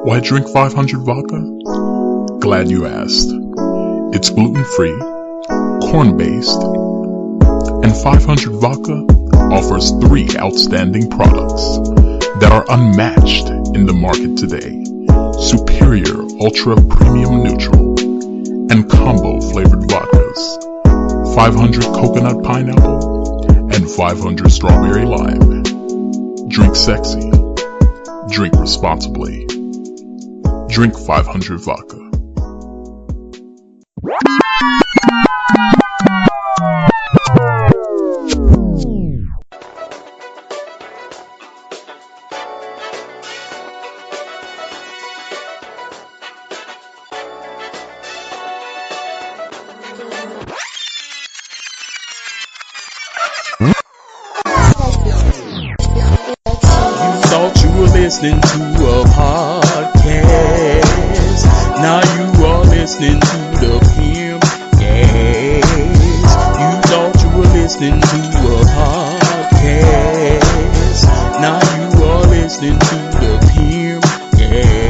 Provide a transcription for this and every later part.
Why drink 500 vodka? Glad you asked. It's gluten-free, corn-based, and 500 vodka offers 3 outstanding products that are unmatched in the market today. Superior Ultra Premium Neutral and combo flavored vodkas. 500 coconut pineapple and 500 strawberry lime. Drink sexy. Drink responsibly. Drink 500 vodka. Listening to a podcast. Now you are listening to the Podcast. You thought you were listening to a podcast. Now you are listening to the Podcast.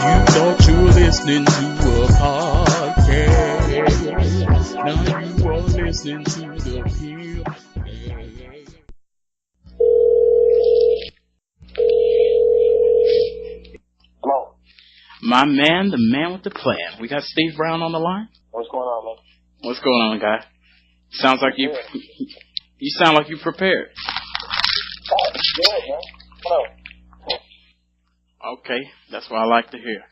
You thought you were listening to a podcast. Now you are listening to the Podcast. My man, the man with the plan. We got Steve Brown on the line. What's going on, man? What's going on, guy? Sounds like you sound like you prepared. Oh, good, man. Hello. Okay, that's what I like to hear.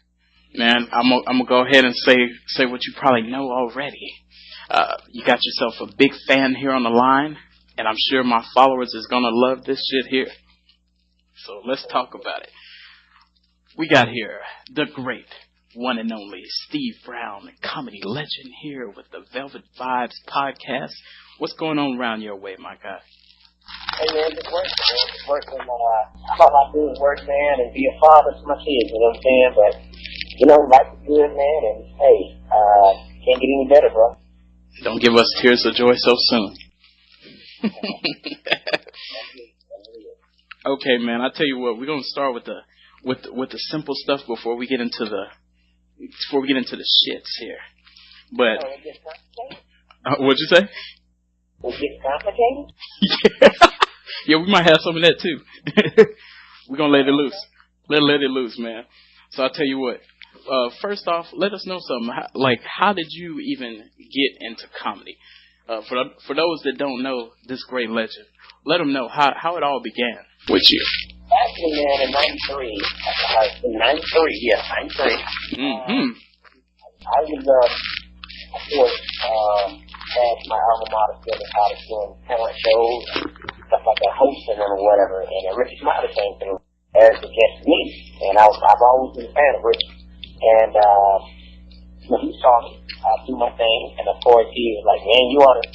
Man, I'm gonna go ahead and say what you probably know already. You got yourself a big fan here on the line, and I'm sure my followers is gonna love this shit here. So let's talk about it. We got here the great, one and only Steve Brown, comedy legend here with the Velvet Vibes podcast. What's going on around your way, my guy? Hey, man, just working, man. Just working. I thought I'd do is work, man, and be a father to my kids, you know what I'm saying? But, you know, life is good, man, and, hey, can't get any better, bro. Don't give us tears of joy so soon. Okay, man, I tell you what, we're going to start with the simple stuff before we get into the shits here. But what'd you say? It gets complicated? Yeah, we might have some of that too. We're gonna let it loose. Let it loose, man. So I'll tell you what. First off, let us know something. How did you even get into comedy? For those that don't know this great legend, let them know how it all began with you. Actually, man, in 93. Mm-hmm. I was, of course, at my alma mater still in college doing talent shows and stuff like that, hosting them or whatever. And Richie Smiley came through as a guest me, and I've always been a fan of Richie. And he saw me do my thing, and of course he was like, "Man, you ought to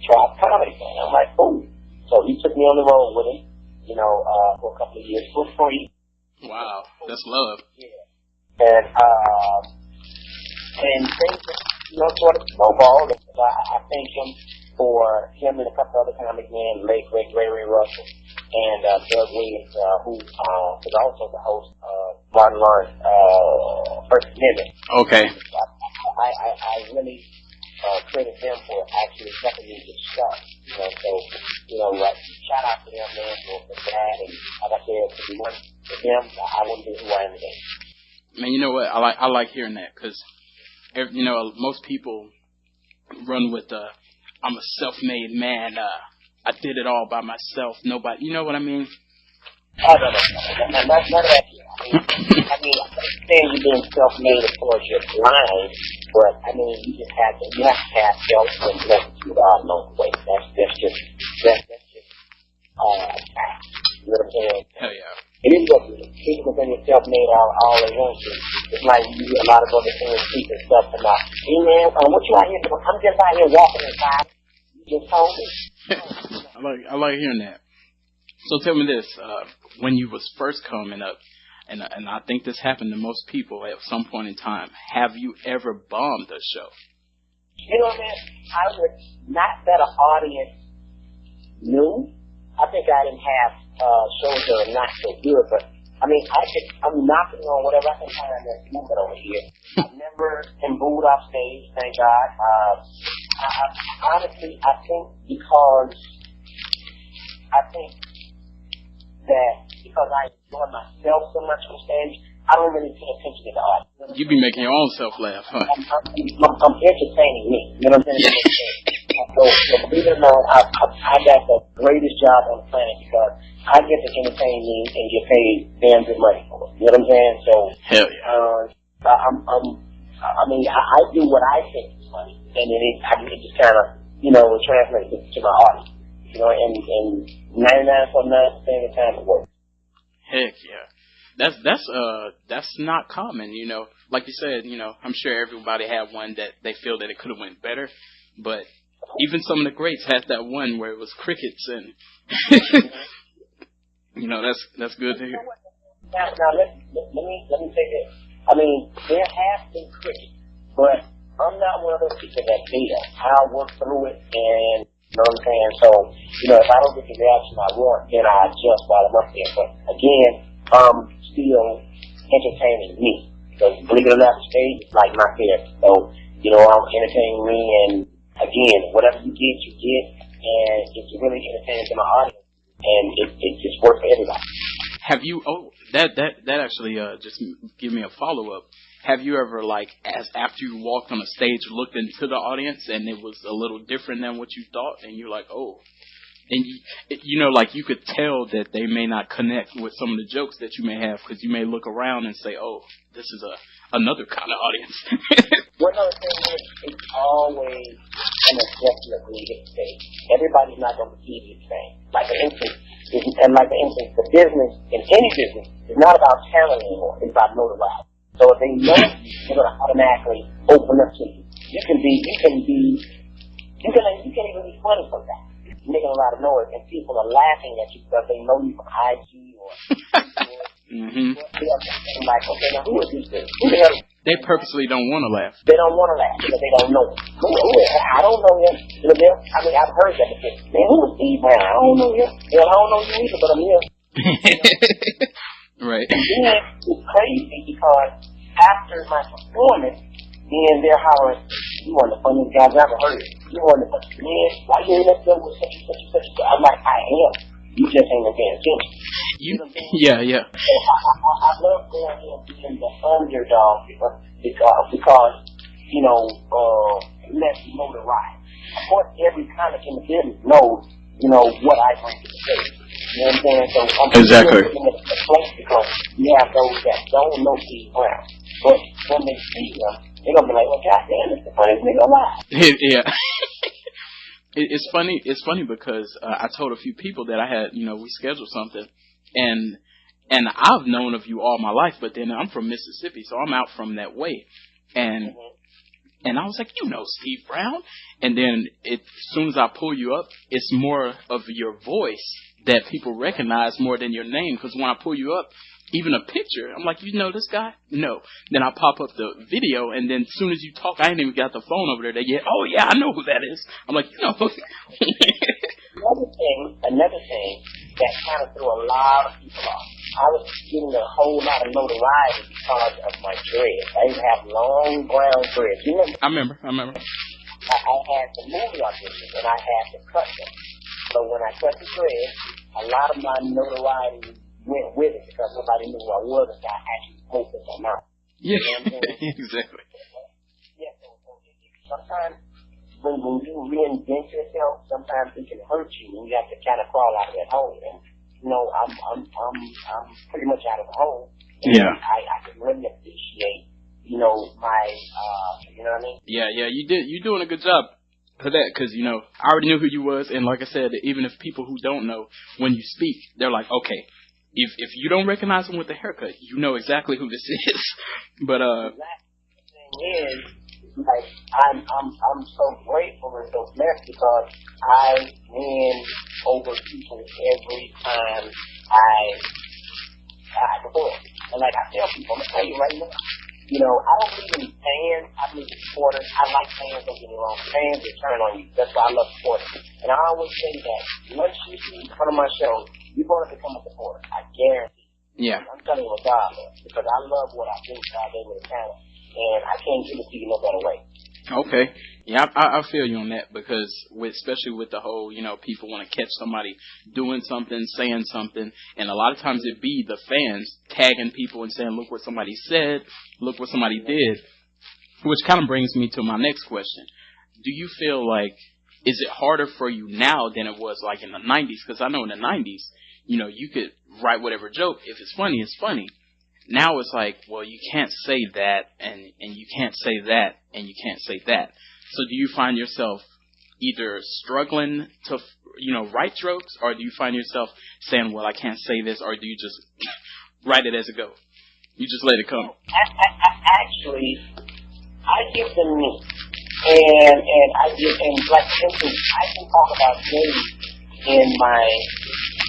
try comedy." And I'm like, "Ooh!" So he took me on the road with him. You know, for a couple of years for free. Wow, that's love. Yeah. And things, you know, sort of snowballed. I thank him for him and a couple other comics, man, late great Ray Russell and Doug Williams, who was also the host of Martin Lawrence First Amendment. Okay. I really credit them for actually helping me get started. You know, so, you know, like, shout out to them, man, for that. And like I said, if it wasn't for them, I wouldn't be who I am today. Man, you know what? I like hearing that because, you know, most people run with I'm a self-made man. I did it all by myself. Nobody, you know what I mean? Oh, no. None of that. I mean, I understand you being self-made, of course, you're blind, but I mean, you have to have self and blessings you are no way. That's just fact. You know what I'm saying? Hell yeah. It is what people think you're self-made all they want to. It's like you do a lot of other things, people stuff, and hey man, what you out here doing? I'm just out here walking inside. You just told me. I like hearing that. So tell me this, when you was first coming up, and I think this happened to most people at some point in time, have you ever bombed a show? You know, man, I would not that an audience knew. I think I didn't have shows that are not so good, but I'm knocking on whatever I can find that's moving over here. I've never been booed off stage, thank God. Honestly, I think that because I enjoy myself so much on stage, I don't really pay attention to the audience. You be making your own self laugh, huh? I'm entertaining me. You know what I'm saying? So believe it or not, I got the greatest job on the planet because I get to entertain me and get paid damn good money for it. You know what I'm saying? So hell yeah. I do what I think is funny, and then it just kind of translates to my audience. You know, and 99.9% of the time it works. Heck yeah. That's not common, you know. Like you said, you know, I'm sure everybody had one that they feel that it could have went better, but even some of the greats had that one where it was crickets, and you know, that's good to hear. Now let me say this. I mean, there have been crickets, but I'm not one of those people that beta. I'll work through it, and you know what I'm saying. So if I don't get the reaction I want, then I adjust while I'm up there. But again, still entertaining me. Because believe it or not, the stage is like my therapy. So, I'm entertaining me, and again, whatever you get, and it's really entertaining to my audience, and it just works for everybody. Have you? Oh, that actually just give me a follow up. Have you ever after you walked on a stage, looked into the audience, and it was a little different than what you thought, and you're like, oh. And you could tell that they may not connect with some of the jokes that you may have because you may look around and say, "Oh, this is another kind of audience." One other thing is, it's always an adjustment when you get to stage. Everybody's not going to receive you the same. Like for instance, the business in any business is not about talent anymore. It's about notoriety. So if they know you, they're going to automatically open up to you. You can even be funny sometimes. Making a lot of noise, and people are laughing at you because they know you from IG or mm-hmm. They're like, okay, now who is this dude? Who the hell? They purposely don't want to laugh. They don't want to laugh because they don't know him. I don't know him. I've heard that before. Man, who is Steve Brown? I don't know him. I don't know you either, but I'm here. Right. And then it's crazy because after my performance, then they're hollering, "You one of the funniest guys I've ever heard. You one of the funniest man. Why you ain't up there with such and such and such?" I'm like, I am. You just ain't paying attention. Yeah. So I love going in and being the underdog because it lets you know the ride. Of course, every comic in the business knows, what I bring to the table. You know what I'm saying? So I'm exactly. In a place because you have those that don't know Steve Brown, but when they see him, they're going to be like, well, goddamn, it's the funniest nigga alive. Yeah. It's funny. It's funny because I told a few people that I had, we scheduled something, and I've known of you all my life, but then I'm from Mississippi, so I'm out from that way, and I was like, Steve Brown, and then as soon as I pull you up, it's more of your voice that people recognize more than your name, because when I pull you up, even a picture, I'm like, this guy? No. Then I pop up the video, and then as soon as you talk, I ain't even got the phone over there. They get, oh, yeah, I know who that is. I'm like, Another thing that kind of threw a lot of people off. I was getting a whole lot of notoriety because of my dreads. I used to have long brown dreads. You remember? I remember. I had the movie auditions, and I had to cut them. So when I cut the dreads, a lot of my notoriety went with it because nobody knew who I was until I actually posted them out. Yeah, exactly. Yeah, so sometimes when you reinvent yourself, sometimes it can hurt you, and you have to kind of crawl out of that hole. And I'm pretty much out of the hole. And yeah, I can really appreciate, my, you know what I mean? Yeah, you did. You're doing a good job for that, because I already knew who you was, and like I said, even if people who don't know, when you speak, they're like, okay. If you don't recognize him with the haircut, you know exactly who this is. But the thing is, like I'm so grateful and so blessed because I win over people every time I perform. And like I tell people, I'm gonna tell you right now, I don't believe in fans. I believe in supporters. I like fans. Don't get me wrong. Fans will turn on you. That's why I love supporters. And I always say that once you see in front of my show, you're going to become a supporter. I guarantee. Yeah. I'm telling you regardless, because I love what I do, God gave me the talent, and I can't give it to you no better way. Okay. Yeah, I feel you on that, because especially with the whole, people want to catch somebody doing something, saying something, and a lot of times it be the fans tagging people and saying, look what somebody said, look what somebody did, which kind of brings me to my next question. Do you feel like, is it harder for you now than it was like in the 90s? Because I know in the 90s, you could write whatever joke. If it's funny, it's funny. Now it's like, well, you can't say that, and you can't say that, and you can't say that. So do you find yourself either struggling to, write jokes, or do you find yourself saying, well, I can't say this, or do you just write it as it goes? You just let it come? Actually, I give them me. And like, for instance, I can talk about gay in my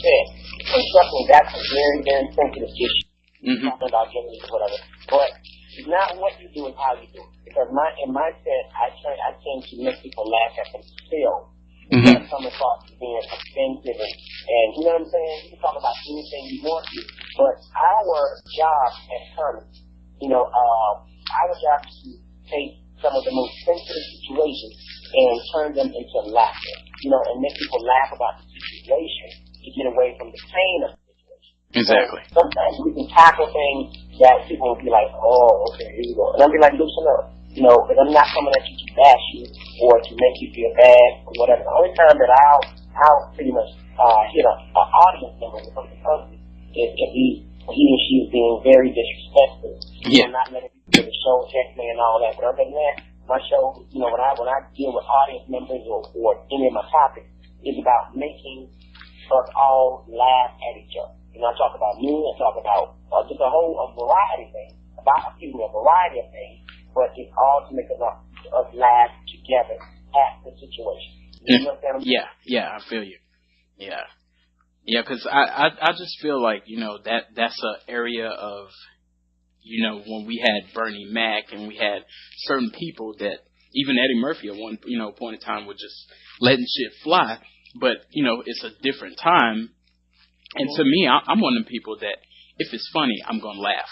set. And trust me, that's a very, very sensitive issue. Mm-hmm. Talking about gender or whatever, but it's not what you do, it's how you do it. Because in my set, I tend to make people laugh at themselves. Mm-hmm. Some thoughts being offensive, and you know what I'm saying. You can talk about anything you want to, but our job as comics, our job is to take some of the most sensitive situations and turn them into laughter. And make people laugh about the situation to get away from the pain of. Exactly. So sometimes we can tackle things that people will be like, oh, okay, here you go. And I'll be like, loosen up. But I'm not coming at you to bash you or to make you feel bad or whatever. The only time that I'll pretty much hit an audience member with something ugly is if he or she is being very disrespectful. Yeah. Not letting people do the show, check me and all that. But other than that, my show, when I deal with audience members or any of my topics, is about making us all laugh at each other. I talk about me, I talk about just a variety of things, a variety of things, but it's all to make us laugh together at the situation. You know what I'm saying? Yeah, I feel you. Yeah, because I just feel like, that's an area of, when we had Bernie Mac and we had certain people that, even Eddie Murphy at one point in time was just letting shit fly, but, it's a different time. And to me, I'm one of them people that if it's funny, I'm gonna laugh.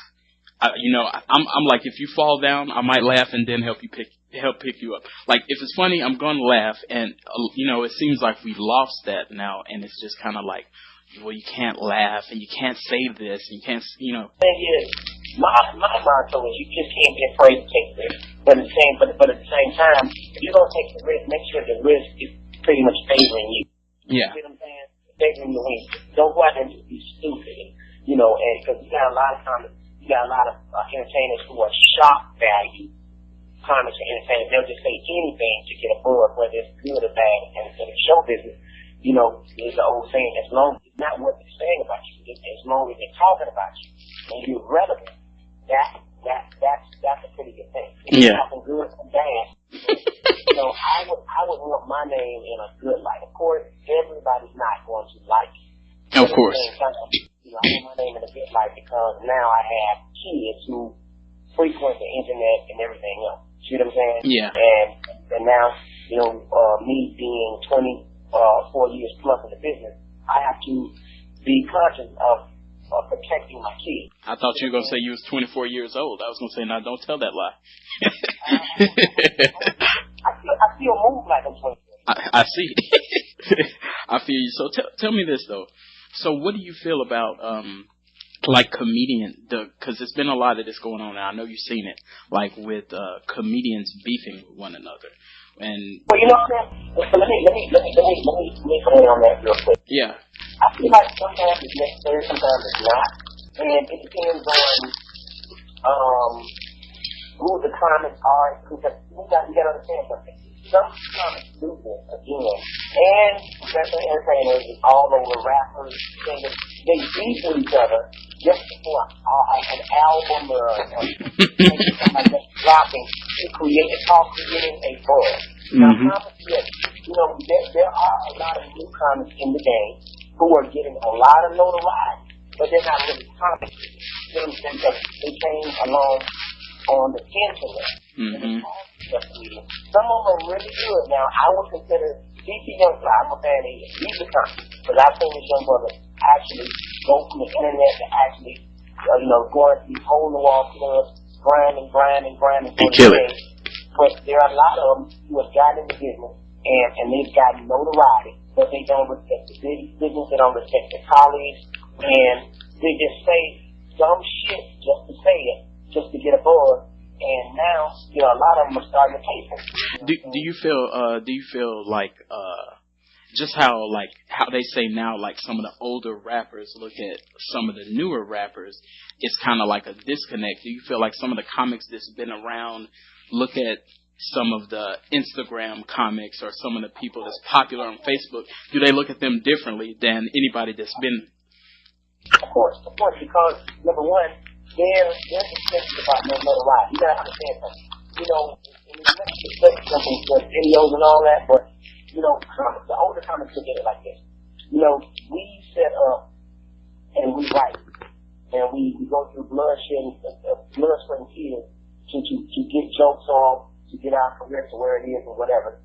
I'm like, if you fall down, I might laugh and then help pick you up. Like, if it's funny, I'm gonna laugh. And it seems like we've lost that now, and it's just kind of like, well, you can't laugh and you can't say this, and you can't, Thing is, my motto is you just can't be afraid to take risks. But at the same time, if you're gonna take the risk, make sure the risk is pretty much favoring you. Yeah. You know what I'm saying? Favoring the win. Don't go out there and just be stupid, and because you got a lot of entertainers who are shock value comics and entertainers. They'll just say anything to get a buzz, whether it's good or bad. And in the show business, there's the old saying, as long as it's not what they're saying about you, as long as they're talking about you and you're relevant, that's a pretty good thing. If you're talking good or bad, I would want my name in a good light. Of course, everybody's not going to like it. Of course. I want my name in a good light because now I have kids who frequent the internet and everything else. See what I'm saying? Yeah. And now, me being 24 years plus in the business, I have to be conscious of protecting my kids. I thought you were going to say you was 24 years old. I was going to say, now don't tell that lie. I still move like I'm 24. I see. I feel you. So tell me this, though. So what do you feel about, because there's been a lot of this going on, and I know you've seen it, like with comedians beefing with one another. And well, you know what I'm saying? So let me comment on that real quick. Yeah. I feel like sometimes it's necessary, sometimes it's not, and it depends on who the comics are. Because you got to understand something. Some comics do this again, and especially entertainers all over, rappers, singers, they beef with each other just before an album or something like that dropping to create a buzz. Now, comics, yes, there are a lot of new comics in the game who are getting a lot of notoriety, but they're not really comics. You know what I'm saying? Because they came along on the internet. Some of them are really good. Now, I would consider DC Young Fly, I'm a fan of him. He's a comic, because I've seen this young brother actually go from the internet to actually, going to these hole-in-the-wall clubs, grinding. And kill it. But there are a lot of them who have gotten in the business and they've gotten notoriety, but they don't respect the business, they don't respect their colleagues, and they just say dumb shit just to say it, just to get a buzz. And now, a lot of them are starting to pay for it. Do you feel like just how they say now, like some of the older rappers look at some of the newer rappers, it's kind of like a disconnect. Do you feel like some of the comics that's been around look at some of the Instagram comics or some of the people that's popular on Facebook? Do they look at them differently than anybody that's been? Of course, because number one, they're obsessed about notoriety. You gotta understand something. In the next the videos and all that, but comics, the older comics look at it like this. We set up and we write, and we go through blood sweat and tears to get jokes on, to get our career to where it is or whatever.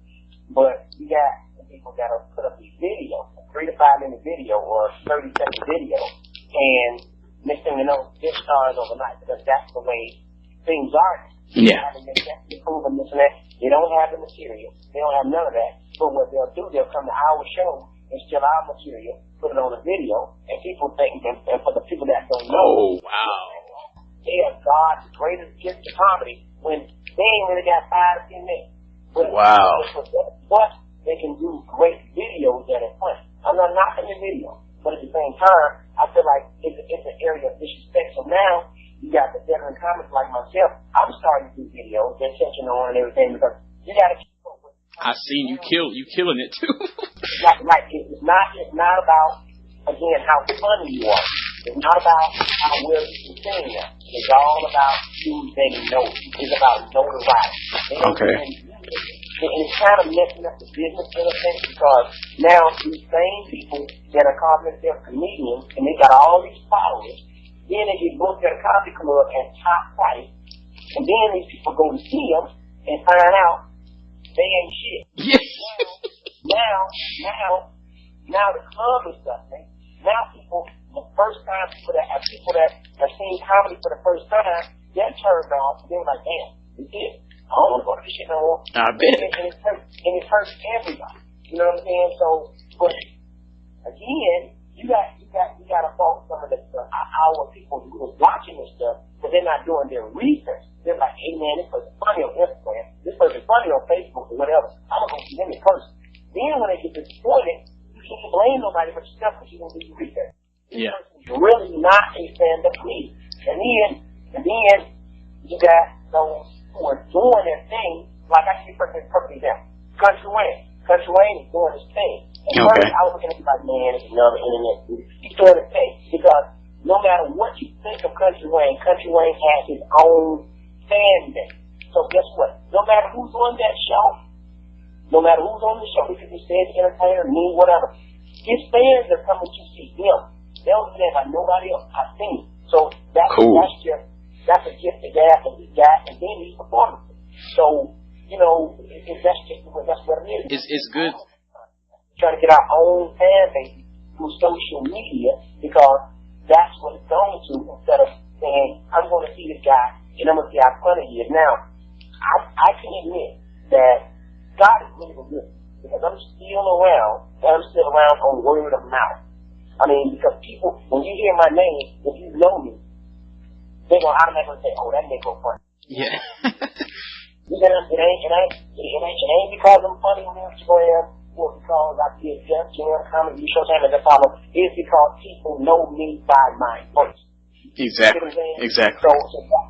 But you got some people that are put up these videos, a 3 to 5 minute video or a 30-second video, and next thing you know, they're stars overnight, because that's the way things are. Yeah. They proven this and that. They don't have the material. They don't have none of that. But what they'll do, they'll come to our show and steal our material, put it on a video, and people think, and for the people that don't know, oh wow, they are God's greatest gift to comedy when they ain't really got 5 to 10 minutes. But wow. But they can do great videos that are fun. I'm not knocking the video, but at the same time, I feel like it's an area of disrespect. So now, you got the veteran comics like myself. I'm starting to do videos, they're catching on and everything, because you got to keep up with. I seen you killing it too. Like it's not about, again, how funny you are. It's not about how well you can sing now. It's all about you being known. It's about notoriety. Okay. And it's kind of messing up the business in a sense, because now these same people that are calling themselves comedians and they got all these followers, then they get booked at a comedy club at top price, and then these people go to see them and find out they ain't shit. Yes. Now the club is something. Now people, the first time people that have seen comedy for the first time, they're turned off. They're like, damn, it's it. I don't want to go to this shit no more. I bet. And it hurts everybody. You know what I'm saying? So, but again, you got to fault some of our people who are watching this stuff, but they're not doing their research. They're like, hey man, this person's funny on Instagram, this person's funny on Facebook or whatever. I'm gonna go see them in person. Then when they get disappointed, you can't blame nobody but yourself because you don't do your research. Yeah. This person's really not a stand-up comedian. And then you got those who are doing their thing. Like I see a perfect example. Country Wayne is doing his thing. And first I was looking at him like, man, it's another internet dude. He's doing his thing because no matter what you think of Country Wayne has his own fan base. So guess what? No matter who's on that show, no matter who's on the show, he could be stage entertainer, me, whatever. His fans are coming to see him. They don't stand like nobody else. I've seen it. So that's a gift that he got, and then he's performing. So, that's what it is. It's good. Trying to get our own fan base through social media, because that's what it's going to, instead of saying, I'm going to see this guy and I'm going to see how funny he is. Now, I can admit that God is really good, because I'm still around on word of mouth. I mean, because people, when you hear my name, if you know me, they're going to automatically say, oh, that nigga funny. Yeah. It ain't because I'm funny on Instagram, or because I did Jeff Jam comedy showtime at the follow. It's because people know me by my voice. Exactly. Exactly. So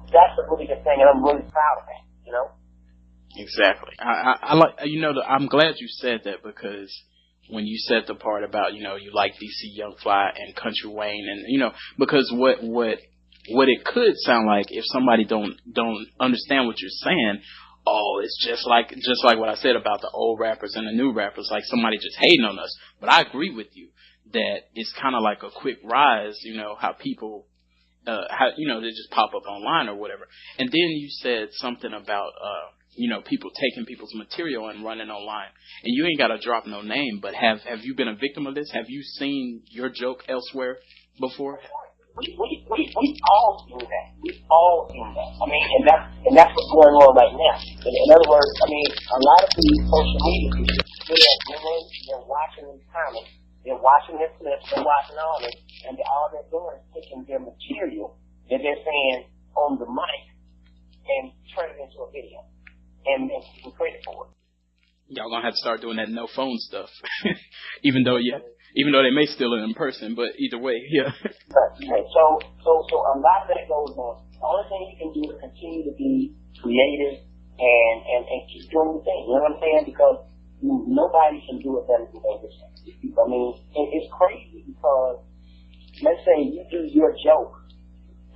that's a really good thing, and I'm really proud of that. Exactly. I like, I'm glad you said that, because when you said the part about, you like DC Young Fly and Country Wayne, and because what it could sound like if somebody don't understand what you're saying, oh, it's just like what I said about the old rappers and the new rappers, like somebody just hating on us. But I agree with you that it's kind of like a quick rise, how people, they just pop up online or whatever. And then you said something about, people taking people's material and running online. And you ain't got to drop no name, but have you been a victim of this? Have you seen your joke elsewhere before? We all do that. We all do that. I mean, and that's what's going on right now. In other words, I mean, a lot of these social media people, they're watching these comments, they're watching their clips, they're watching all this, and all they're doing is taking their material that they're saying on the mic and turn it into a video, and taking credit for it. Y'all gonna have to start doing that no phone stuff, even though they may steal it in person, but either way, yeah. Right. So a lot of that goes on. The only thing you can do is continue to be creative and keep doing the thing. You know what I'm saying? Because nobody can do it better than they do. I mean, it's crazy because let's say you do your joke,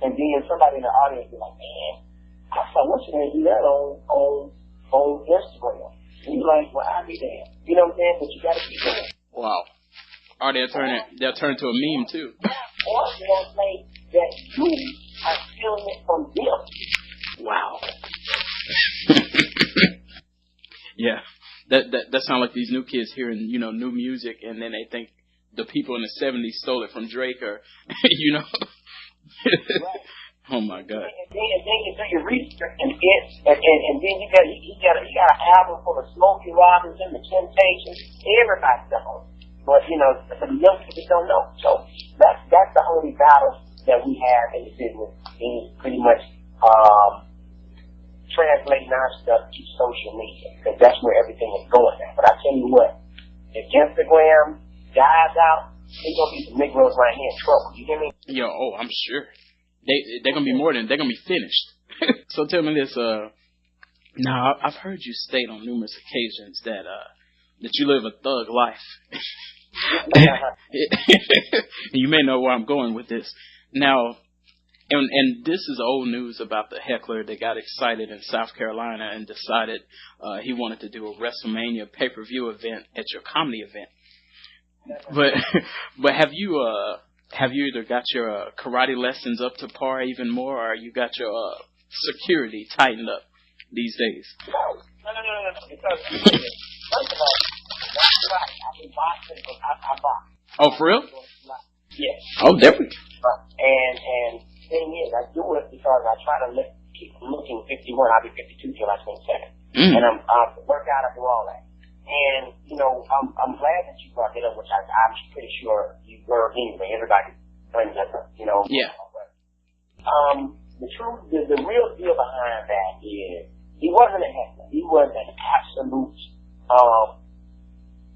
and then somebody in the audience be like, "Man, I saw what's going to do that on Instagram." And you're like, "Well, I'll be there." You know what I'm saying? But you got to keep doing it. Wow. Or they'll turn into a meme too. Or they'll say that you are stealing it from them. Wow. Yeah. That sounds like these new kids hearing, new music, and then they think the people in the 70s stole it from Drake or, Right. Oh my God. And then you do your research, and then you got an album full of Smokey Robinson, the Temptations, everybody's on. But the young people don't know. So that's the only battle that we have in the business, is pretty much translating our stuff to social media, because that's where everything is going now. But I tell you what, if Instagram dies out, there's gonna be some Negroes right here in trouble. You hear me? I'm sure. They're gonna be they're gonna be finished. So tell me this, now I've heard you state on numerous occasions that you live a thug life. You may know where I'm going with this. Now, and this is old news about the heckler that got excited in South Carolina and decided he wanted to do a WrestleMania pay-per-view event at your comedy event. But have you either got your karate lessons up to par even more, or you got your security tightened up these days? No. Because first of all, that's right. I've been boxing, but I box. Oh, for real? Yes. Oh, definitely. And the thing is, I do it because I try to keep looking 51. I'll be 52 till I turn 7. And I work out, I do all that. And, I'm glad that you brought it up, which I'm pretty sure you were anyway. Everybody brings that up, Yeah. The real deal behind that is he wasn't a heckler. He was an absolute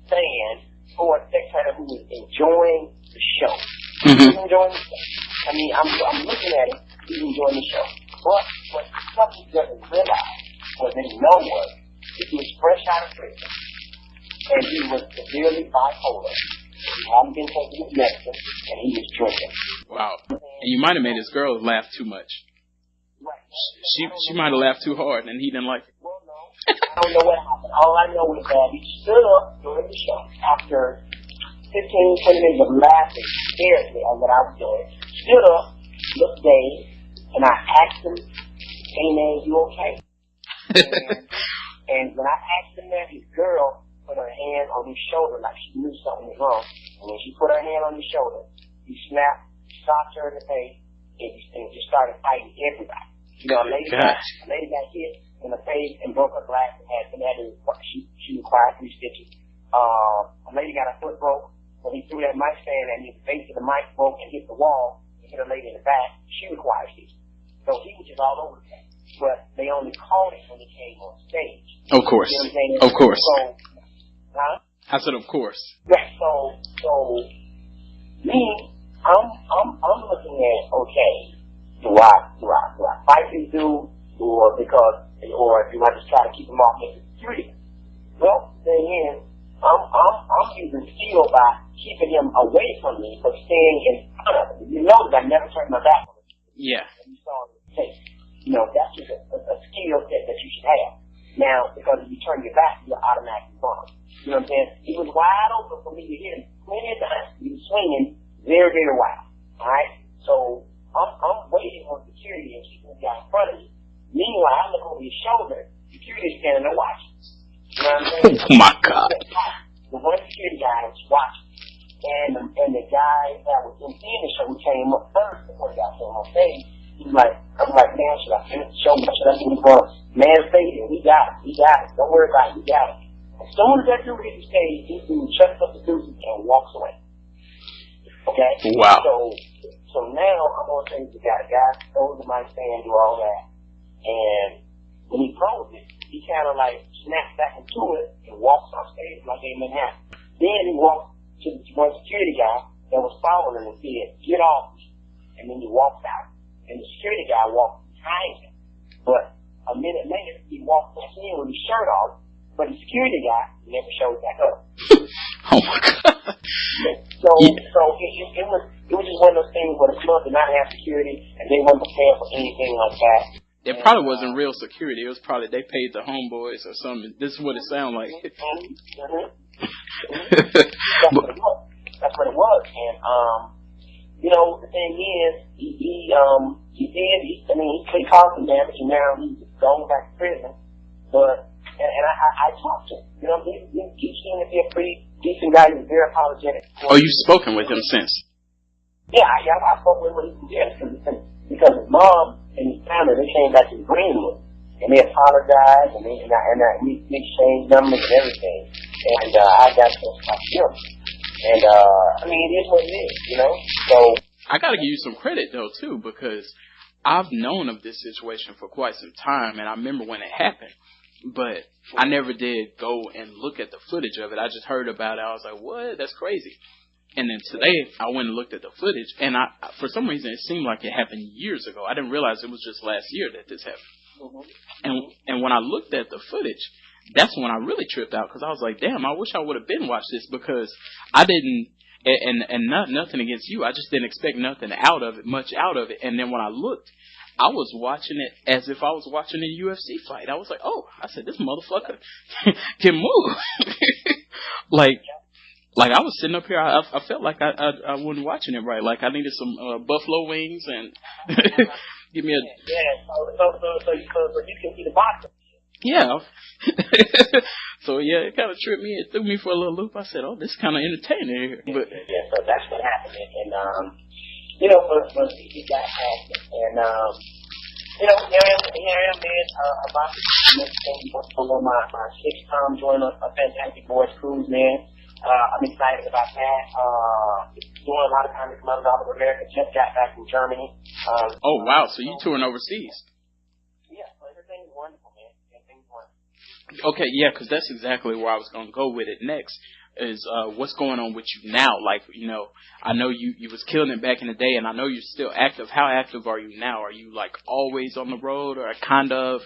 fan or a spectator who was enjoying the show. He was enjoying the show. I mean, I'm looking at it. He's enjoying the show. But what something he doesn't realize, or didn't know, was he was fresh out of prison. And he was severely bipolar. He hadn't been taking his medicine, and he was drinking. Wow. And you might have made his girl laugh too much. Right. She might have laughed too hard, and he didn't like it. Well, no. I don't know what happened. All I know is that he stood up during the show after 15, 20 minutes of laughing hysterically at what I was doing. Stood up, looked dazed, and I asked him, "Hey man, you okay?" and when I asked him that, his girl put her hand on his shoulder like she knew something was wrong. And when she put her hand on his shoulder, he snapped, socked her in the face, and just started fighting everybody. A lady got hit in the face and broke her glass and she required 3 stitches. A lady got her foot broke, so he threw that mic stand and his face of the mic broke and hit the wall and hit a lady in the back. She required stitches. So he was just all over the place. But they only called it when he came on stage. Of course. You know what I'm saying? Of course. So, I said, of course. Yeah, so me, I'm looking at, okay, do I fight this dude, or do I just try to keep him off the street? Well, the thing is, I'm using steel by keeping him away from me, but staying in front of him. You notice I never turned my back on him. Yeah. You saw his face. That's just a skill set that you should have. Now, because if you turn your back, you're automatically wrong. You know what I'm saying? He was wide open for me to hit him plenty of times. He was swinging very, very wild. All right? So I'm waiting on security and keeping the guy in front of me. Meanwhile, I look over his shoulder. Security's standing there watching. You know what I'm saying? Oh, my God. The one security guy was watching. And the guy that was emceeing the show who came up first before the guy came on stage, I'm like, man, should I finish the show? Should I do this one? Man, say it. We got it. Don't worry about it. We got it. As soon as that dude hits the stage, he shuts up the deuces and walks away. Okay? Wow. So now I'm on stage with the guy. The guy goes to my stand, do all that. And when he throws it, he kind of like snaps back into it and walks off stage like ain't nothing happened. Then he walks to one security guy that was following him and said, get off. And then he walks out. And the security guy walks behind him. But a minute later, he walks back in with his shirt off. But the security guy never showed back up. Oh my God. So it was just one of those things where the club did not have security and they weren't prepared for anything like that. It probably wasn't real security. It was probably they paid the homeboys or something. This is what it sounded like. That's what it was. And you know, the thing is, he caused some damage, and now he's going back to prison. But and I talked to him. You know, he seemed to be a pretty decent guy. He's very apologetic. Oh, you've spoken with him since? Yeah, I spoke with him because his mom and his family, they came back to Greenwood, and they apologized, and we exchanged numbers and everything, and I got to talk to him. And I mean, it is what it is, you know. So I got to give you some credit though too, because I've known of this situation for quite some time, and I remember when it happened, but I never did go and look at the footage of it. I just heard about it. I was like, what? That's crazy. And then today I went and looked at the footage, and for some reason it seemed like it happened years ago. I didn't realize it was just last year that this happened. And when I looked at the footage, that's when I really tripped out, because I was like, damn, I wish I would have been watched this, because I didn't, and nothing against you, I just didn't expect nothing much out of it. And then when I looked, I was watching it as if I was watching a UFC fight. I was like, oh, I said, this motherfucker can move. Like I was sitting up here, I felt like I wasn't watching it right. Like I needed some buffalo wings and give me a... So you can see the boxer. Yeah. So yeah, it kind of tripped me. It threw me for a little loop. I said, "Oh, this is kind of entertaining here." But yeah, so that's what happened. And you know, but he got hacked, and you know, here I am, man. About my sixth time joining a fantastic boys cruise, man. I'm excited about that. Doing a lot of time coming out of America. Just got back from Germany. Oh wow! So you touring overseas? Yeah, so everything's wonderful. Okay, yeah, because that's exactly where I was going to go with it next, is what's going on with you now. Like, you know, I know you was killing it back in the day, and I know you're still active. How active are you now? Are you, like, always on the road, or kind of?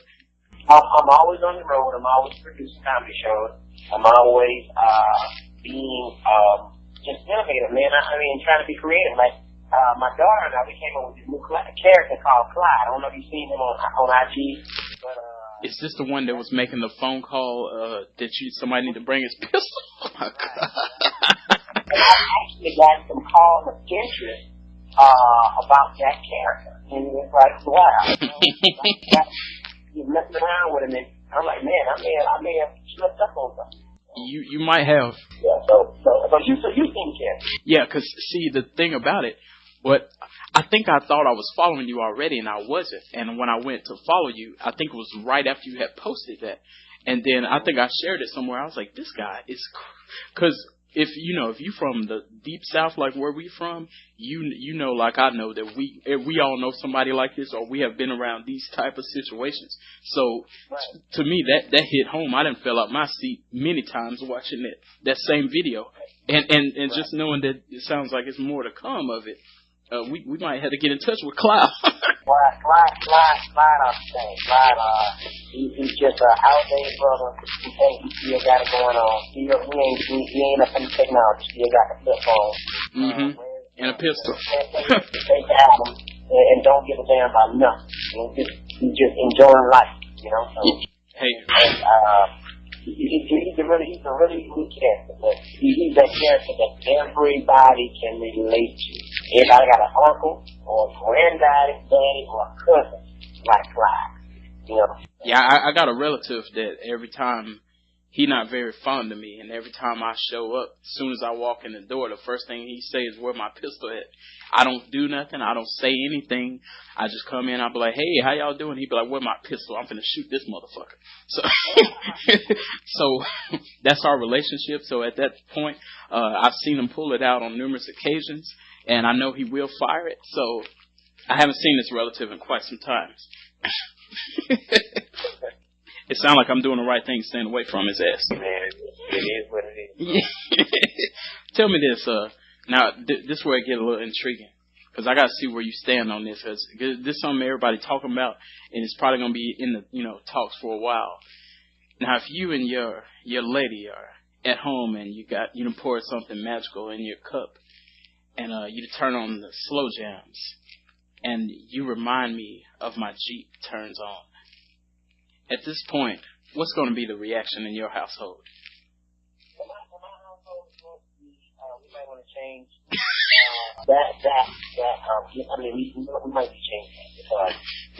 I'm always on the road. I'm always producing comedy shows. I'm always being just innovative, man. I mean, trying to be creative. Like, my daughter and I, we came up with this new character called Clyde. I don't know if you've seen him on IG, but... Is this the one that was making the phone call that somebody need to bring his pistol? Oh my God. And I actually got some calls of interest about that character. And it's like, wow. You're messing around with him, and I'm like, man, I may have slipped up on something. You might have. Yeah, so you think him. Yeah, because see, the thing about it, I think I thought I was following you already, and I wasn't. And when I went to follow you, I think it was right after you had posted that. And then I think I shared it somewhere. I was like, this guy is... Because if you from the deep south, like where we from, you know, like I know, that we all know somebody like this, or we have been around these type of situations. So to me, that hit home. I done fell out my seat many times watching that same video. And just knowing that it sounds like it's more to come of it. We might have to get in touch with Clyde. Clyde off the thing. Clyde, he's just an outdated brother. He thinks he still got it going on. He ain't up in the technology. Still got the flip phone. Mm-hmm. And a pistol. Take the album and don't give a damn about nothing. He's just enjoying life, you know. So, hey. He's a really good character, but he's that character that everybody can relate to. Everybody got an uncle or a granddaddy, daddy, or a cousin like Clyde, you know. Yeah, I got a relative that every time he not very fond of me, and every time I show up, as soon as I walk in the door, the first thing he says is where my pistol at. I don't do nothing. I don't say anything. I just come in. I'll be like, hey, how y'all doing? He'd be like, where my pistol? I'm finna shoot this motherfucker. So, so that's our relationship. So at that point, I've seen him pull it out on numerous occasions, and I know he will fire it. So I haven't seen this relative in quite some time. It sounds like I'm doing the right thing, staying away from his ass. Man, it is what it is. Tell me this. Now, this is where it get a little intriguing, because I got to see where you stand on this, because this is something everybody talking about, and it's probably going to be in the talks for a while. Now, if you and your lady are at home and you poured something magical in your cup, and you turn on the slow jams, and you remind me of my Jeep turns on. At this point, what's going to be the reaction in your household? For my household, we might want to change that. I mean, we might be changing that because,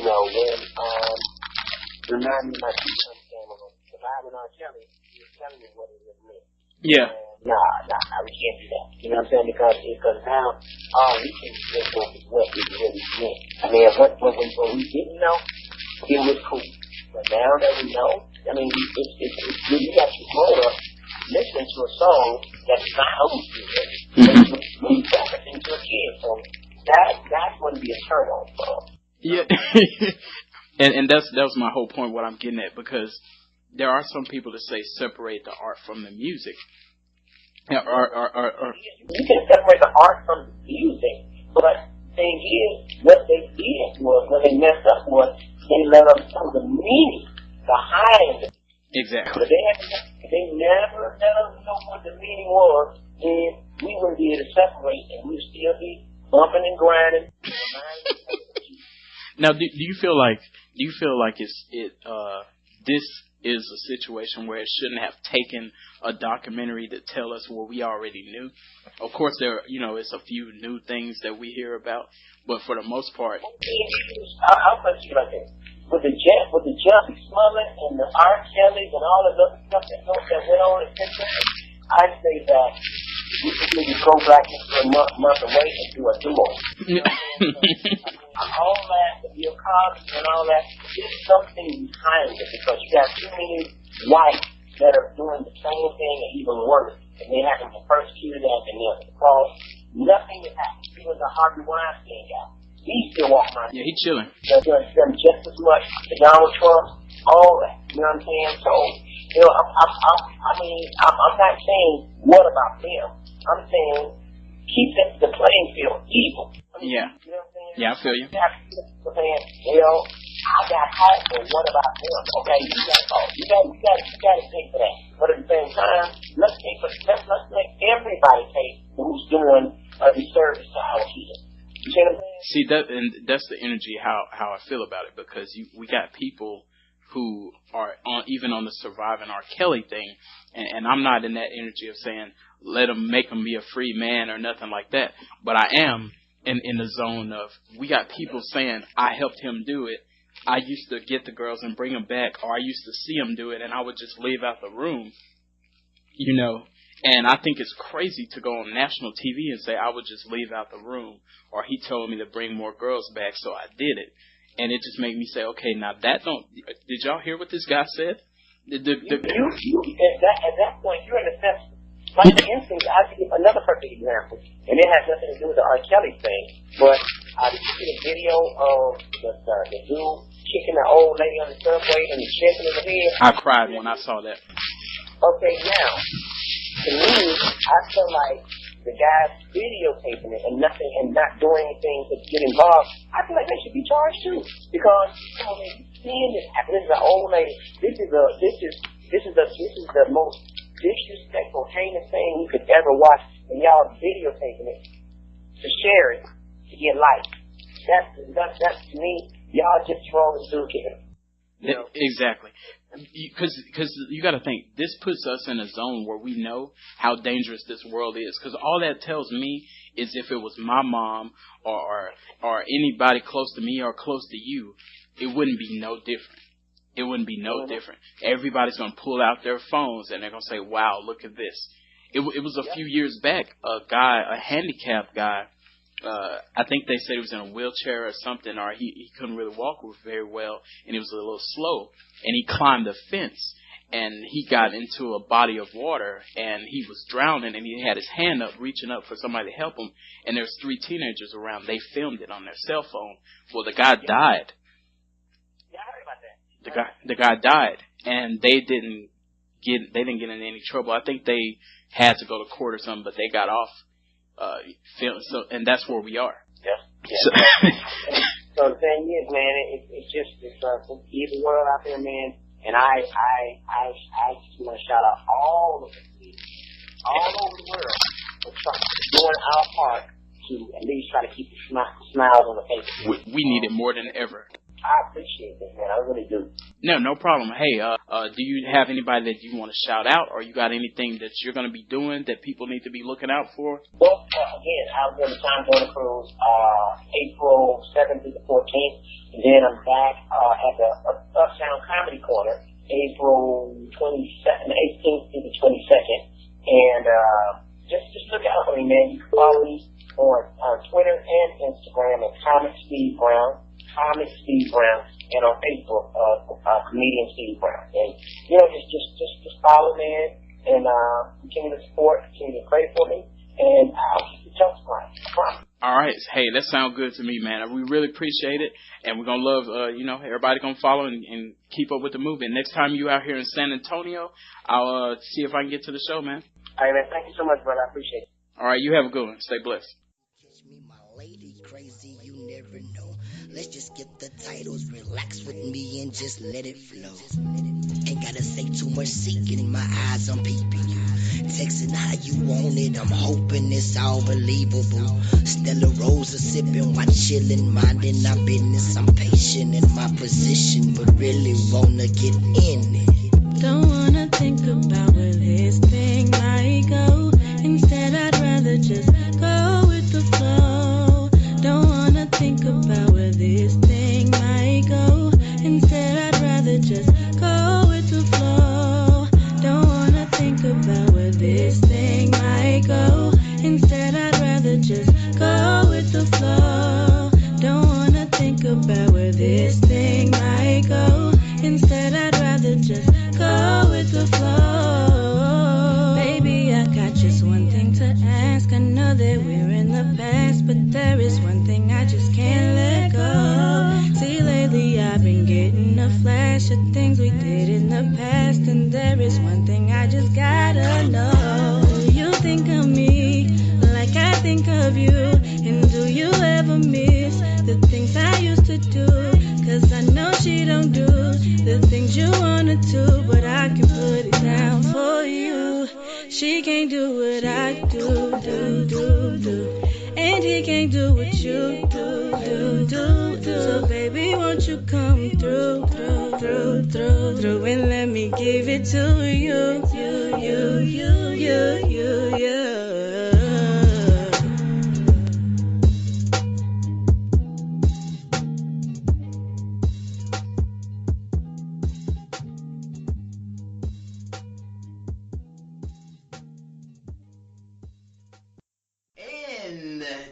when remind me of my Jeep turns on, surviving on Kelly, he was telling me what it really meant. Yeah. Nah, we can't do that. You know what I'm saying? Because now all we can think of is what it really meant. I mean, what we didn't know, it was cool. But now that we know, I mean, you got to grow up listening to a song that sounds good when you tap it into a kid. So that's going to be a turn on for us. Yeah. and that was my whole point, what I'm getting at, because there are some people that say separate the art from the music. You can separate the art from the music, but the thing is, what they did was, when they messed up was, they let us know the meaning behind it. Exactly. But they never let us know what the meaning was, and we wouldn't be able to separate, and we'd still be bumping and grinding. Now, do you feel like this is a situation where it shouldn't have taken a documentary to tell us what we already knew? Of course, it's a few new things that we hear about, but for the most part, I'll put it like this: with the Jussie Smollett and the R. Kellys and all of those stuff that went on in Texas, I'd say that we should maybe go back into a month away and do a duo. You know what I'm saying? All that, the Bill Cosby and all that, there's something behind it because you got too many whites that are doing the same thing and even worse, and they haven't been persecuted as and they're cross. Nothing has happened. Even the Harvey Weinstein guy, he still walking around. Yeah, he's chilling. They're done just as much to Donald Trump, all that. You know what I'm saying? So, I'm not saying what about them. I'm saying keep the playing field even. Yeah. You know what I'm saying? Yeah, I feel you. I got hype, but what about them? Okay, you got to pay for that. But at the same time, let's let everybody pay who's doing a disservice to our kids. You see what I'm saying? See, that's the energy how I feel about it, because we got people who are even on the surviving R. Kelly thing, and I'm not in that energy of saying make him be a free man or nothing like that, but I am in the zone of, we got people saying, I helped him do it. I used to get the girls and bring them back, or I used to see him do it, and I would just leave out the room, And I think it's crazy to go on national TV and say, I would just leave out the room, or he told me to bring more girls back, so I did it. And it just made me say, okay, now did y'all hear what this guy said? At that point, you're in a sense, like for instance, I'll give another perfect example, and it has nothing to do with the R. Kelly thing, but did you see the video of the dude kicking the old lady on the subway and shaking in the head? I cried when I saw that. Okay, now, to me, I feel like the guy's videotaping it and not doing anything to get involved. I feel like they should be charged too, because seeing this happen. This is an old lady. This is the most disrespectful, heinous thing you could ever watch, and y'all videotaping it to share it to get likes. That's to me. Y'all just trolling through Exactly. Because you got to think, this puts us in a zone where we know how dangerous this world is. Because all that tells me is, if it was my mom or anybody close to me or close to you, it wouldn't be no different. it wouldn't be no different. Everybody's going to pull out their phones and they're going to say, wow, look at this. It was a few years back, a handicapped guy, I think they said he was in a wheelchair or something, or he couldn't really walk very well, and he was a little slow, and he climbed a fence, and he got into a body of water, and he was drowning, and he had his hand up, reaching up for somebody to help him, and there's 3 teenagers around. They filmed it on their cell phone. Well, the guy died. Yeah, I heard about that. The guy died, and they didn't get in any trouble. I think they had to go to court or something, but they got off. So, and that's where we are. Yeah. So the thing is, man, it's keep the world out there, man. And I just want to shout out all of the people all over the world for doing our part to at least try to keep the smiles on the face. We need it more than ever. I appreciate this, man. I really do. No problem. Hey, do you have anybody that you want to shout out, or you got anything that you're going to be doing that people need to be looking out for? Well, again, I was on the Time Zone Cruise April 7th through the 14th, and then I'm back at the Uptown Comedy Corner April 18th through the 22nd, and just look out for me, man. You can follow me on Twitter and Instagram at Comic Steve Brown, and on Facebook, comedian Steve Brown. And just follow, man, and continue to support, continue to pray for me, and I'll keep the jokes going. I promise. All right, hey, that sounds good to me, man. We really appreciate it, and we're gonna love, everybody gonna follow and keep up with the movement. Next time you out here in San Antonio, I'll see if I can get to the show, man. All right, man. Thank you so much, brother. I appreciate it. All right, you have a good one. Stay blessed. Catch me, my lady, crazy, you never know. Let's just get the titles, relax with me and just let it flow. Ain't gotta say too much, seeking in my eyes, I'm peeping you. Texting how you want it, I'm hoping it's all believable. Stella Rosa sipping while chilling, minding our business. I'm patient in my position, but really wanna get in it. Don't wanna think about where this thing might go. Instead, I'd rather just go with the flow. Don't wanna think about where this thing might go. Instead, I'd rather just go with the flow. Don't wanna think about where this thing might go. Instead, I'd rather just go with the flow. Don't wanna think about where this thing might go. Instead, I'd rather just go with the flow. Baby, I got just one thing to ask. I know that we're in the past, but there is one thing I just can't let go. See, lately I've been getting a flash of things we did in the past, and there is one thing I just gotta know. You think of me like I think of you, and do you ever miss the things I used to do? 'Cause I know she don't do the things you wanna do, but I can put it down for you. She can't do what I do. And he can't do what you do. So baby, won't you come through, and let me give it to you.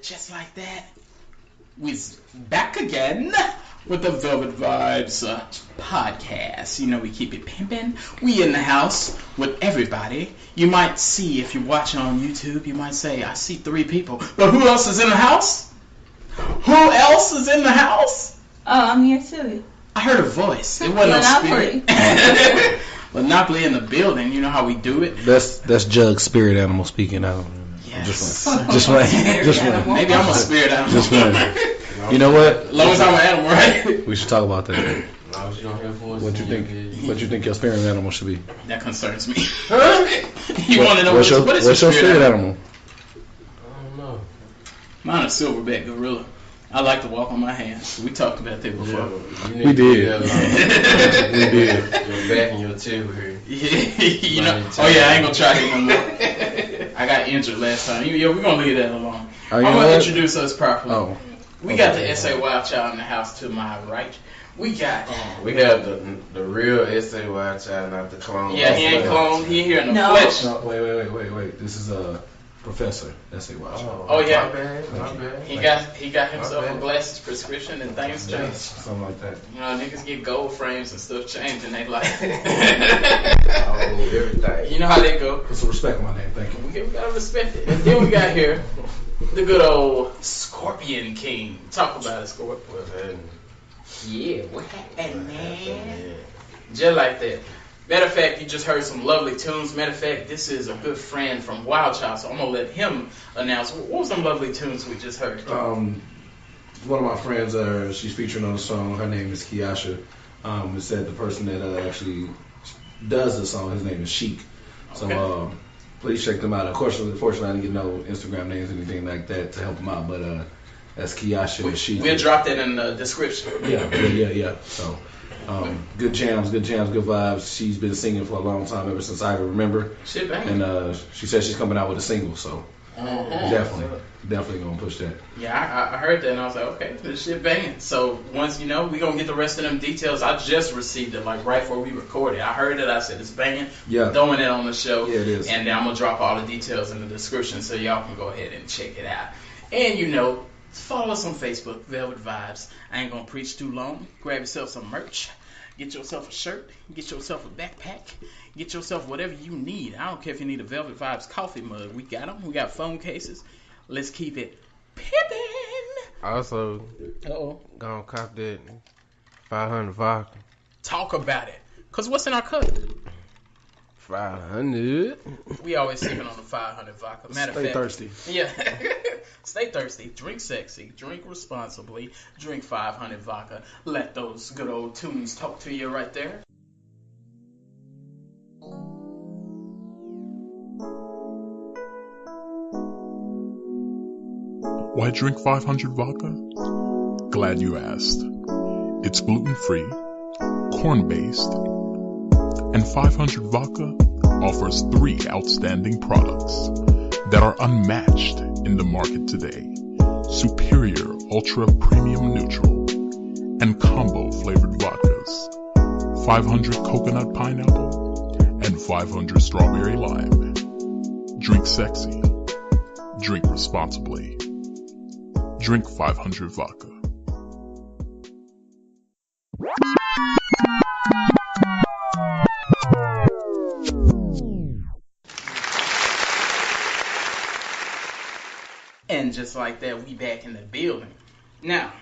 Just like that, we're back again with the Velvet Vibes podcast. You know, we keep it pimping. We in the house with everybody. You might see, if you're watching on YouTube, you might say, I see 3 people. But who else is in the house? Who else is in the house? Oh, I'm here too. I heard a voice. It wasn't no spirit. Lynneopoly in the building. You know how we do it. That's Jug's spirit animal speaking out. Yes. Just one. Maybe I'm a spirit animal. Just one. You know what? As long as I'm an animal, right? We should talk about that. What you think your spirit animal should be? That concerns me. You want to know what's your spirit animal? I don't know. Mine is silverback gorilla. I like to walk on my hands. We talked about that before. Yeah, we did. We did. Your back and your tail here. You know. Oh yeah, I ain't gonna try it no more. I got injured last time. Yeah, we're gonna leave that alone. I'm gonna introduce us properly. Oh. We got the Sawildchild in the house to my right. We got. We have the real Sawildchild, not the clone. Yeah, he ain't cloned. He here in the flesh. No, wait. This is Professor Sawildchild. Oh yeah. My bad. He got himself a glasses prescription and things change. Something like that. You know, niggas get gold frames and stuff changing they like. Everything. You know how they go. Put some respect on my name, thank you. We gotta respect it. And then we got here the good old ScorpionKing. Talk about it, Scorpion. Yeah, what happened, man? Just like that. Matter of fact, you just heard some lovely tunes. Matter of fact, this is a good friend from Wildchild, so I'm gonna let him announce. What was some lovely tunes we just heard? One of my friends, she's featuring on the song. Her name is Kiasha. It said the person that actually does the song, his name is Shiik. So please check them out. Of course, unfortunately, I didn't get no Instagram names or anything like that to help them out, but that's Kiasha and Shiik. We'll drop that in the description. Yeah. So. Good jams, good vibes. She's been singing for a long time, ever since I can remember. Shit banging. And she said she's coming out with a single, so definitely gonna push that. Yeah, I heard that and I was like, okay, this shit banging. So once we gonna get the rest of them details. I just received it like right before we recorded. I heard it. I said it's banging. Yeah. Throwing it on the show. Yeah, it is. And then I'm gonna drop all the details in the description so y'all can go ahead and check it out. And follow us on Facebook, Velvet Vibes. I ain't gonna preach too long. Grab yourself some merch. Get yourself a shirt. Get yourself a backpack. Get yourself whatever you need. I don't care if you need a Velvet Vibes coffee mug. We got them. We got phone cases. Let's keep it pippin'. Also, gonna cop that 500 vodka. Talk about it. Because what's in our cup? 500. We always sipping on the 500 vodka. Matter of fact, thirsty. Yeah. Stay thirsty. Drink sexy. Drink responsibly. Drink 500 vodka. Let those good old tunes talk to you right there. Why drink 500 vodka? Glad you asked. It's gluten-free, corn-based, and 500 Vodka offers 3 outstanding products that are unmatched in the market today. Superior Ultra Premium Neutral and Combo Flavored Vodkas, 500 Coconut Pineapple, and 500 Strawberry Lime. Drink sexy. Drink responsibly. Drink 500 Vodka. And just like that, we back in the building. Now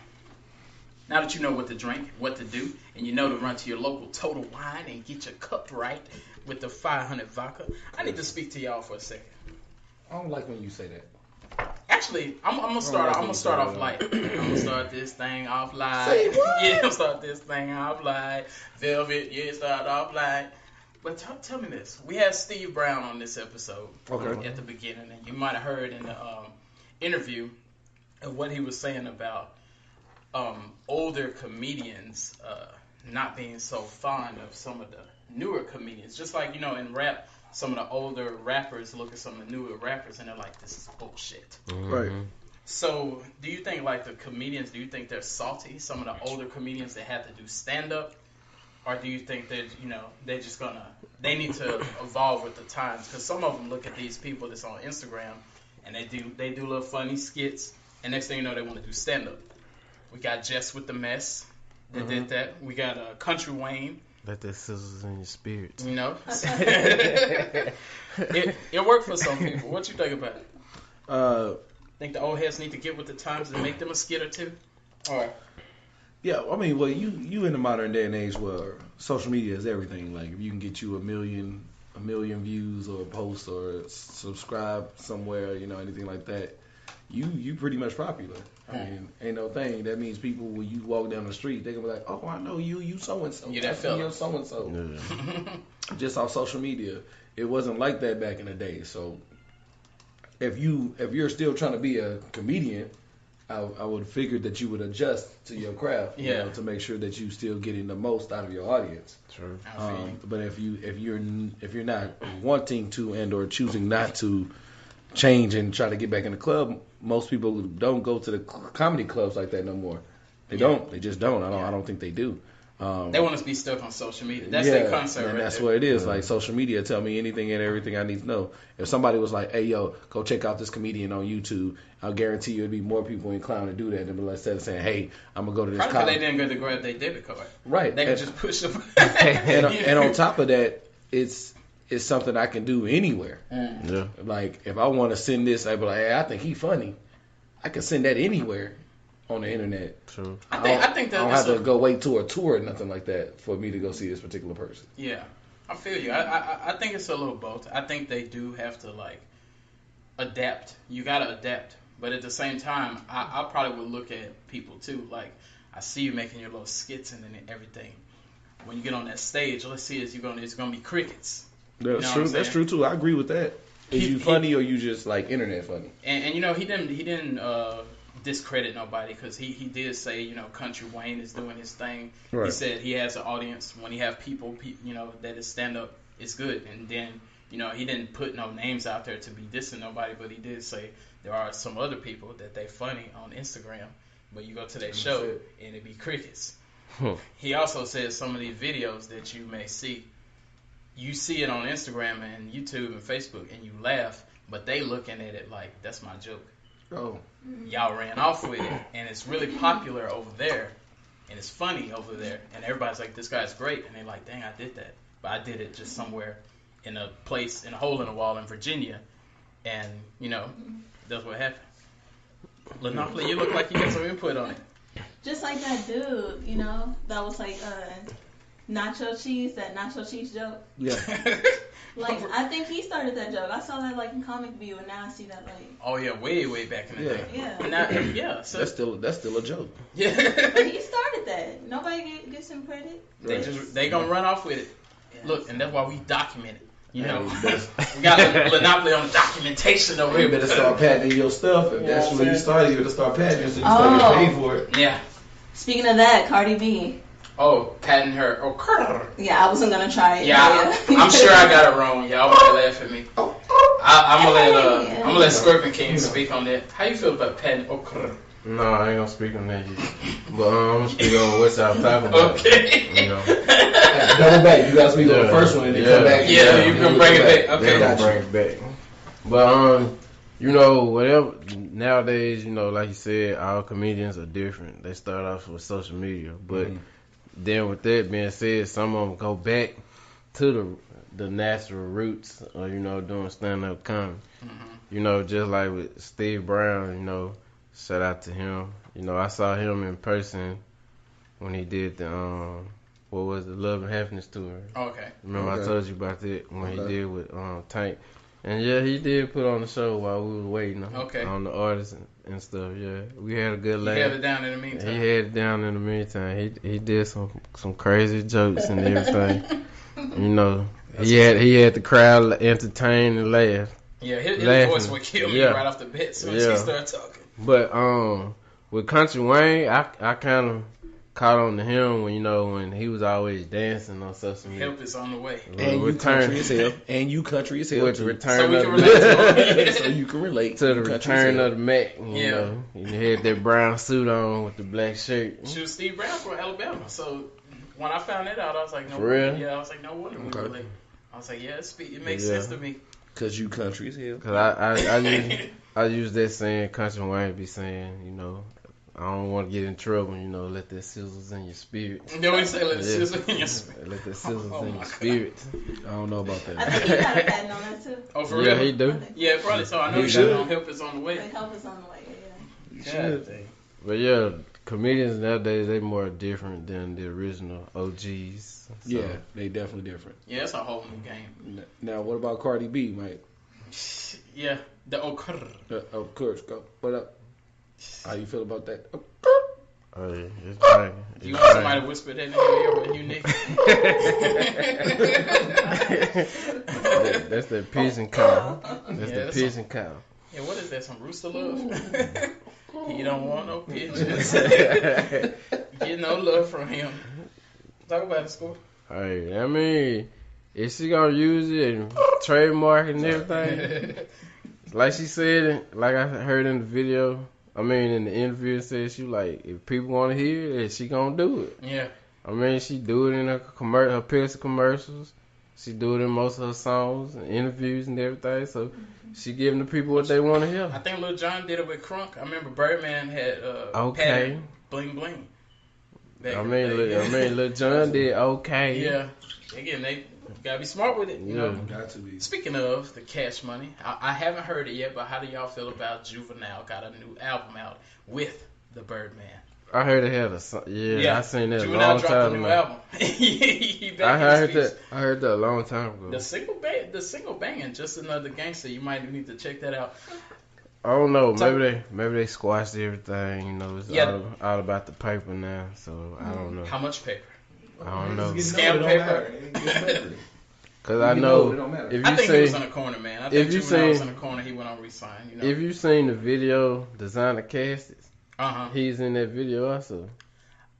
that you know what to drink, what to do, and you know to run to your local Total Wine and get your cup right with the 500 Vodka, I need to speak to y'all for a second. I don't like when you say that. Actually, I'm gonna start off light. I'm gonna start this thing off light. Yeah, I'm gonna start this thing off light. Velvet, yeah, start off light. But tell me this: we had Steve Brown on this episode at the beginning, and you might have heard in the interview of what he was saying about older comedians not being so fond of some of the newer comedians. Just like, in rap, some of the older rappers look at some of the newer rappers and they're like, this is bullshit. Mm-hmm. Right. So do you think, like, the comedians, do you think they're salty, some of the older comedians that have to do stand-up? Or do you think that, they're just they need to evolve with the times? Because some of them look at these people that's on Instagram and they do little funny skits, and next thing you know, they want to do stand-up. We got Jess with the Mess that did that. We got Country Wayne. Let that sizzles in your spirit. It worked for some people. What you think about it? Think the old heads need to get with the times and make them a skit or two? Or yeah, I mean, well, you in the modern day and age where social media is everything. Like, if you can get you a million views or a post or subscribe somewhere, anything like that, you pretty much popular. I mean, ain't no thing. That means people, when you walk down the street, they gonna be like, oh, I know you so and so. Yeah, that fella. You so and so. Just off social media, it wasn't like that back in the day. So if you're still trying to be a comedian, I would figure that you would adjust to your craft, to make sure that you still getting the most out of your audience. True. But if you're not wanting to and or choosing not to change and try to get back in the club, most people don't go to the comedy clubs like that no more. They don't. They just don't. I don't think they do. They want us to be stuck on social media. That's their concern. And right that's there. what it is. Like social media tell me anything and everything I need to know. If somebody was like, "Hey, yo, go check out this comedian on YouTube," I'll guarantee you it'd be more people inclined to do that than instead of saying, "Hey, I'm gonna go to this." Probably because they didn't go to grab their debit card. Right. They can just push them. and on top of that, it's something I can do anywhere. Yeah. Like if I want to send this, I'd be like, "Hey, I think he's funny." I can send that anywhere on the internet. True. I think that I don't have to go wait to a tour or nothing like that for me to go see this particular person. Yeah, I feel you. I think it's a little both. I think they do have to like adapt. You gotta adapt, but at the same time, I probably would look at people too. Like I see you making your little skits and everything. When you get on that stage, let's see, it's gonna be crickets. That's true. That's true too. I agree with that. Is you funny or you just like internet funny? And you know he didn't discredit nobody because he did say, you know, Country Wayne is doing his thing. Right. He said he has an audience. When he have people, you know, that is stand up, it's good. And then, you know, he didn't put no names out there to be dissing nobody, but he did say there are some other people that they funny on Instagram, but you go to their show and it be crickets. He also said some of these videos that you may see, you see it on Instagram and YouTube and Facebook and you laugh, but they looking at it like that's my joke. Oh. Y'all ran off with it, and it's really popular over there, and it's funny over there, and everybody's like, this guy's great, and they're like, dang, I did that, but I did it just somewhere in a place, in a hole in a wall in Virginia, and, you know, that's what happened. Lynneopoly, you look like you got some input on it. Just like that dude, you know, that was like, nacho cheese joke. Yeah. Like, I think he started that joke. I saw that, like, in Comic View, and now I see that, like... Oh, yeah, way back in the day. Yeah. Now, yeah. So, that's still a joke. Yeah. But he started that. Nobody gets him credit. They gonna run off with it. Yes. Look, and that's why we document it. You know, we got Lynneopoly on the documentation over here. You better start patenting your stuff. If that's where you started, you better start patenting so you start getting paid for it. Yeah. Speaking of that, Cardi B. Oh, patting her. Oh, Cardi. Yeah, I wasn't gonna try it. Yeah, I'm sure I got it wrong. Y'all might laugh at me. I'm gonna let ScorpionKing speak on that. How you feel about patting? Oh, Cardi. No, I ain't gonna speak on that yet. But I'm gonna speak on what y'all talking about. Okay. You know. Double back. You gotta speak on the first one and then come back. Yeah, you can bring it back. Okay. Gonna bring it back. But you know, whatever nowadays, you know, like you said, all comedians are different. They start off with social media, but then with that being said, some of them go back to the natural roots of, you know, doing stand-up comedy. You know, just like with Steve Brown, you know, shout out to him. You know, I saw him in person when he did the, what was it, Love and Happiness tour. Okay. Remember I told you about that when he did with Tank. And yeah, he did put on the show while we was waiting on the artists and stuff. Yeah, we had a good laugh. He had it down in the meantime. He had it down in the meantime. He did some crazy jokes and everything. You know, he had the crowd entertained and laugh. Yeah, his voice would kill me right off the bat as soon as he started talking. But with Country Wayne, I kind of caught on to him when, you know, when he was always dancing on social media. Help is on the way. And you country as hell. And you country as hell. With the return so we can relate to him. So you can relate to the return of the Mac. You know, he had that brown suit on with the black shirt. She was Steve Brown from Alabama. So when I found that out, I was like, no For real? wonder. Yeah, I was like, no wonder we relate. I was like, yeah, it makes sense to me. Cause you country as hell. Cause I use that saying Country Wayne be saying, you know, I don't want to get in trouble, you know, let that sizzles in your spirit. You know what you say, let the sizzles in your spirit. Let that sizzles in your spirit. I don't know about that. I think he got a patent on that too. Oh, for real? Yeah, he do. Yeah, probably so. I know he should. Help is on the way. Help is on the way, You should. But yeah, comedians nowadays, they more different than the original OGs. So. Yeah, they definitely different. Yeah, it's a whole new game. Now, what about Cardi B, Mike? Yeah, the Okur. Of course, go. What up? How you feel about that? Oh, yeah, it's right. You want somebody to whisper that in your ear when you Nick? That's the pigeon cow. That's the pigeon cow. Yeah, what is that? Some rooster love? He don't want no pigeons. Get no love from him. Talk about it, Score. Hey, I mean, if she gonna use it and trademark it and everything, like she said, like I heard in the video, I mean, in the interview, it said she like, if people want to hear it, she gonna do it. Yeah. I mean, she do it in her Pepsi commercials. She do it in most of her songs and interviews and everything. So she giving the people what they want to hear. I think Lil Jon did it with Crunk. I remember Birdman had Okay. Bling Bling. I mean, Lil Jon did okay. Yeah. Again, they gotta be smart with it. You know. Got to be. Speaking of the Cash Money, I haven't heard it yet, but how do y'all feel about Juvenile got a new album out with the Birdman? I heard it had a song. Yeah, I seen that Juvenile a long dropped time a new ago. album. I heard that a long time ago. The single banging, Just Another Gangster. You might need to check that out. I don't know. Maybe they squashed everything. You know, it's all about the paper now. So I don't know. How much paper? I don't know. Scam paper. Cause I know if you he was in a corner, man. I think Juvenile was in a corner. He went on resign. You know? If you seen the video, Designer Cassidy, he's in that video also.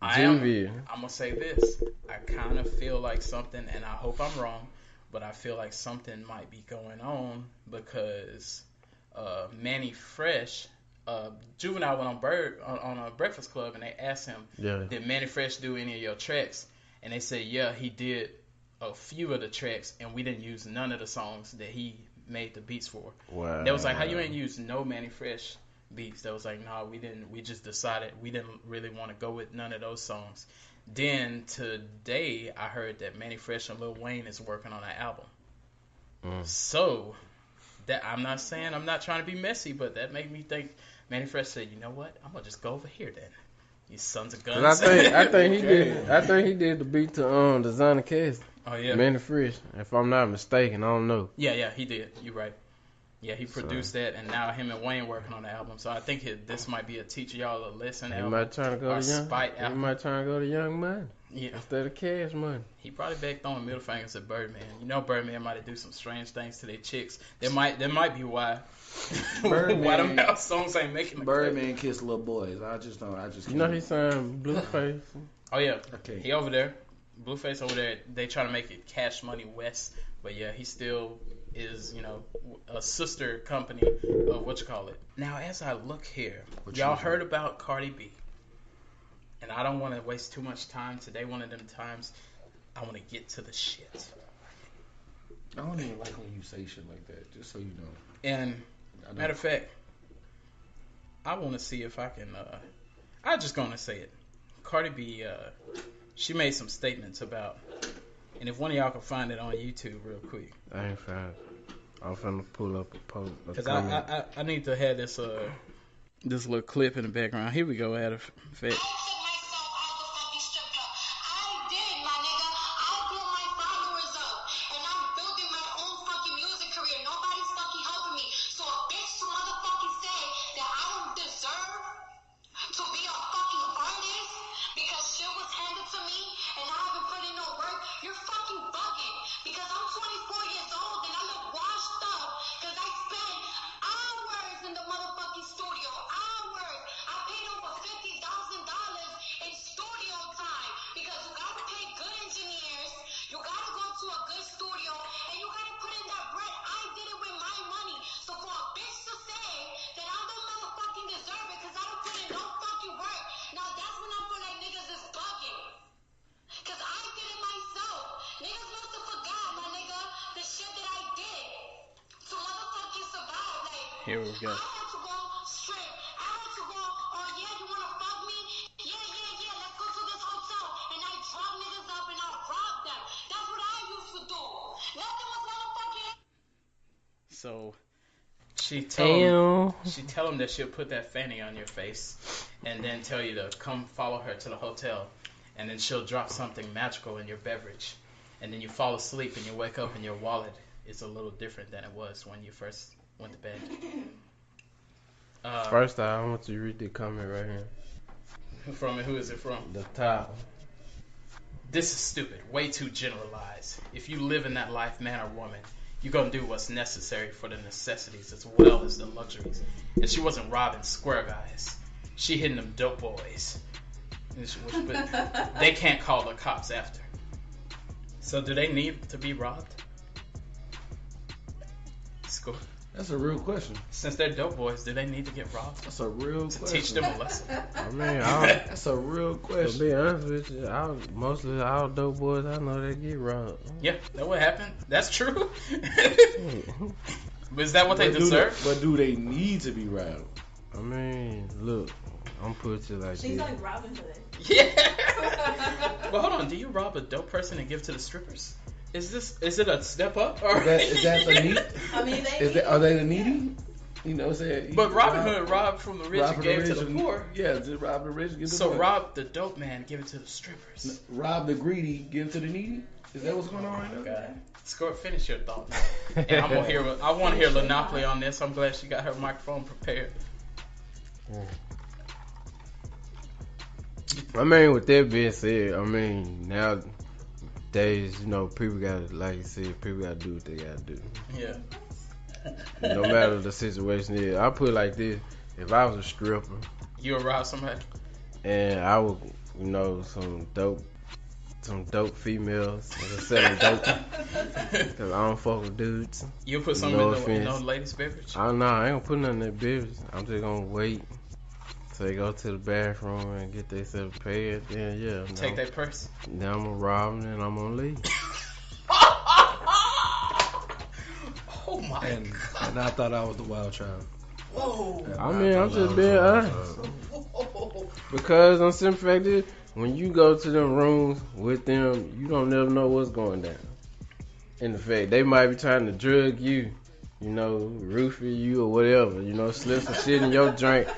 I'm gonna say this. I kind of feel like something, and I hope I'm wrong, but I feel like something might be going on because Manny Fresh, Juvenile went on a Breakfast Club, and they asked him, "Did Manny Fresh do any of your tracks?" And they said, "Yeah, he did a few of the tracks, and we didn't use none of the songs that he made the beats for." Wow. They was like, "How you ain't used no Manny Fresh beats?" They was like, "No, we didn't. We just decided we didn't really want to go with none of those songs." Then today, I heard that Manny Fresh and Lil Wayne is working on an album. So that I'm not trying to be messy, but that made me think. Manny Fresh said, "You know what? I'm gonna just go over here then. You sons of guns." I think he did. I think he did the beat to Designer Cassidy. Oh yeah. Manny Fresh, if I'm not mistaken. I don't know. Yeah, he did. You're right. Yeah, he produced that, and now him and Wayne working on the album. So I think this might be a teach y'all a lesson. He might try to go to Young Money. Yeah. Instead of Cash Money. He probably back throwing middle fingers at Birdman. You know, Birdman might do some strange things to their chicks. That might be why them songs ain't making the Birdman kiss little boys. I just You know he signed Blueface. Oh yeah. Okay. He over there. Blueface over there. They try to make it Cash Money West, but yeah, he still is, you know, a sister company of Now, as I look here, y'all heard about Cardi B, and I don't want to waste too much time today. One of them times, I want to get to the shit. I don't even like when you say shit like that. Just so you know. And matter of fact, I want to see if I can. I'm just gonna say it. Cardi B, she made some statements about. And if one of y'all can find it on YouTube real quick. I ain't found it. I'm finna pull up a post. Because I need to have this little clip in the background. Here we go, Adam. Here we go. So she tell him that she'll put that fanny on your face and then tell you to come follow her to the hotel, and then she'll drop something magical in your beverage, and then you fall asleep and you wake up and your wallet is a little different than it was when you first went to bed. First, I want you to read the comment right here. Who is it from? The top. This is stupid. Way too generalized. If you live in that life, man or woman, you're going to do what's necessary for the necessities as well as the luxuries. And she wasn't robbing square guys. She hitting them dope boys. But they can't call the cops after. So do they need to be robbed? That's a real question. Since they're dope boys, do they need to get robbed? That's a real To question. teach them a lesson. I mean, That's a real to question. be honest with you, mostly all dope boys I know they get robbed. Yeah, that what happened. That's true. But is that what they deserve? But do they need to be robbed? I mean, look, I'm put it like She's this. like Robin Hood. Yeah. But hold on, do you rob a dope person and give to the strippers? Is it a step up? Or Is that the need? I mean, Are they the needy? You know what I'm saying? But Robin Hood robbed from the rich rob and from gave the to the rich poor. Yeah, just rob the rich, give to the So poor. rob the dope man, give it to the strippers. Rob the greedy, give to the needy. Is that what's going on right now? God. Scorp, finish your thought. And I want to hear Lynneopoly on this. I'm glad she got her microphone prepared. I mean, with that being said, I mean, nowadays, you know, people gotta, like you said, people gotta do what they gotta do. Yeah. No matter the situation is. I put it like this: if I was a stripper You would rob somebody? and I would, you know, some dope females that are selling dope, cause I don't fuck with dudes. You put some No in the offense. ladies' beverage? I don't know. I ain't gonna put nothing in that business. I'm just gonna wait till they go to the bathroom and get themselves paid. Then yeah, Take their purse. Then I'm gonna rob them and I'm gonna leave. Oh my And God. I thought I was the wild child. Whoa. I mean, I'm just being honest. Because on simple fact is, when you go to them rooms with them, you don't never know what's going down. In the fact, they might be trying to drug you, you know, roofie you or whatever, you know, slip some shit in your drink,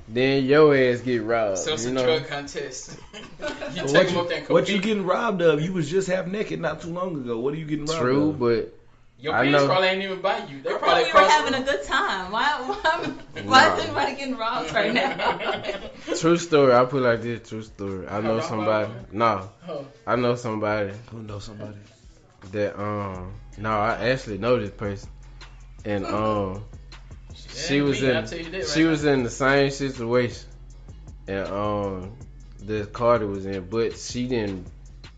then your ass get robbed. So it's you a know? drug contest. You But take them up there and what compete. you getting robbed of? You was just half naked not too long ago. What are you getting robbed True, of? but Your I parents know. probably ain't even buy you. They I probably thought we were across having the a good time. Why Nah. is everybody getting robbed right now? true story, I put it like this, true story. I know rob somebody, no, Oh. I know somebody Who knows somebody? that, no, I actually know this person. And, she was I'll tell you that she right was in the same situation, and that Cardi was in, but she didn't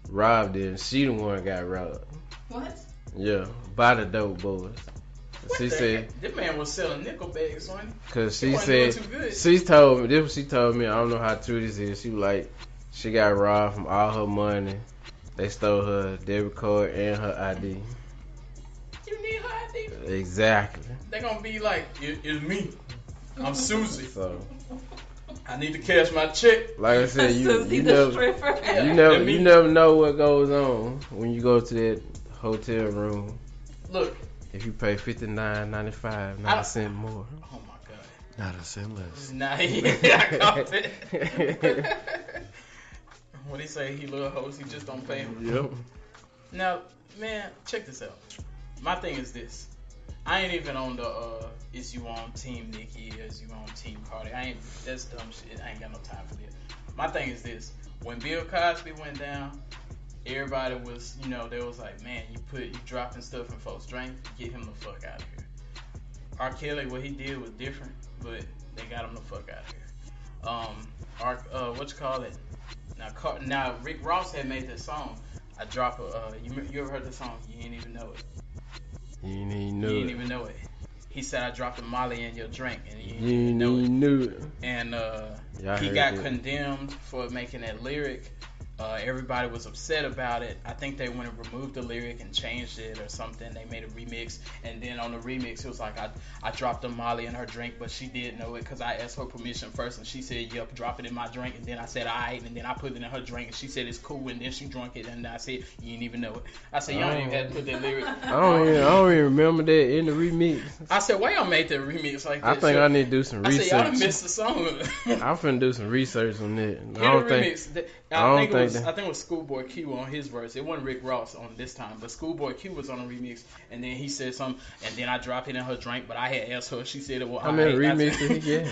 rob them. She the one got robbed. What? Yeah, by the dope boys. She said, This man was selling nickel bags, wasn't he? cause He she wasn't said, doing too good. she told me, this what she told me. I don't know how true this is. She was like, she got robbed from all her money. They stole her debit card and her ID. You need her ID. Exactly. They gonna be like, it's me. I'm Susie. So, I need to cash my check. like I said, you Susie the never. stripper. Yeah. You never know what goes on when you go to that hotel room. Look. If you pay $59.95, not a cent more. Oh my God. Not a cent less. Nah, I caught it. What he say? He little hoes. He just don't pay him. Yep. Now, man, check this out. My thing is this. I ain't even on the is you on Team Nicki, is you on Team Cardi. That's dumb shit. I ain't got no time for that. My thing is this. When Bill Cosby went down, everybody was, you know, they was like, man, you dropping stuff in folks' drink, get him the fuck out of here. R. Kelly, what he did was different, but they got him the fuck out of here. What you call it? Now Rick Ross had made this song. I drop you ever heard the song? You ain't even know it. You ain't You ain't even know it. He said I dropped a Molly in your drink, and you ain't You even know it. knew it. And Yeah, I he heard got that. condemned for making that lyric. Everybody was upset about it. I think they went and removed the lyric and changed it or something. They made a remix, and then on the remix it was like I dropped a Molly in her drink, but she did know it because I asked her permission first, and she said yep, drop it in my drink, and then I said alright, and then I put it in her drink, and she said it's cool, and then she drank it, and I said you didn't even know it. I said y'all don't even have to put that lyric. I don't even remember that in the remix. I said why y'all made that remix like that? I think I need to do some I said y'all done research. missed the song. I'm finna do some research on that. Get a remix. I think don't it was Schoolboy Q on his verse. It wasn't Rick Ross on this time, but Schoolboy Q was on a remix, and then he said something, and then I dropped it in her drink, but I had asked her. She said it was. How many remixes he get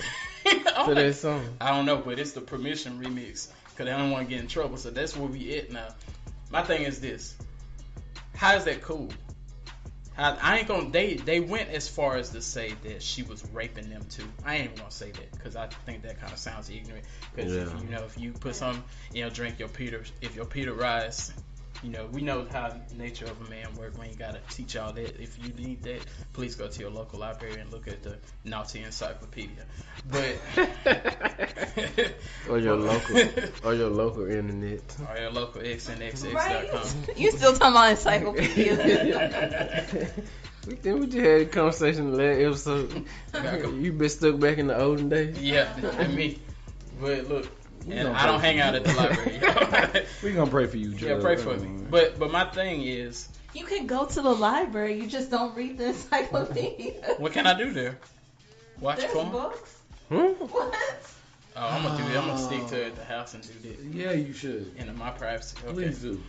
to that song? I don't know, but it's the permission remix because I don't want to get in trouble. So that's where we at now. My thing is this: how is that cool? I ain't gonna. They went as far as to say that she was raping them too. I ain't even gonna say that because I think that kind of sounds ignorant. Because if you put some in your drink, if your Peter rise, You know, we know how the nature of a man work when you gotta teach all that. If you need that, please go to your local library and look at the Naughty Encyclopedia. But or your local internet. Or your local xnxx.com. Right? You still talking about encyclopedia? We just had a conversation in the last episode. You been stuck back in the olden days? Yeah, and me. But look, and I don't hang out at the library. We gonna pray for you, Joe. Yeah, pray for me. But my thing is, you can go to the library. You just don't read the encyclopedia. What can I do there? Watch There's porn? books. What? Oh, I'm gonna do that. I'm gonna stick to it at the house and do that. Yeah, you should. In my privacy. Okay. Please do.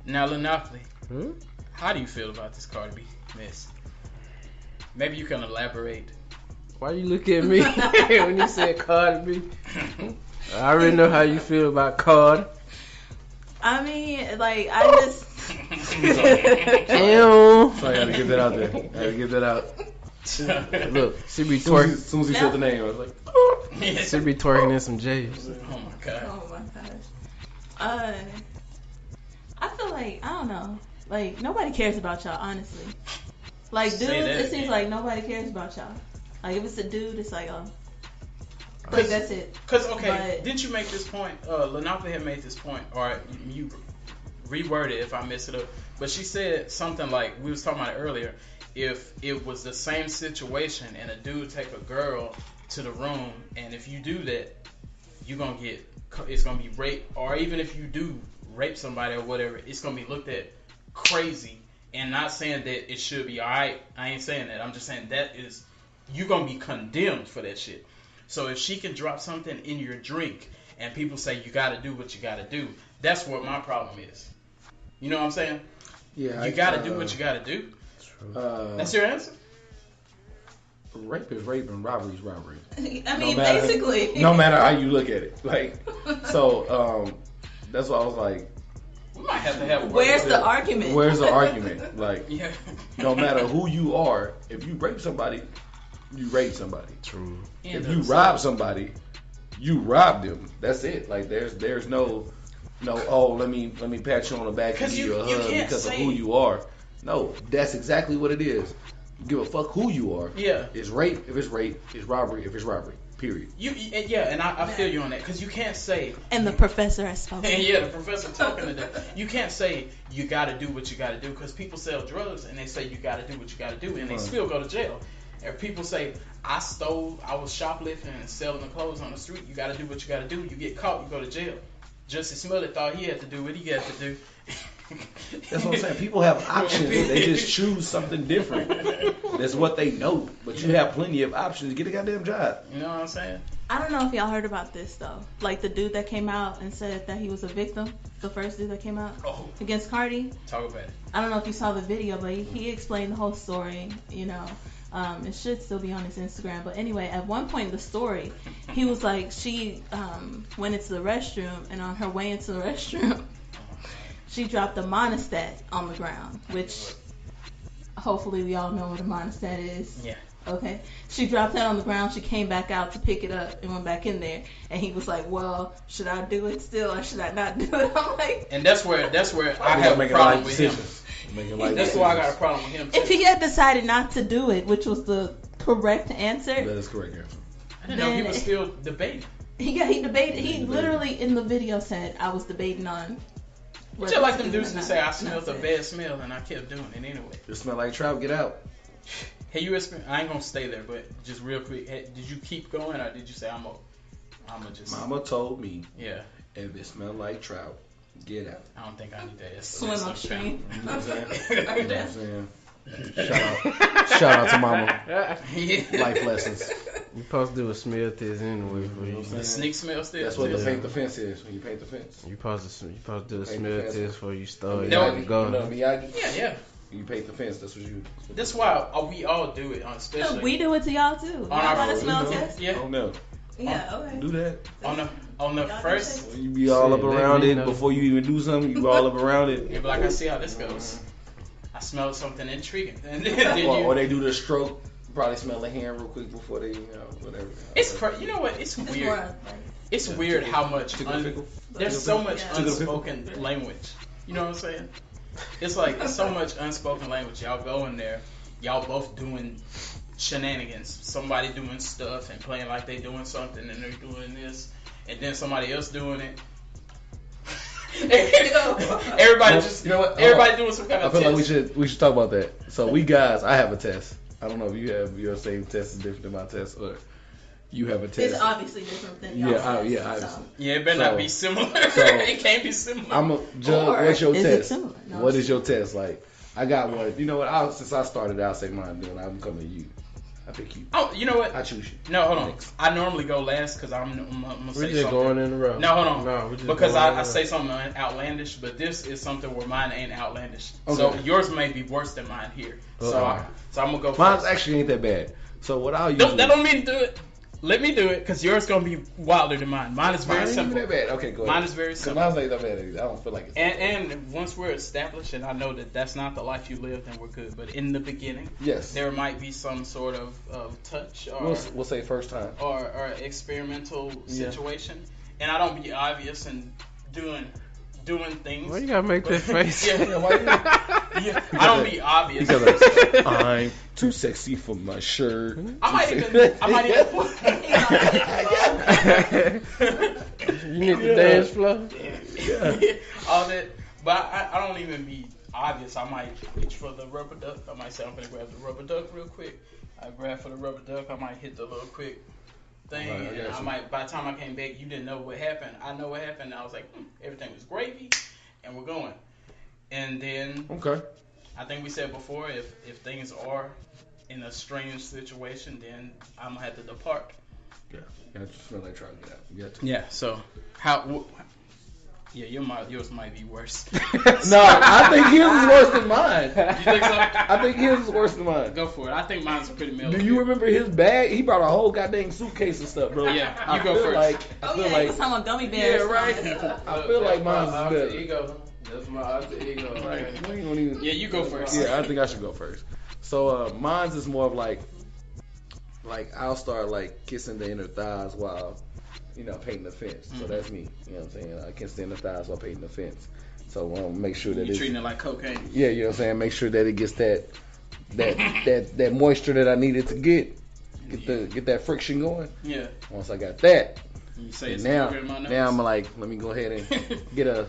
Now, Lynneopoly, how do you feel about this Cardi B mess? Maybe you can elaborate. Why you look at me when you said Cardi B? I already know how you feel about Cardi. I mean, like, I just. Ew. So I had to get that out there. I had to get that out. Look, she be twerking. As soon as he said the name, I was like, she be twerking in some J's. Oh my god. Oh my gosh. I feel like, I don't know. Like, nobody cares about y'all, honestly. Like, dudes, it seems like nobody cares about y'all. Like, if it's a dude, it's like, oh. Like, that's it. Because, okay, didn't you make this point? Lynneopoly had made this point, or you reword it if I mess it up. But she said something like, we was talking about it earlier, if it was the same situation and a dude take a girl to the room, and if you do that, it's gonna be rape, or even if you do rape somebody or whatever, it's gonna be looked at crazy. And not saying that it should be alright. I ain't saying that. I'm just saying that is, you're gonna be condemned for that shit. So if she can drop something in your drink and people say you gotta do what you gotta do, that's what my problem is. You know what I'm saying? yeah, You gotta do what you gotta do. That's your answer? Rape is rape and robbery is robbery. I mean, basically. No matter how you look at it. Like, so, that's why I was like, We might have to have. Where's the argument? Where's the argument? Like, Yeah. no matter who you are, if you rape somebody, you rape somebody. True. If you rob somebody, you rob them. That's it. Like, there's no, oh, let me pat you on the back and give you a hug because of who you are. No, that's exactly what it is. You give a fuck who you are. Yeah. It's rape if it's rape. It's robbery if it's robbery. Period. And I feel you on that, because you can't say. And the professor has spoken. And yeah, the professor talking to them. You can't say you got to do what you got to do, because people sell drugs and they say you got to do what you got to do, and they still go to jail. If people say I was shoplifting and selling the clothes on the street, you got to do what you got to do. You get caught, you go to jail. Justice Smollett thought he had to do what he had to do. That's what I'm saying. People have options. They just choose something different. That's what they know. But you have plenty of options to get a goddamn job. You know what I'm saying? I don't know if y'all heard about this, though. Like, the dude that came out and said that he was a victim. The first dude that came out against Cardi. Talk about it. I don't know if you saw the video, but he explained the whole story, you know. It should still be on his Instagram. But anyway, at one point in the story, he was like, she went into the restroom, and on her way into the restroom, she dropped a monostat on the ground, which hopefully we all know what a monostat is. Yeah. Okay. She dropped that on the ground. She came back out to pick it up and went back in there. And he was like, well, should I do it still or should I not do it? I'm like... And that's where I have a problem with him. That's why I got a problem with him, too. If he had decided not to do it, which was the correct answer... That is correct answer. I didn't know he was still debating. Yeah, he debated. He literally, in the video, said, I was debating on... Just like them dudes that say I smelled a bad smell and I kept doing it anyway. It smell like trout. Get out. Hey, you experienced? I ain't gonna stay there, but just real quick, did you keep going or did you say I'm just? Mama told me. Yeah. If it smell like trout, get out. I don't think I need that. Swim upstream. You know what I'm saying? You know what I'm saying? Shout out to Mama. Life lessons. You supposed to do a smell test anyway. The sneak smell test. That's what the paint the fence is. When you paint the fence. You supposed to do a smell test before you start. You know Miyagi? Yeah. You paint the fence. That's what you. That's why we all do it, especially. We do it to y'all too. On our smell test. Yeah. Oh no. Yeah. Okay. Do that. On the first. You be all up around it before you even do something. You all up around it. Yeah, but like I see how this goes. I smell something intriguing. And then or they do the stroke. Probably smell a hand real quick before they, whatever. It's you know what? It's weird. It's weird how much there's so much unspoken language You know what I'm saying? It's like it's so much unspoken language. Y'all go in there, y'all both doing shenanigans. Somebody doing stuff and playing like they doing something, and they're doing this, and then somebody else doing it. Everybody just, you know what? Everybody doing some kind of I feel test. like we should talk about that. So we guys, I have a test. I don't know if you have your same test is different than my test, or you have a test. It's obviously different than y'all's test, obviously. Yeah, it better not be similar. It can't be similar. I'm a Judge. What's your is test? it similar? No, What is your test like? I got one. You know what? Since I started, I'll say mine. Then I'm coming to you. I pick you. Oh, you know what? I choose you. No, hold on. Next. I normally go last because I'm gonna say We're just something. going in the row. No, hold on. No, we're just because going in I the say something outlandish, but this is something where mine ain't outlandish. Okay. So yours may be worse than mine here. So Okay. I'm gonna go Mine first. actually ain't that bad. So what I'll use. That don't mean to do it. Let me do it because yours gonna be wilder than mine. Mine is very Mine ain't even simple. that bad. Okay, go ahead. Mine is very Because simple. mine's ain't that bad either. I don't feel like it's. And once we're established, and I know that that's not the life you live, then we're good. But in the beginning, Yes. there might be some sort of touch or We'll say first time. or experimental situation, and I don't be obvious and doing things. Why you gotta make that face? Yeah, Why you? yeah, I don't be obvious. Because I'm too sexy for my shirt. I might even You need the dance floor. all that, but I don't even be obvious. I might reach for the rubber duck. I might say I'm gonna grab the rubber duck real quick. I grab for the rubber duck. I might hit the little quick thing, Right, I and got I you. might. By the time I came back, you didn't know what happened. I know what happened. And I was like, everything was gravy, and we're going. And then Okay. I think we said before, if things are in a strange situation, then I'm gonna have to depart. Yeah. I just feel like trying to get out. You got to. Yeah. So yeah, yours might be worse. No, I think his is worse than mine. You think so? I think his is worse than mine. Go for it. I think mine's pretty middle. Do you remember his bag? He brought a whole goddamn suitcase of stuff, bro. Yeah, I you go feel first. Like, I Oh feel yeah, like, he was talking about gummy yeah, bears. right. I feel like mine's is alter better. ego. That's my alter ego. Like, we don't even. Yeah, you go first. Yeah, I think I should go first. So mine's is more of like I'll start like kissing the inner thighs while painting the fence. So that's me. You know what I'm saying? I kiss the inner thighs while painting the fence. So make sure that You it's treating it like cocaine. yeah, you know what I'm saying. Make sure that it gets that moisture that I needed to get that friction going. Yeah. Once I got that, You say it's now bigger in my nose. I'm like, let me go ahead and get a.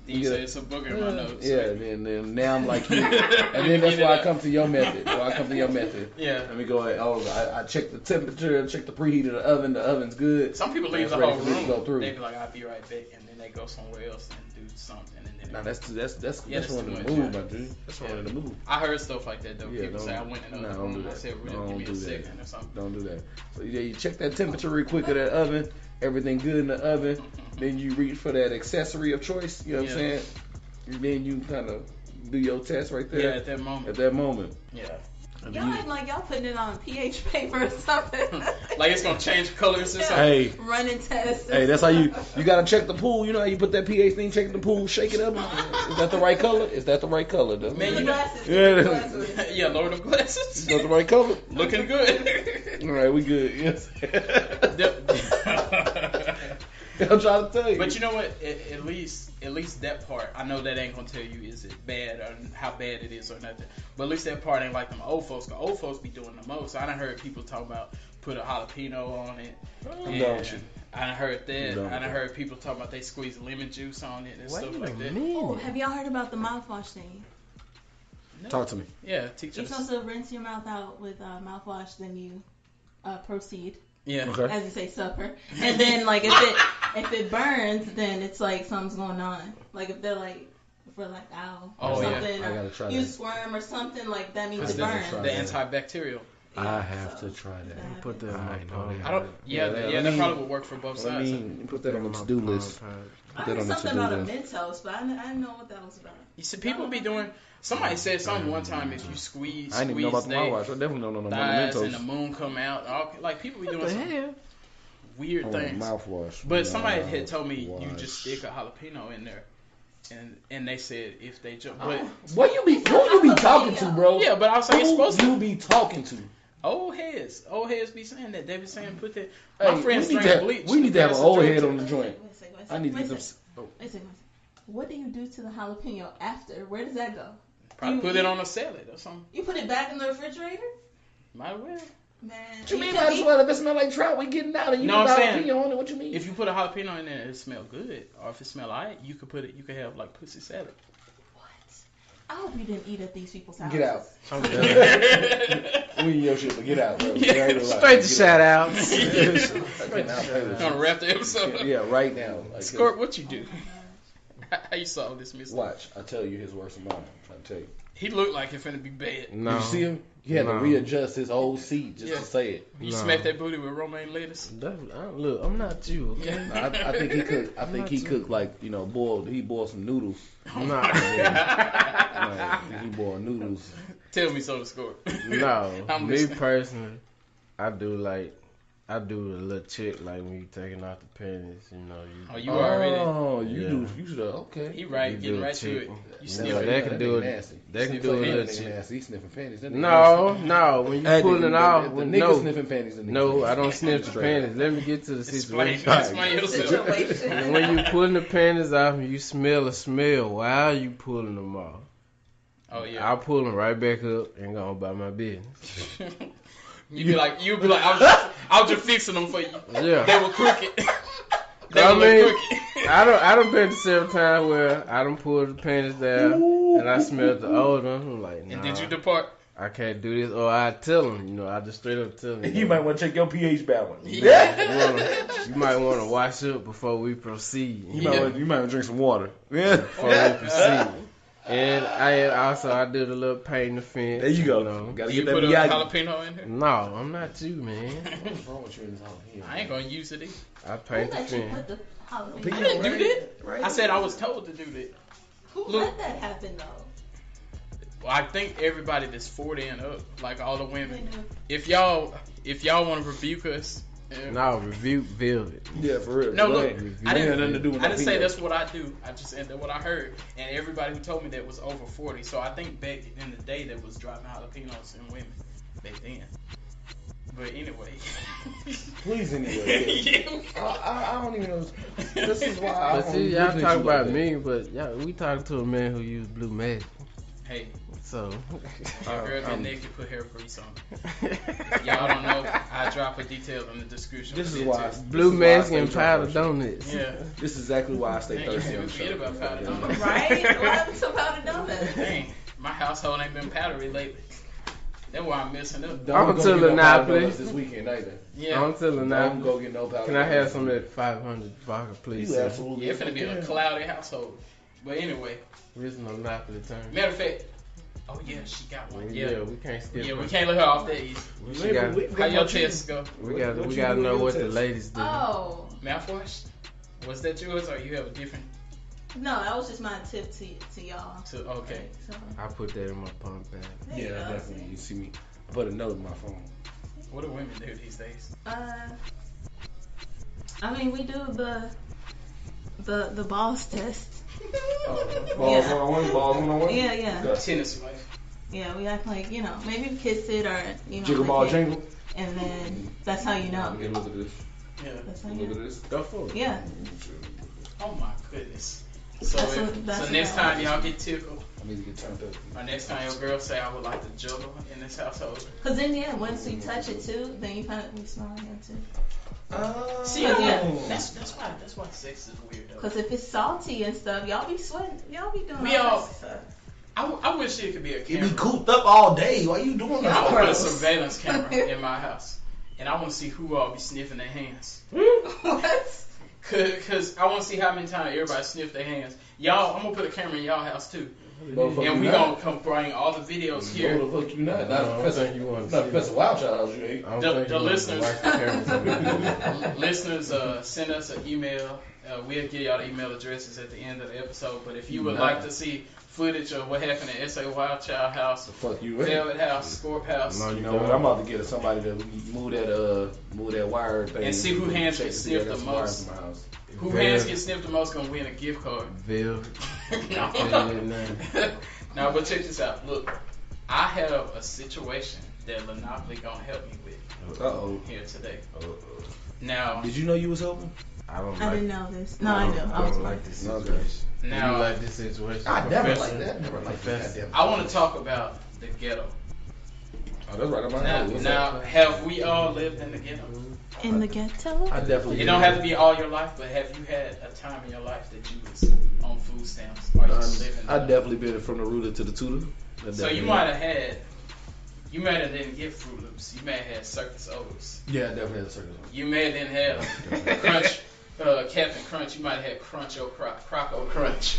You say it's a booger in my nose. Yeah, then now I'm like you, and then that's why I come to your method. Yeah. Let me go ahead. I check the temperature, check the preheat of the oven. The oven's good. Some people leave That's the ready whole for me to go room. through. They be like, I'll be right back, and then they go somewhere else and do something. And then Now that's that's one too of much, the move, yeah. my dude. That's one of the move. I heard stuff like that though. Yeah, People say I went in the other room. I said, really, give me a second or something. Don't do that. So yeah, you check that temperature real quick of that oven. Everything good in the oven. Then you reach for that accessory of choice. You know what I'm saying? And then you kind of do your test right there. Yeah, at that moment. At that moment. Yeah. And Y'all you- acting like y'all putting it on pH paper or something. Like it's gonna change colors or something. Hey, Running tests. hey, that's how you gotta check the pool. You know how you put that pH thing, check the pool, shake it up. Is that the right color? Is that the right color? Though? Man, The you know. glasses. Yeah. The glasses. Yeah, lower the glasses. Is that the right color? Looking good. All right, we good. Yes. I'm trying to tell you. But you know what? At least that part, I know that ain't gonna tell you is it bad or how bad it is or nothing. But at least that part ain't like them old folks. Cause old folks be doing the most. I done heard people talk about put a jalapeno on it. I'm done with you. I done heard that. I'm done I done with heard people talk about they squeeze lemon juice on it and Wait stuff a like that. minute. Oh, have y'all heard about the mouthwash thing? No. Talk to me. Yeah, teach You're us. supposed to rinse your mouth out with mouthwash, then you proceed, Yeah. Okay. as you say, supper. And then like if it burns, then it's like something's going on. Like if they're like for like ow Oh, or yeah. something, I or gotta try you that. squirm or something, like that means Cause it the, burns. the antibacterial. I have to try that. Put that I in know my that. I don't. Yeah, let that me- probably would work for both Let sides. me put that on the to-do list. I Put that heard on the something to-do about a list. Mentos, but I didn't know what that was about. You see, people be doing. Somebody said something one time. If you squeeze, I didn't even know about the they mouthwash. I definitely don't know about thighs the and the moon come out. Like people be doing What the some hell? weird Mentos. things. Mouthwash. But somebody had told me you Mouthwash. just stick a jalapeno in there, and they said if they just. But What who you be talking to, bro? yeah, but I was like it's supposed Who to. you be talking to? Old heads be saying that. They be saying put that. Hey, My friends we need drink to bleach. we need to have an That's old a drink head too. on the joint. I need to get Wait a some. Oh. second. what do you do to the jalapeno after? Where does that go? Probably put it on a salad or something. You put it back in the refrigerator? Might as well. Man. What you mean might as well? If it smell like trout, we getting out and you know put what I'm saying? jalapeno on it. What you mean? If you put a jalapeno in there, it smell good. Or if it smell alright, you could put it. You could have like pussy salad. What? I hope you didn't eat at these people's houses. Get out. We in your shit, but get out, bro. Yeah. Straight to shout outs. Gonna wrap the episode. Yeah, right now. Like, Scorp, what you do? How you solve this mystery? Watch, I tell you his worst of mine. I'm trying to tell you. He looked like it's finna be bad. No. Did you see him? He had to readjust his whole seat just to say it. You smacked that booty with romaine lettuce. Look, I'm not you. Okay? Yeah. I think he cooked. I think he cooked like He boiled some noodles. I'm not. He boiled noodles. Tell me so, Scorp. No, I'm me listening. personally, I do a little check like when you taking off the panties, you know. You already. Oh, you should have. Okay. He right, You getting do right to it. check. You Yeah, sniff it. they can do it. Nasty. They can Sniff do a it. little Nigga check. nasty. He sniffing panties. That nigga No, when you pulling it off, The nigga sniffing no, panties. no, I don't sniff the panties. Let me get to the Explain situation. yourself. And when you pulling the panties off, you smell a smell while you pulling them off. Oh yeah. I'll pull them right back up and go about my business. You'd be like, I was just fixing them for you. Yeah. They were crooked. They I were mean, crooked. I done been to several times where I done pulled the panties down and I smelled the odor. I'm like, nah, And did you depart? I can't do this. Or I tell them, I just straight up tell them. You might want to check your pH balance. You might want to wash up before we proceed. You might want to drink some water. Yeah. Before we proceed. And I did a little paint the fence. There you go. Gotta You get put a that Miyagi. jalapeno in here? No, I'm not you, man. What's wrong with you in this jalapeno? I ain't gonna use it either. I paint the Who let you fence. put the jalapeno? I didn't do that. I said I was told to do that. Who Look. let that happen though? Well, I think everybody that's 40 and up, like all the women, They do. if y'all want to rebuke us, No, rebuke Velvet. Yeah, for real. no, Go look, ahead. I It ain't nothing to do didn't. with I no didn't say penis. that's what I do. I just said that what I heard, and everybody who told me that was over 40. So I think back in the day that was dropping jalapenos in women back then. But anyway, Please anyway. yeah. I don't even know. This is why I But don't see, y'all listen to talk you about like that. me, but we talking to a man who used blue magic. Hey, So, your girl get naked, put hair grease on it. Y'all don't know. I drop a detail in the description. This of is the why. video. blue this is why I magic stay and powder drunk. donuts. Yeah. This is exactly why I stay Dang, thirsty you on the forget show. about powder donuts. Right? What happened to powder donuts? Dang, my household ain't been powdery lately. That's why I'm messing up. Don't I'm go to get no powder Lynneopoly. donuts this weekend either. Yeah. I'm telling Don't now. go get no powder Can I have donuts. some of that 500 vodka, please? You sir? absolutely. Yeah, it's finna be a can. cloudy household. But anyway, Where's no Monopoly turn? matter of fact, oh yeah, she got one. Yeah, we can't skip. yeah, we her. can't let her off that easy. We Maybe got, we can How go your watch you. tests go? we What got you to do know with what your the test? ladies do. Oh. Mouthwash? Was that yours or you have a different? No, that was just my tip to y'all. Okay. So, I put that in my pump bag. there you Yeah, go. definitely. You see me. I put a note in my phone. What do women do these days? I mean, we do the balls test. Balls Yeah. 101, balls 101. Yeah. Tennis wife. Yeah, we act like, maybe kiss it or, Jiggle ball lick it, jingle. and then that's how you know. Get a look at this. Yeah. That's how Look you at know. this. Go for it. Yeah. Oh my goodness. So That's if, what- that's so what next I time want. y'all get tickled, I need to get turned up. or next time your girl say I would like to juggle in this household. Because then, once we touch it too, then you we smell it too. See, Yeah. that's why sex is weird though. Because if it's salty and stuff, y'all be sweating. Y'all be doing We all all- that stuff. I wish it could be a You camera. be cooped up all day. Why you doing I that? want to put a surveillance camera in my house, and I want to see who all be sniffing their hands. What? Cause I want to see how many times everybody sniff their hands. Y'all, I'm gonna put a camera in y'all house too, Motherfucker, and we you gonna not. come bring all the videos No, here. the fuck you not. I Not don't Professor. think you want to Not see Professor Wildchild house. You ain't. I don't The- think the you want to listeners- watch the cameras. Listeners, send us an email. We'll give y'all the email addresses at the end of the episode. But if you would like to see footage of what happened at S.A. Wildchild House, The fuck you ain't. Velvet House, Scorp House, No, You know what? I'm about to get somebody to move that wire thing. And see who hands Check get to see sniffed I got the some wires most. in my house. who hands get sniffed the most gonna win a gift card. Velvet. No. Now, but check this out. Look, I have a situation that Lynneopoly gonna help me with Uh-oh. here today. Uh-oh. Now, Did you know you was helping? I I don't I like didn't know this. No, I knew. I I was don't like this situation. Now- you like this situation? I never Professor? like that. Never like that. I want to talk about the ghetto. Oh, that's right on my Now, alley. now, have we all lived in the ghetto? in the ghetto. I definitely. It don't have to be all your life, but have you had a time in your life that you was on food stamps or you was living? I definitely been from the rooter to the tutor. So you might have had. You may have didn't get Fruit Loops. You may have had Circus O's. Yeah, I definitely had a circus. You may have didn't have Crunch, Captain Crunch. You might have had Crunch O Croco Crunch.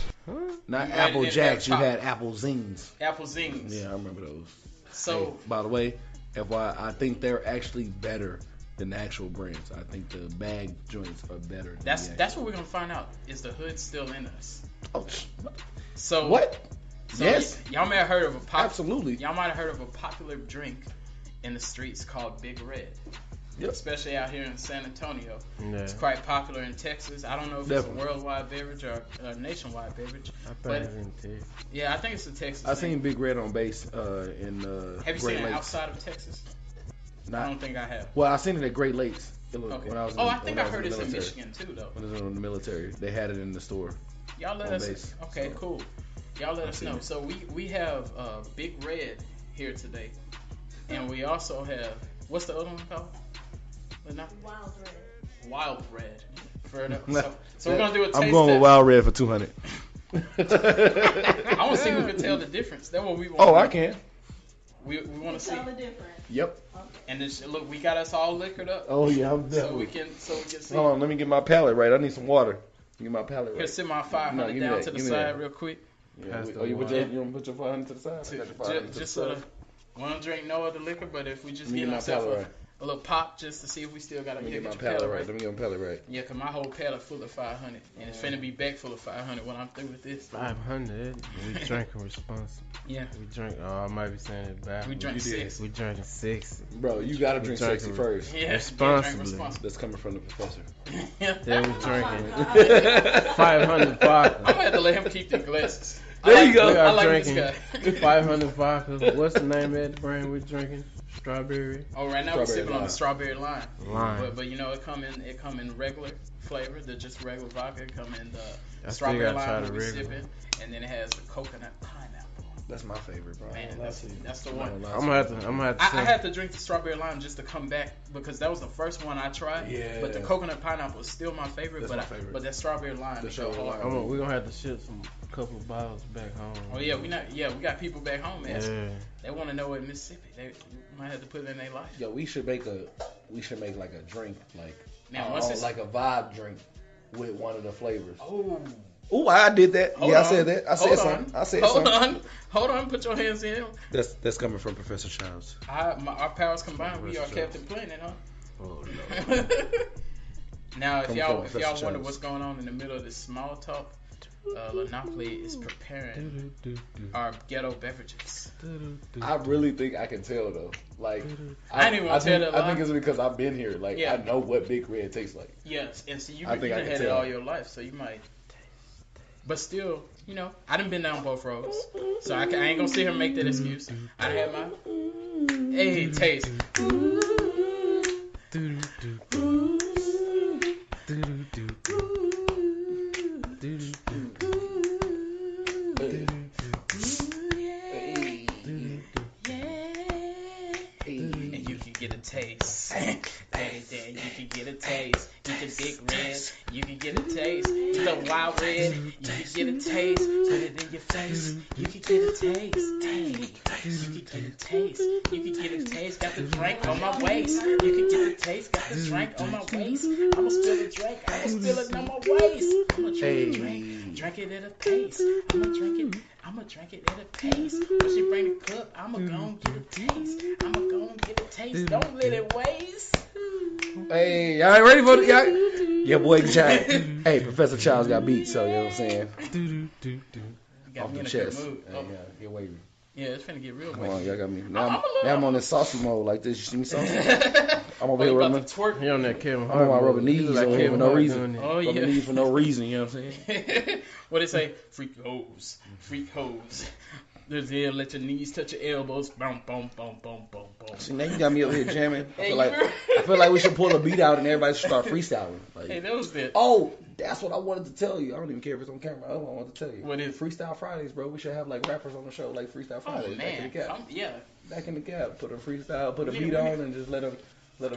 Not You Apple might have Jacks, you had had Apple Zings. Apple Zings. Yeah, I remember those. So Hey, by the way, FYI, I think they're actually better than the actual brands. I think the bag joints are better. Than that's what we're gonna find out. Is the hood still in us? Oh, So what? So Yes. y'all may have heard of Absolutely. Y'all might have heard of a popular drink in the streets called Big Red. Yep. Especially out here in San Antonio. Yeah. It's quite popular in Texas. I don't know if Definitely. it's a worldwide beverage or a nationwide beverage. I thought But it was in Texas. yeah, I think it's a Texas I thing. seen Big Red on base in Have you Great seen it Lakes. outside of Texas? I Not, don't think I have. well, I seen it at Great Lakes. Okay. When I was Oh, I when think I was heard in it's the in military. Michigan too, though. When I was in the military, they had it in the store. Y'all let On us. base. Okay, So, cool. Y'all let us seen know. it. So we have Big Red here today, and we also have what's the other one called? Wild red. Wild Red. So we're gonna do a taste I'm going with test. Wild Red for 200. I want to see who can tell the difference. That's what we want. Oh, I can. We want to see. Tell the difference. Yep. And this, look, we got us all liquored up, Oh yeah, I'm so we definitely. can see. Hold on, let me get my palate right. I need some water. Get my palate Here, right. sit my 500 No, give me down that, to the give me side that. real quick. Yeah, Pass you the put your, water. you want to put your 500 to the side? I got your 500 to the Just side. we don't drink no other liquor, but if we just Let me get get my ourselves palate right. a little pop just to see if we still got a Let me kick get my at your palate palate right. Let me get my palate right. Yeah, cause my whole palate full of 500, and it's finna be back full of 500 when I'm through with this. 500. We drinking responsible. Yeah, We drink. Oh, I might be saying it back. we drink You did. 6. We drinking 6. Bro, you gotta drink drinking sexy first. Yeah, Responsibly. Yeah, That's coming from the professor. Then we Oh my drinking God. 500 vodka. I'm gonna have to let him keep the glasses. There I you like, go. We I are like drinking this guy. 500 vodka. What's the name of the brand we're drinking? Strawberry Oh, right now we're Strawberry sipping on lime. the strawberry lime. lime. But you know it come in regular flavor, the just regular vodka. It come in the I still strawberry gotta try lime the that we regular. sipping, and then it has the coconut pineapple. That's my favorite, bro. Man, that's the I'm one. not I'm gonna have to. I had to drink the strawberry lime just to come back because that was the first one I tried. Yeah. But the coconut pineapple is still my favorite. That's but my favorite. but that strawberry lime The is so strawberry hard. lime. We're gonna have to ship some couple bottles back home. Oh yeah, we got people back home asking. Yeah. They want to know what Mississippi. They might have to put it in their life. Yo, we should make like a drink, like Now, once it's like a vibe drink with one of the flavors. oh. Oh, I did that. Hold yeah, on. I said that. I said Hold something. on. I said Hold something. Hold on. Put your hands in. That's coming from Professor Childs. Our powers combined, we are Professor Captain Planet, huh? Oh no. Now, if Come y'all from Professor wonder Childs. what's going on in the middle of this small talk, Lynneopoly is preparing our ghetto beverages. I really think I can tell though. Like I ain't even gonna tell that I lie. think it's because I've been here. Like Yeah. I know what Big Red tastes like. Yes, and so you I think I done can had it tell. all your life, so you might. But still, you know, I done been down both roads, so I ain't gonna sit here and make that excuse. I had my hey taste. And you can get a taste. Hey, there, you can get a taste. You can Big Red, you can get a taste. The Wild Red, you can get a taste. Put it in your face, you can get a taste. Hey, you can get a taste. You can get a taste. Got the drink on my waist. You can get a taste. Got the drink on my waist. I'ma spill a drink. I'ma spill it on my waist. I'ma drink a drink. Drink it at a pace. I'ma drink it at a pace. When she bring the cup, I'ma go and get a taste. I'ma go and get a taste. Don't let it waste. Hey, y'all ain't ready for it? Y'all? Yeah, boy, Child. Hey, Professor Childs got beat, so you know what I'm saying. You got Off me the in a chest. good mood. Hey, Oh, yeah, get wavy. yeah, it's finna get real Come on, quick. y'all got me. I'm Now I'm on this saucy mode like this. You see me saucy? I'm over Oh, here you rubbing. about to twerk? He on that Kevin I'm Hart. on my mode. rubbing He knees look like over here Kevin for no Hart reason. doing it. Oh Rubbing yeah. knees for no reason, you know what I'm saying? What they say? Freak hoes. Freak hoes. There's here, let your knees touch your elbows. Boom, boom, boom, boom, boom, boom. See, now you got me over here jamming. I Hey, feel like you feel like we should pull a beat out and everybody should start freestyling. Like, Hey, that was it. oh, that's what I wanted to tell you. I don't even care if it's on camera. That's what I wanted to tell you. What is Freestyle Fridays, bro? We should have like rappers on the show, like Freestyle Oh Fridays. Back in the man, gap. yeah. Back in the gap. Put a freestyle, put a We beat need- on, and just let them.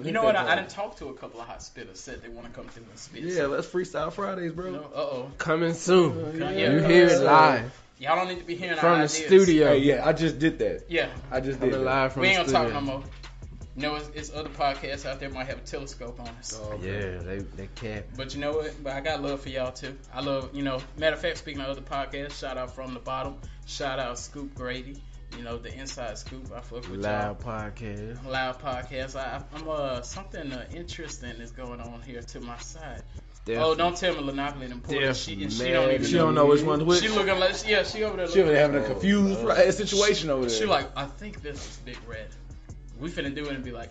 You know what? I didn't talk to a couple of hot spitters. Said they want to come through and spit. Yeah, let's Freestyle Fridays, bro. You know, uh-oh. Coming soon. Yeah. You hear it live Y'all don't need to be hearing from our the ideas. studio. Hey, yeah, I just did that. Yeah. I just Coming did that. live from We the ain't gonna talk studio. no more. You know, it's other podcasts out there might have a telescope on us. Oh, okay. Yeah, they cap. But you know what? But I got love for y'all too. I love, matter of fact, speaking of other podcasts, shout out From the Bottom. Shout out Scoop Grady. The Inside Scoop. I fuck with Loud podcast. y'all. Loud podcast. I'm something interesting is going on here to my side. Definitely. Oh, don't tell me Lynneopoly Lynneopoly. She don't even She don't know which one's which. She looking like, she over there She looking. having a confused situation over there. She like, I think this is Big Red. We finna do it and be like,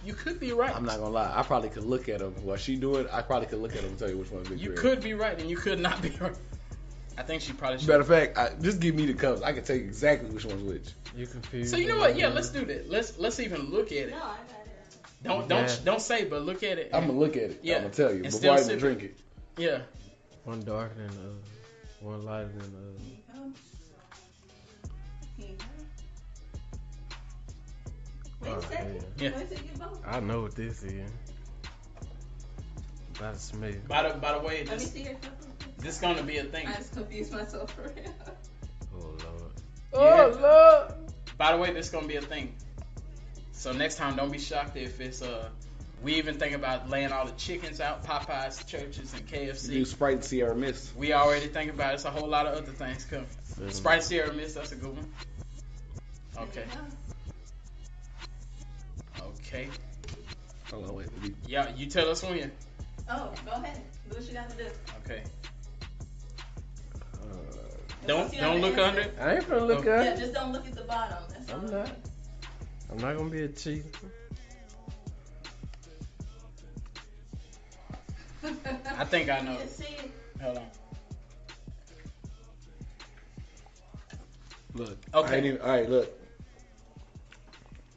you could be right. I'm not gonna lie. I probably could look at them while she do it. I probably could look at them and tell you which one's Big You Red. could be right and you could not be right. I think she probably should. Matter of fact, just give me the cups. I can tell you exactly which one's which. You confused. So you know what? Yeah, let's do that. Let's even look at it. No, I got it. Don't say, but look at it. I'm gonna look at it. Yeah. I'm gonna tell you And before still I even sip drink it. Yeah. One darker than the other. One lighter than the other. Wait a Oh, second. yeah. Wait till you get both. I know what this is. About to smell. By the way, Let me see your cup. this gonna be a thing. I just confused myself for real. Oh Lord. Yeah. Lord. By the way, this gonna be a thing. So next time, don't be shocked if it's we even think about laying all the chickens out, Popeyes, churches, and Do KFC. Sprite and Sierra Mist. We already think about it. It's a whole lot of other things coming. Sprite Sierra Mist, that's a good one. Okay. Okay. Hold on, wait. Let me- Yeah, you tell us when. Oh, go ahead. Do what you got to do. Okay. Once Don't you have look the under answer- it. I ain't gonna look Yeah, up. just don't look at the bottom. That's all. I'm not. I'm not gonna be a cheat. I think I know. Yeah, see, Hold on. Look. Okay. I ain't even, all right, look.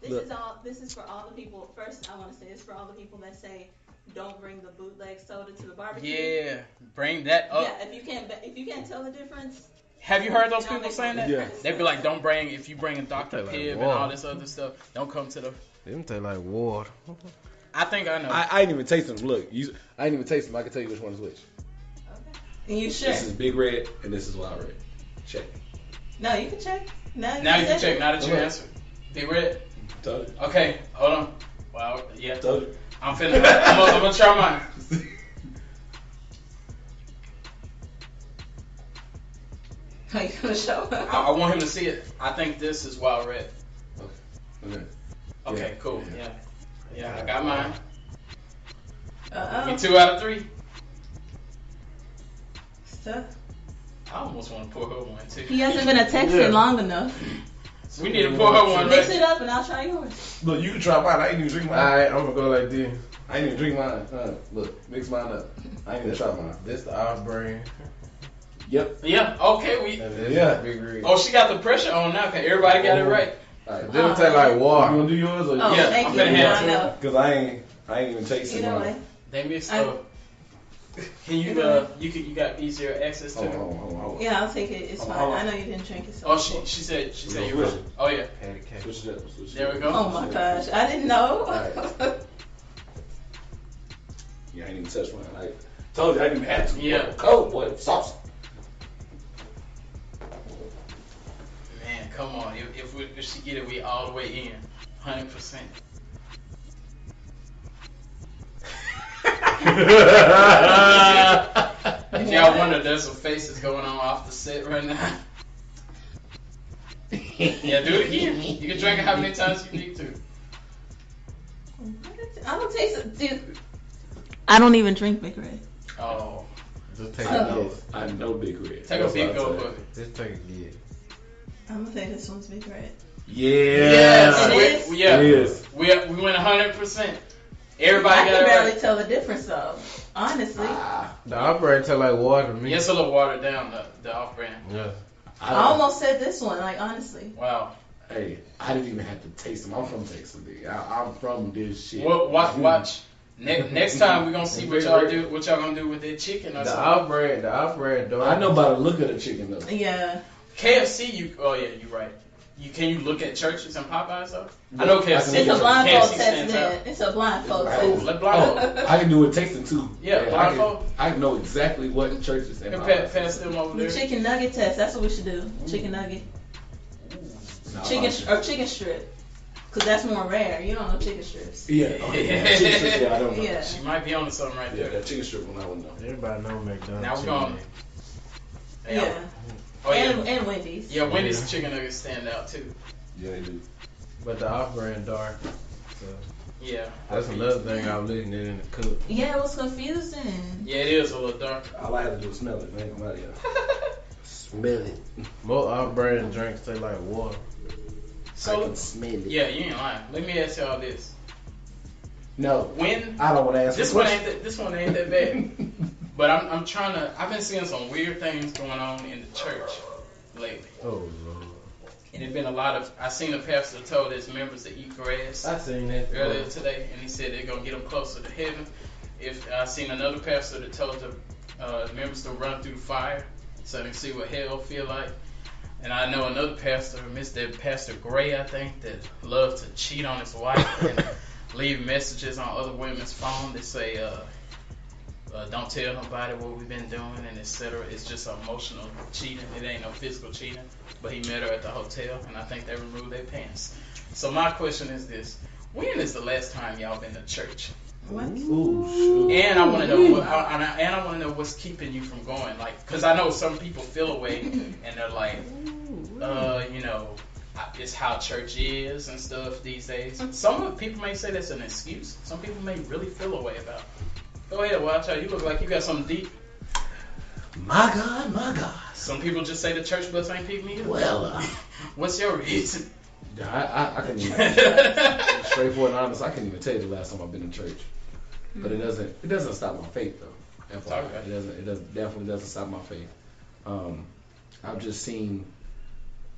this Look. is all. This is for all the people. First, I want to say it's for all the people that say don't bring the bootleg soda to the barbecue. Yeah, bring that up. Yeah, if you can't tell the difference. Have you heard those don't people make saying that? Yeah. They be like, don't bring, if you bring a Dr. They like Pibb and water. all this other stuff, don't come to the. Them taste like water. I think I know. I ain't even tasting them. Look, I ain't even tasting them. I can tell you which one is which. Okay. And you should. This is Big Red and this is Wild Red. Check. No, you can check. Now you can said check. it. Now that you Okay. answered. Big Red. Told you. Okay, hold on. Wow. Yeah. Told you. I'm gonna try mine. Are you gonna show I, up? I want him to see it. I think this is Wild Red. Okay. Okay, Yeah. cool. Yeah, I got mine. Uh Me 2 out of 3. Stuff. I almost want to pour her one too. He hasn't been a texting Yeah. long enough. We need to pour her one. Mix Right? it up and I'll try yours. Look, you can try mine. I ain't even drink mine. Alright, I'm gonna go like this. I ain't even drink mine. Look, mix mine up. I ain't even try mine. This the off brand. Yep. Yeah. Okay. We. And this Yeah. Big Red. Oh, she got the pressure on now. Cause everybody got it right. All right. Them taste like You water. wanna do yours or Oh, Yeah, thank I'm you. finna have I to. know. Cause I ain't even tasting Either mine. way. They mixed I- up. Can you you got easier access to Hold it? on, hold on. Yeah, I'll take it. It's Oh, fine. oh. I know you didn't drink it. So Oh, she said you were. Oh yeah. Patty cake. Switch it up. Switch it There up. we go. Oh my gosh, I didn't know. Alright. Yeah, I ain't even touched mine. I told you I didn't even have to. Yeah. Cold boy, sauce. Man, come on. If she get it, we all the way in, 100%. If y'all wonder, there's some faces going on off the set right now. Yeah, do it again. You can drink it how many times you need to. I don't taste it. Dude. I don't even drink Big Red. Oh, Just take I a know. guess. I know Big Red. take a That's big what I gulp tell of you. it. Just take a guess. I'm gonna say this one's Big Red. Yeah. Yes, It is? yeah. It is. We went 100%. Everybody I got can it barely right. tell the difference though. Honestly, The off brand taste like water to me. Yes, a little watered down the off brand. Yeah. I almost said this one. Like honestly, Wow. Hey, I didn't even have to taste them. I'm from Texas, nigga. I'm from this shit. Well, watch. Next time we're gonna see what y'all do. What y'all gonna do with that chicken or The something? off-brand dog. I know by the look of the chicken though. Yeah. KFC, oh yeah, you're right. Can you look at churches and Popeyes though? I know KFC. It's a blindfold KFC test, stands man. out. It's a blindfold Oh, test. let blindfold. I can do it tasting too. Yeah, blindfold. I can know exactly what churches and Pass them over The there. chicken nugget test. That's what we should do. Chicken nugget. Chicken strip. Cause that's more rare. You don't know chicken strips. Yeah. Chicken strip, yeah, I don't know. Yeah. She might be onto something right Yeah, there. that chicken strip one I wouldn't know. Everybody know McDonald's. Now we're going. Yeah. Oh yeah. And Wendy's. Yeah, Wendy's chicken nuggets stand out too. Yeah, they do. But the off-brand dark. So Yeah. that's another thing I was looking at in the cook. Yeah, it was confusing. Yeah, it is a little dark. All I had to do was smell it. I ain't gonna lie to you. Smell it. Most off-brand drinks taste like water. I So can smell it. yeah, you ain't lying. Let me ask y'all this: No, when I don't want to answer this the one question. ain't this one ain't that bad, but I'm trying to. I've been seeing some weird things going on in the church lately, Oh Lord. and there's been a lot of. I seen a pastor told his members to eat grass I seen that earlier today, and he said they're gonna get them closer to heaven. If I seen another pastor that told the members to run through the fire so they can see what hell feel like. And I know another pastor, Mr. Pastor Gray, I think, that loves to cheat on his wife and leave messages on other women's phone that say, don't tell nobody what we've been doing, and etc. It's just emotional cheating. It ain't no physical cheating. But he met her at the hotel, and I think they removed their pants. So my question is this: when is the last time y'all been to church? What? Ooh, shoot. And I want to know I want to know what's keeping you from going. Like, because I know some people feel away, and they're like, you know, it's how church is and stuff these days. Some people may say that's an excuse. Some people may really feel away about it. Go ahead, watch out. You look like you got something deep. My God, my God. Some people just say the church bus ain't picking me up. Well, What's your reason? I can even, straightforward and honest, I can't even tell you the last time I've been in church. But it doesn't stop my faith though. FYI. Okay. It definitely doesn't stop my faith. I've just seen,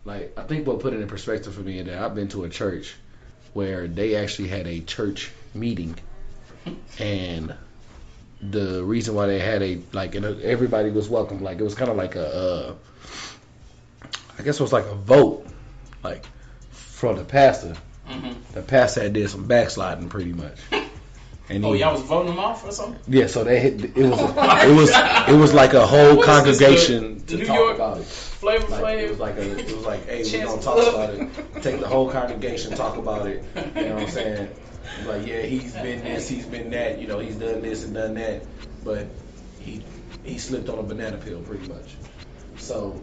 like, I think what put it in perspective for me is that I've been to a church where they actually had a church meeting, and the reason why they had everybody was welcome. Like, it was kind of like I guess it was like a vote, like, from the pastor. Mm-hmm. The pastor had did some backsliding pretty much. And Y'all was voting them off or something? Yeah, so it was like a whole What is congregation this, to New talk York about it. Flavor Like, it Flav? was like, hey, we're Chance gonna of talk love. about it. Take the whole congregation, talk about it. You know what I'm saying? Like, yeah, he's been this, he's been that. You know, he's done this and done that, but he slipped on a banana peel pretty much. So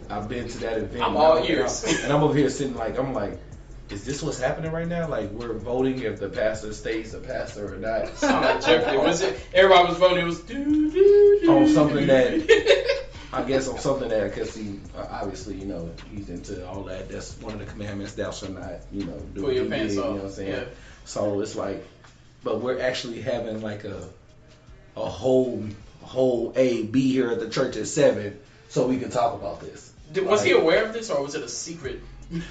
I've been to that event. I'm all ears. And I'm over here sitting like, I'm like, is this what's happening right now? Like, we're voting if the pastor stays a pastor or not. Sound like Jeopardy. Was it? Everybody was voting. It was On something that, I guess on something that, because he, obviously, you know, he's into all that. That's one of the commandments, thou shalt not, you know, do Pull your what he pants did, off. you know what I'm saying? Yeah. So it's like, but we're actually having like a whole be here at the church at 7 so we can talk about this. Was he aware of this, or was it a secret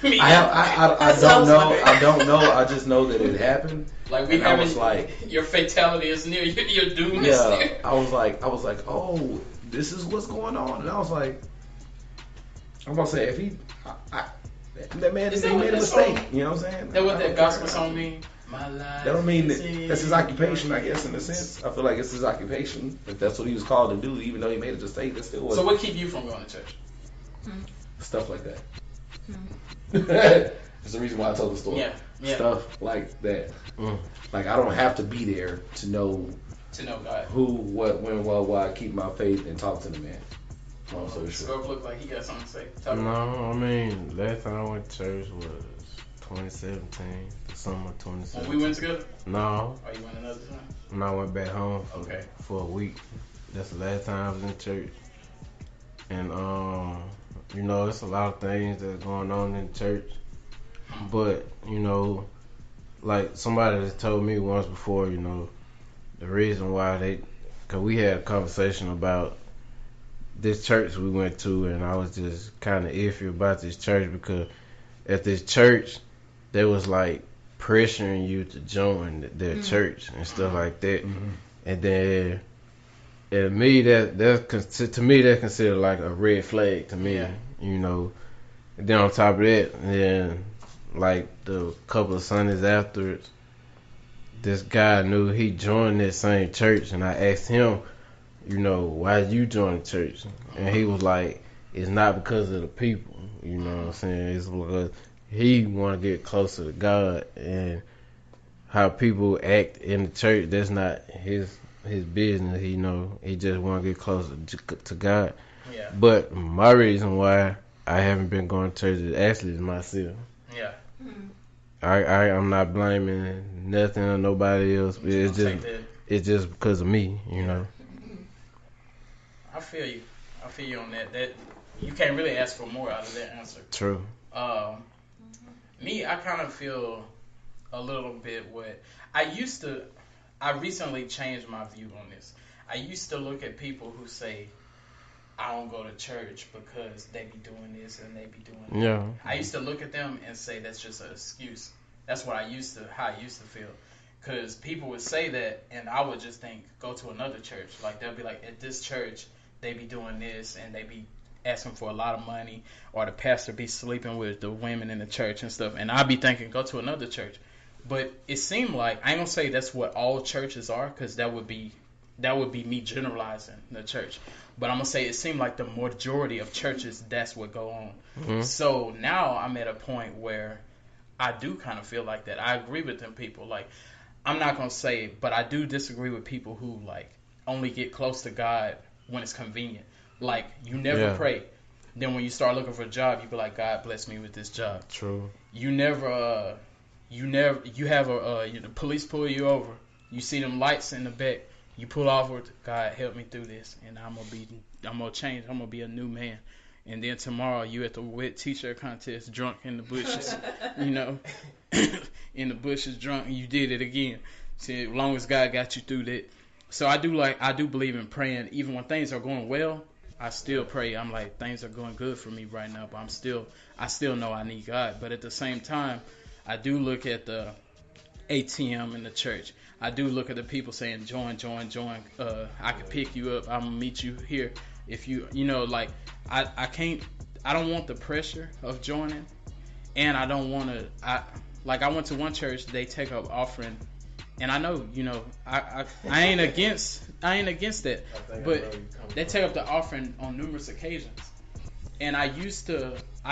meeting? I don't know. I don't know. I just know that it happened. Like, we And I having was like, your fatality is near, your doom is yeah. near. I was like, oh, this is what's going on. And I was like, I'm gonna say, if he, that man, Is he that what made a that mistake. song- You know what I'm saying? That what I that don't gospel care. song mean? My life. That don't mean that is that's his in occupation, your I guess, in a sense. I feel like it's his occupation. If that's what he was called to do, even though he made a mistake, that still was So what keep you from going to church? stuff like that. That's the reason why I told the story. Yeah. Stuff like that. Like, I don't have to be there to know To know God. who, what, when, why, keep my faith and talk to the man. Long story short. Scorp look like he got something to say. No, I mean, last time I went to church was 2017, the summer of 2017. When we went together? No, Or you went another time? when I went back home Okay. for a week. That's the last time I was in church. And, you know, it's a lot of things that's going on in church. But, you know, like somebody has told me once before, you know, the reason why because we had a conversation about this church we went to, and I was just kind of iffy about this church because at this church, they was like pressuring you to join their church and stuff like that. And then, and me, to me, that's considered like a red flag to me, you know. And then on top of that, then like the couple of Sundays afterwards, this guy knew he joined that same church, and I asked him, you know, why you join the church? And he was like, it's not because of the people, you know what I'm saying? It's because he want to get closer to God, and how people act in the church, that's not his business. You know, he just want to get closer to God. Yeah. But my reason why I haven't been going to church is actually myself. Yeah. I'm not blaming nothing or nobody else. It's just because of me, you know. I feel you on that. That you can't really ask for more out of that answer. True. Me, I kind of feel a little bit what I recently changed my view on this. I used to look at people who say, I don't go to church because they be doing this and they be doing that. Yeah. I used to look at them and say that's just an excuse. That's what how I used to feel. Because people would say that, and I would just think, go to another church. Like, they'll be like, at this church, they be doing this, and they be asking for a lot of money, or the pastor be sleeping with the women in the church and stuff. And I'd be thinking, go to another church. But it seemed like, I ain't gonna say that's what all churches are, because that would be me generalizing the church. But I'm gonna say it seemed like the majority of churches, that's what go on. Mm-hmm. So now I'm at a point where I do kind of feel like that. I agree with them people. Like, I'm not gonna say, but I do disagree with people who like only get close to God when it's convenient. Like, you never pray. Then when you start looking for a job, you be like, God bless me with this job. True. You have the police pull you over. You see them lights in the back. You pull off with, God help me through this, and I'm gonna change. I'm gonna be a new man. And then tomorrow you at the wet t-shirt contest, drunk in the bushes, you know, in the bushes, drunk, and you did it again. See, as long as God got you through that. So I do believe in praying, even when things are going well. I still pray. I'm like, things are going good for me right now, but I still know I need God. But at the same time, I do look at the ATM in the church. I do look at the people saying, join. I can pick you up. I'm going to meet you here. If you know, like, I don't want the pressure of joining. And I don't want to, I went to one church, they take up offering. And I know, you know, I ain't against that. But they take up the offering on numerous occasions. And I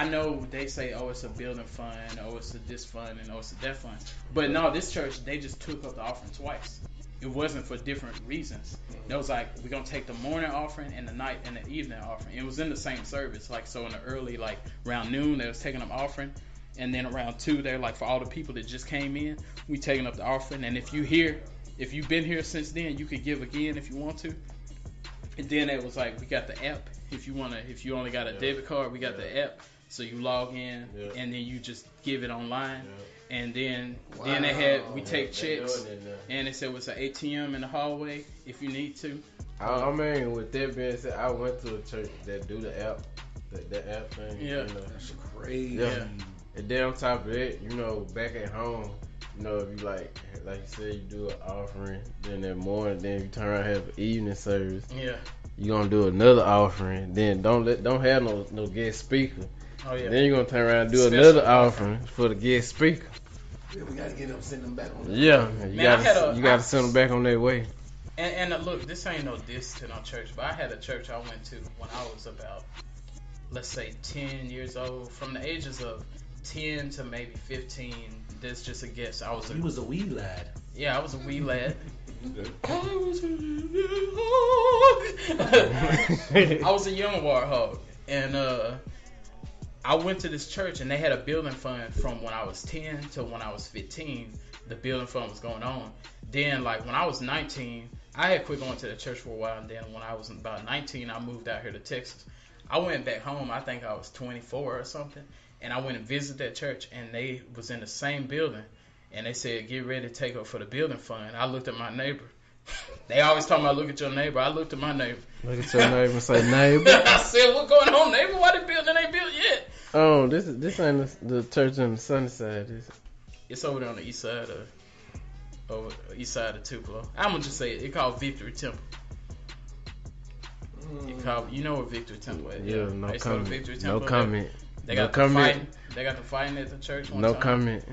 know they say, oh, it's a building fund, oh, it's a this fund, and oh, it's a that fund. But no, this church, they just took up the offering twice. It wasn't for different reasons. It was like, we're going to take the morning offering and the night and the evening offering. It was in the same service. Like, so in the early, like, around noon, they was taking up offering. And then around 2, they're like, for all the people that just came in, we taking up the offering. And if you've been here since then, you could give again if you want to. And then it was like, we got the app. If you only got a debit card, we got the app. So you log in and then you just give it online. And then we take checks, and they said it was an ATM in the hallway if you need to. I mean, with that being said, I went to a church that do the app, the app thing. Yeah, you know. That's crazy. Yeah. And then on top of that, you know, back at home, you know, if you like you said, you do an offering, then that morning, then you turn around and have an evening service. Yeah. You gonna do another offering, then don't have no guest speaker. Oh yeah. Then you're gonna turn around and do another offering for the guest speaker. Yeah, we gotta get them, send them back on their way. You gotta send them back on their way. And look, this ain't no diss to no church, but I had a church I went to when I was about, let's say, 10 years old. From the ages of 10 to maybe 15, that's just a guess. You was a wee lad. Yeah, I was a wee lad. I was a young warthog, and I went to this church, and they had a building fund from when I was 10 to when I was 15. The building fund was going on. Then, like, when I was 19, I had quit going to the church for a while, and then when I was about 19, I moved out here to Texas. I went back home, I think I was 24 or something, and I went and visited that church, and they was in the same building, and they said, get ready to take up for the building fund. I looked at my neighbor. They always talking about look at your neighbor. I looked at my neighbor. Look at your neighbor and say, neighbor. I said, what's going on, neighbor? Why the building ain't built yet? Oh, this ain't the church on the sunny side. It's over there on the east side of Tupelo. I'm gonna just say it. It's called Victory Temple. You know what Victory Temple is? Yeah, no comment. Victory Temple. No comment. They got the fighting. They got the fighting at the church one time. No comment.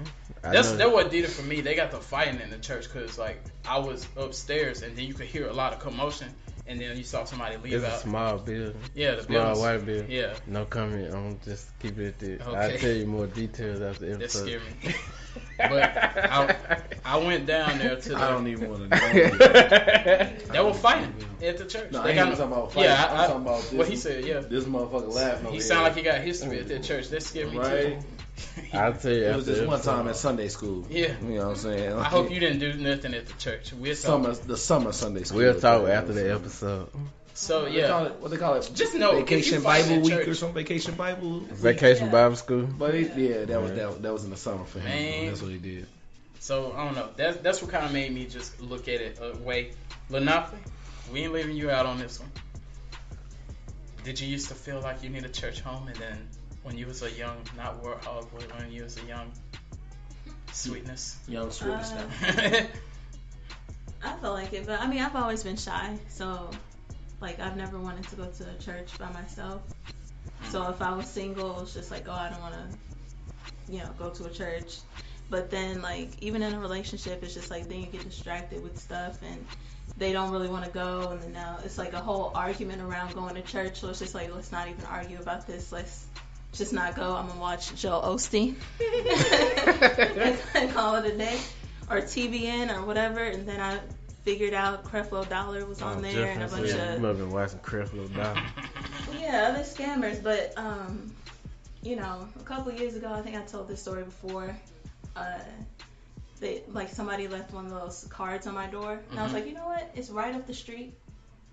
That what did it for me. They got the fighting in the church because like I was upstairs and then you could hear a lot of commotion and then you saw somebody leave out. It's a small building. Yeah, the small white building. Yeah. No comment. I'm just keep it at that. Okay. I'll tell you more details after the episode. That scared me. But I went down there to the... I don't even want to know. They were fighting at the church. No, They I ain't talking about fighting. Yeah, I'm talking about this. What he said, yeah. This motherfucker laughing over He here. sounded like he got history at that church. That scared me Right? too. I'll tell you It after was this the one episode. time at Sunday school. Yeah. You know what I'm saying? I hope you didn't do nothing at the church. The summer Sunday school. We'll talk after the episode. So, What yeah. they call it? Just know, Vacation if you fight Bible in week church- or some vacation Bible. Vacation Bible school. But that was in the summer for him. Man. That's what he did. So, I don't know. That's what kind of made me just look at it away. Lynneopoly, we ain't leaving you out on this one. Did you used to feel like you need a church home, and then when you was a young, not warthog, but when you was a young sweetness? Young sweetness now. I feel like it, but I mean, I've always been shy, so like I've never wanted to go to a church by myself. So if I was single, it's just like, oh, I don't want to, go to a church. But then, like, even in a relationship, it's just like then you get distracted with stuff and they don't really want to go, and then now it's like a whole argument around going to church. So it's just like, let's not even argue about this. Let's just not go. I'm gonna watch Joel Osteen and call it a day, or TBN or whatever. And then I figured out Creflo Dollar was on there and a bunch You of might have been watching Creflo Dollar. other scammers. But a couple years ago, I think I told this story before. Somebody left one of those cards on my door, and I was like, you know what? It's right up the street.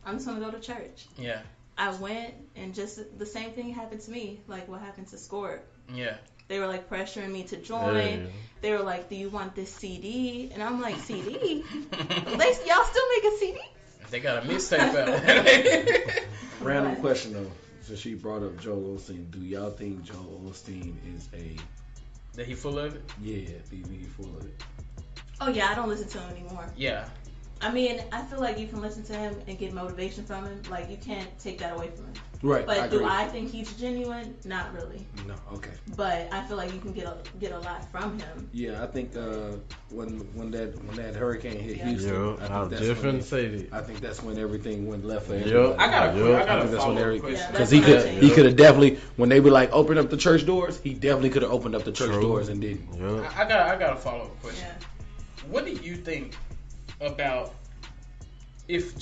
I'm just gonna go to church. Yeah. I went, and just the same thing happened to me, like what happened to Scorp. Yeah. They were like pressuring me to join. Yeah. They were like, do you want this CD? And I'm like, CD? Y'all still make a CD? They got a mixtape out. Random question though. So she brought up Joel Osteen. Do y'all think Joel Osteen is That he full of it? he full of it? Oh yeah, I don't listen to him anymore. Yeah. I mean, I feel like you can listen to him and get motivation from him. Like, you can't take that away from him. Right. But do I think he's genuine? Not really. No. Okay. But I feel like you can get a lot from him. Yeah, I think when that hurricane hit Yeah. Houston, Yo, I I was think just that's when finna say that. I think that's when everything went left for Yup. everybody. I got I a think that's when follow-up question. Yeah, because that's he what could have definitely, when they were like open up the church doors, he definitely could have opened up the church True. doors and didn't. Yup. I got a follow-up question. Yeah. What do you think about if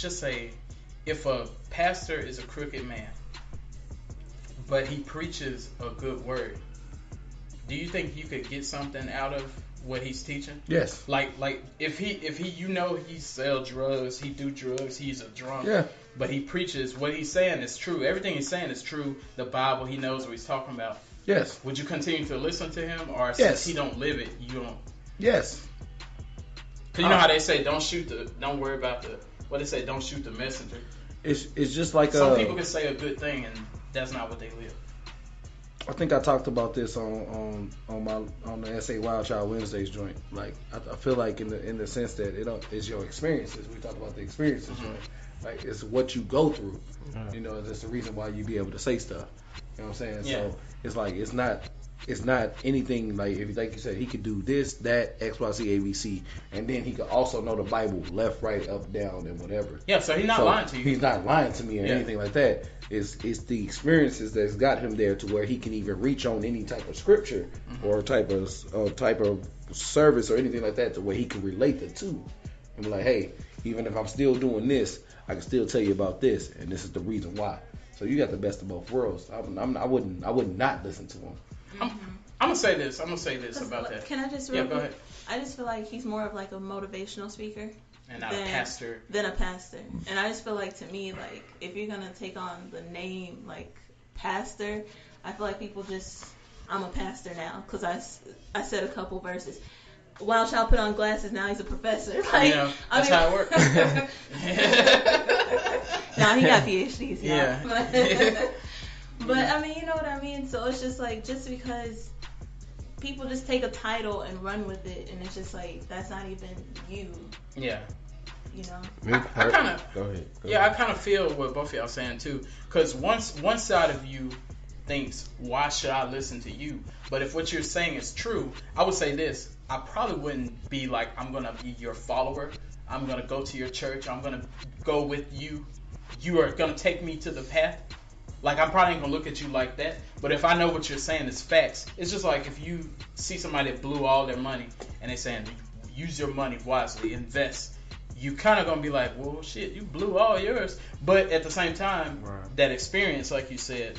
a pastor is a crooked man, but he preaches a good word? Do you think you could get something out of what he's teaching? Yes. Like if he he sell drugs, he do drugs, he's a drunk. Yeah. But he preaches what he's saying is true. Everything he's saying is true. The Bible, he knows what he's talking about. Yes. Would you continue to listen to him, or Yes. since he don't live it, you don't? Yes. Cause you know how they say, don't worry about what they say, don't shoot the messenger. It's just like Some people can say a good thing and that's not what they live. I think I talked about this on the Sawildchild Wednesdays joint. Like I feel like in the sense that it's your experiences. We talk about the experiences joint. Like it's what you go through. You know, that's the reason why you be able to say stuff. You know what I'm saying? Yeah. So it's like it's not anything like you said, he could do this, that, X, Y, Z, A, B, C, and then he could also know the Bible left, right, up, down, and whatever. Yeah, so he's not lying to you. He's not lying to me or Yeah. anything like that. It's the experiences that's got him there to where he can even reach on any type of scripture or type of service or anything like that to where he can relate the two and be like, hey, even if I'm still doing this, I can still tell you about this, and this is the reason why. So you got the best of both worlds. I would not listen to him. I'm gonna say this about that. Can I just Yeah, go ahead. I just feel like he's more of like a motivational speaker And not a pastor. than a pastor. And I just feel like, to me, like, if you're gonna take on the name like pastor, I feel like people just, I'm a pastor now because I said a couple verses. Wild Child put on glasses, now he's a professor. Like, Yeah, that's how it works. Now he got PhDs. Yeah. But I mean, you know what I mean? So it's just like, just because people just take a title and run with it, and it's just like, that's not even you. Yeah. You know? I kind of, go ahead. I kind of feel what both of y'all saying too. Because one side of you thinks, why should I listen to you? But if what you're saying is true, I would say this. I probably wouldn't be like, I'm going to be your follower. I'm going to go to your church. I'm going to go with you. You are going to take me to the path. Like, I'm probably ain't going to look at you like that. But if I know what you're saying is facts, it's just like if you see somebody that blew all their money and they're saying, use your money wisely, invest. You kind of going to be like, well, shit, you blew all yours. But at the same time, that experience, like you said,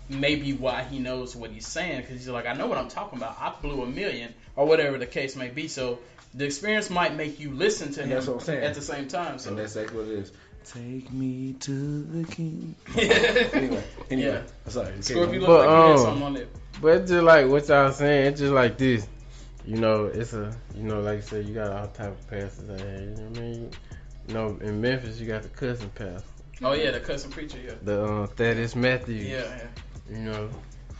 may be why he knows what he's saying. Because he's like, I know what I'm talking about. I blew $1 million or whatever the case may be. So the experience might make you listen to him that's what I'm saying. at the same time. So. And that's exactly what it is. Take me to the king. anyway. Yeah. Sorry. Scorpio, look like you had something on it. But it's just like what y'all saying. It's just like this. You know, it's a, you know, like you said, you got all type of pastors out here. You know what I mean? You know, in Memphis, you got the cussing pastor. Oh yeah, the cussing preacher. Yeah. The Thaddeus Matthews. Yeah. You know.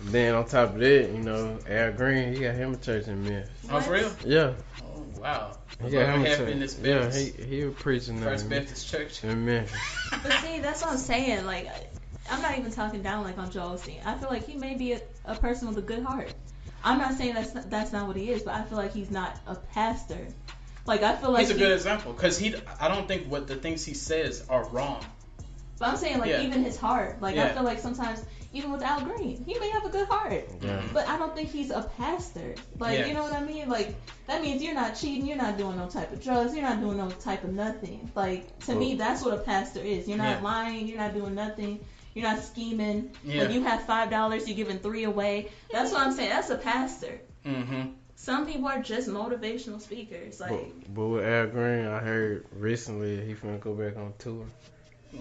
Then on top of that, you know, Al Green, he got him a church in Memphis. Oh, for real? Yeah. Oh, wow. He got him a church. In this yeah, he was preaching First Baptist Church in Memphis. But see, that's what I'm saying. Like, I'm not even talking down like on Joel Osteen. I feel like he may be a person with a good heart. I'm not saying that's not what he is, but I feel like he's not a pastor. Like, I feel like he's a good example because I don't think what the things he says are wrong. But I'm saying, like, even his heart. Like, I feel like sometimes, even with Al Green, he may have a good heart. Yeah. But I don't think he's a pastor. Like, you know what I mean? Like, that means you're not cheating, you're not doing no type of drugs, you're not doing no type of nothing. Like, to me, that's what a pastor is. You're not lying, you're not doing nothing. You're not scheming. Yeah. When you have $5, you're giving 3 away. That's what I'm saying. That's a pastor. Mm-hmm. Some people are just motivational speakers. Like, but with Al Green, I heard recently he finna go back on tour.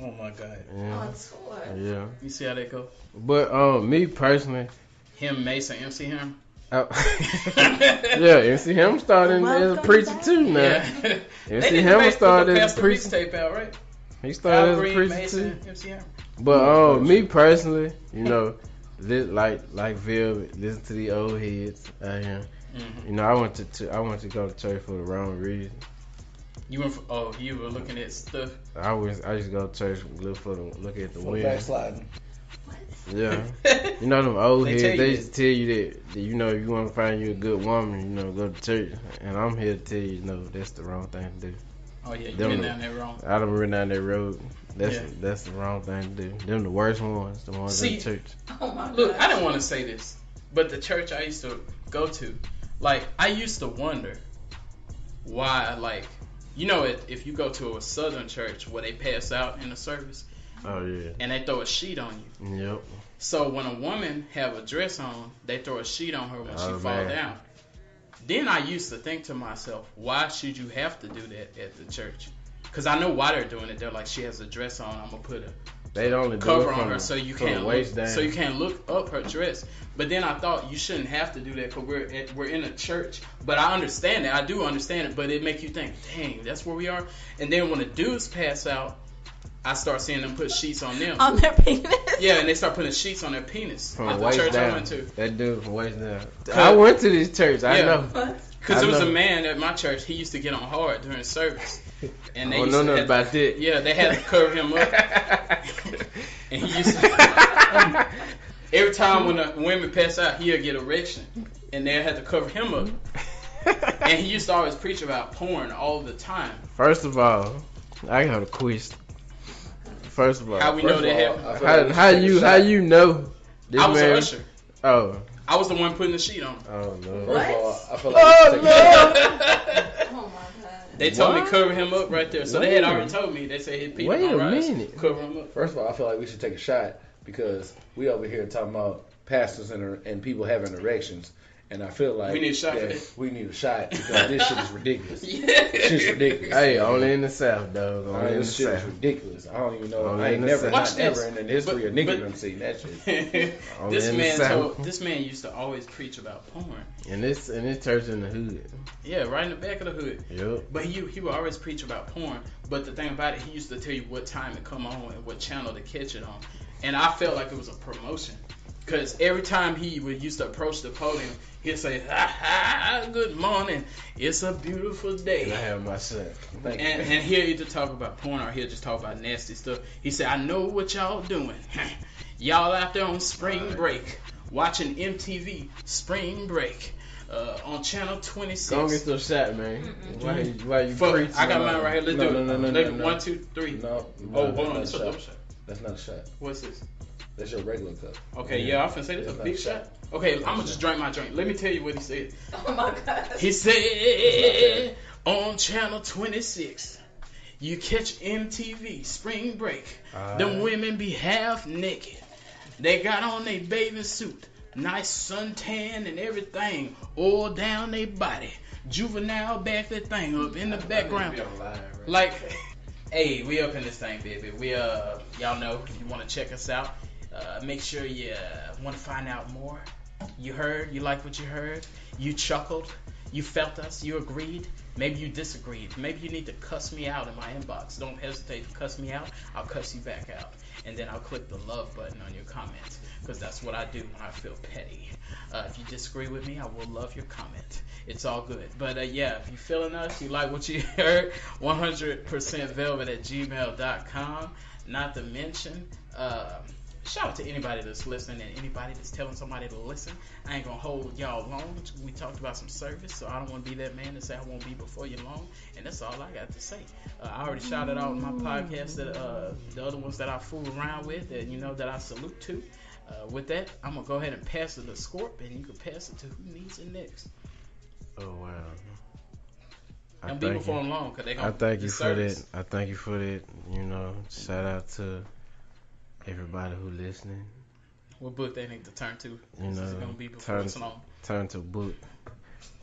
Oh my God. Yeah. on tour. Yeah. You see how that go? But me personally, him, Mason, MC Ham. yeah, MC Ham started as a preacher too now. Yeah. MC Ham started as a preacher. Tape out, right? He started as a preacher Mason, too. MC Ham. But me personally, you know, like Vil, listen to the old heads out here. Mm-hmm. You know, I went to go to church for the wrong reason. You went for, you were looking at stuff. I used to go to church look at the wind. Backsliding. Yeah. You know them old heads, they you used to tell you that, you know, if you want to find you a good woman, you know, go to church. And I'm here to tell you, no, that's the wrong thing to do. Oh yeah, you been down there wrong. I done ran down that road. That's the wrong thing to do. Them the worst ones, the ones in the church. Oh my God. Look, I didn't want to say this, but the church I used to go to, like, I used to wonder why, like, you know, if you go to a southern church where they pass out in the service, oh yeah, and they throw a sheet on you. Yep. So when a woman have a dress on, they throw a sheet on her when she fall down. Then I used to think to myself, why should you have to do that at the church? Because I know why they're doing it. They're like, she has a dress on, I'm gonna put a cover on her so you can't look up her dress. But then I thought you shouldn't have to do that because we're in a church. But I understand it. I do understand it. But it make you think, dang, that's where we are. And then when the dudes pass out, I start seeing them put sheets on them. On their penis? Yeah, and they start putting sheets on their penis. From at the waist church down. I went to. That dude from waist down. I went to this church. I know. Because there was a man at my church. He used to get on hard during service. And they used to know about that. Yeah, they had to cover him up. And he used to... every time when the women pass out, he'd get erection. And they had to cover him up. And he used to always preach about porn all the time. First of all, I got a question. First of all, how we know they have... How you know this I was man? an usher. Oh. I was the one putting the sheet on. Oh no. What? First of all, I feel like Oh my God. They told me cover him up right there. So they had already told me. They said he'd pee on my rise. Cover him up. First of all, I feel like we should take a shot because we over here talking about pastors and people having erections. And I feel like we need a shot for this. We need a shot because this shit is ridiculous. This shit's ridiculous. Hey, only in the South, dog. Only in the this shit South. is ridiculous. I don't even know. Only I ain't in the never, South. not ever in the history of nigga seen that shit. This man used to always preach about porn. And this church in the hood. Yeah, right in the back of the hood. Yep. But he would always preach about porn. But the thing about it, he used to tell you what time it come on and what channel to catch it on. and I felt like it was a promotion. Because every time he used to approach the podium, he'd say, ha ha, good morning, it's a beautiful day. I have my son. And he'll either talk about porn or he'll just talk about nasty stuff. He said, I know what y'all doing. Y'all out there on spring break, watching MTV Spring Break on channel 26. Go get your shot, man. Why you preaching? I got mine right here. Let's do it. No. 1, 2, 3. No. Oh, hold on. It's a double shot. That's not a shot. What's this? That's your regular cup. Okay, yeah, I was finna say this is a big shot. Okay, I'm gonna just drink my drink. Let me tell you what he said. Oh my God. He said on channel 26, you catch MTV Spring Break. Them women be half naked. They got on their bathing suit, nice suntan and everything, all down their body. Juvenile back that thing up in the background. Like, hey, we up in this thing, baby. We y'all know if you want to check us out. Make sure you want to find out more. You heard, you like what you heard, you chuckled, you felt us, you agreed, maybe you disagreed, maybe you need to cuss me out in my inbox. Don't hesitate to cuss me out, I'll cuss you back out. And then I'll click the love button on your comments, because that's what I do when I feel petty. If you disagree with me, I will love your comment. It's all good. But yeah, if you feeling us, you like what you heard, 100%velvet@gmail.com. Not to mention, shout out to anybody that's listening and anybody that's telling somebody to listen. I ain't gonna hold y'all long. We talked about some service, so I don't want to be that man to say I won't be before you long. And that's all I got to say. I already shouted out my podcast that the other ones that I fool around with, and you know that I salute to. With that, I'm gonna go ahead and pass it to Scorp, and you can pass it to who needs it next. Oh wow. Don't be before them long, cause they gonna. I thank you for that. I thank you for that. You know, shout out to everybody who listening. What book they need to turn to? You know, it's gonna be before it's long. Turn to book.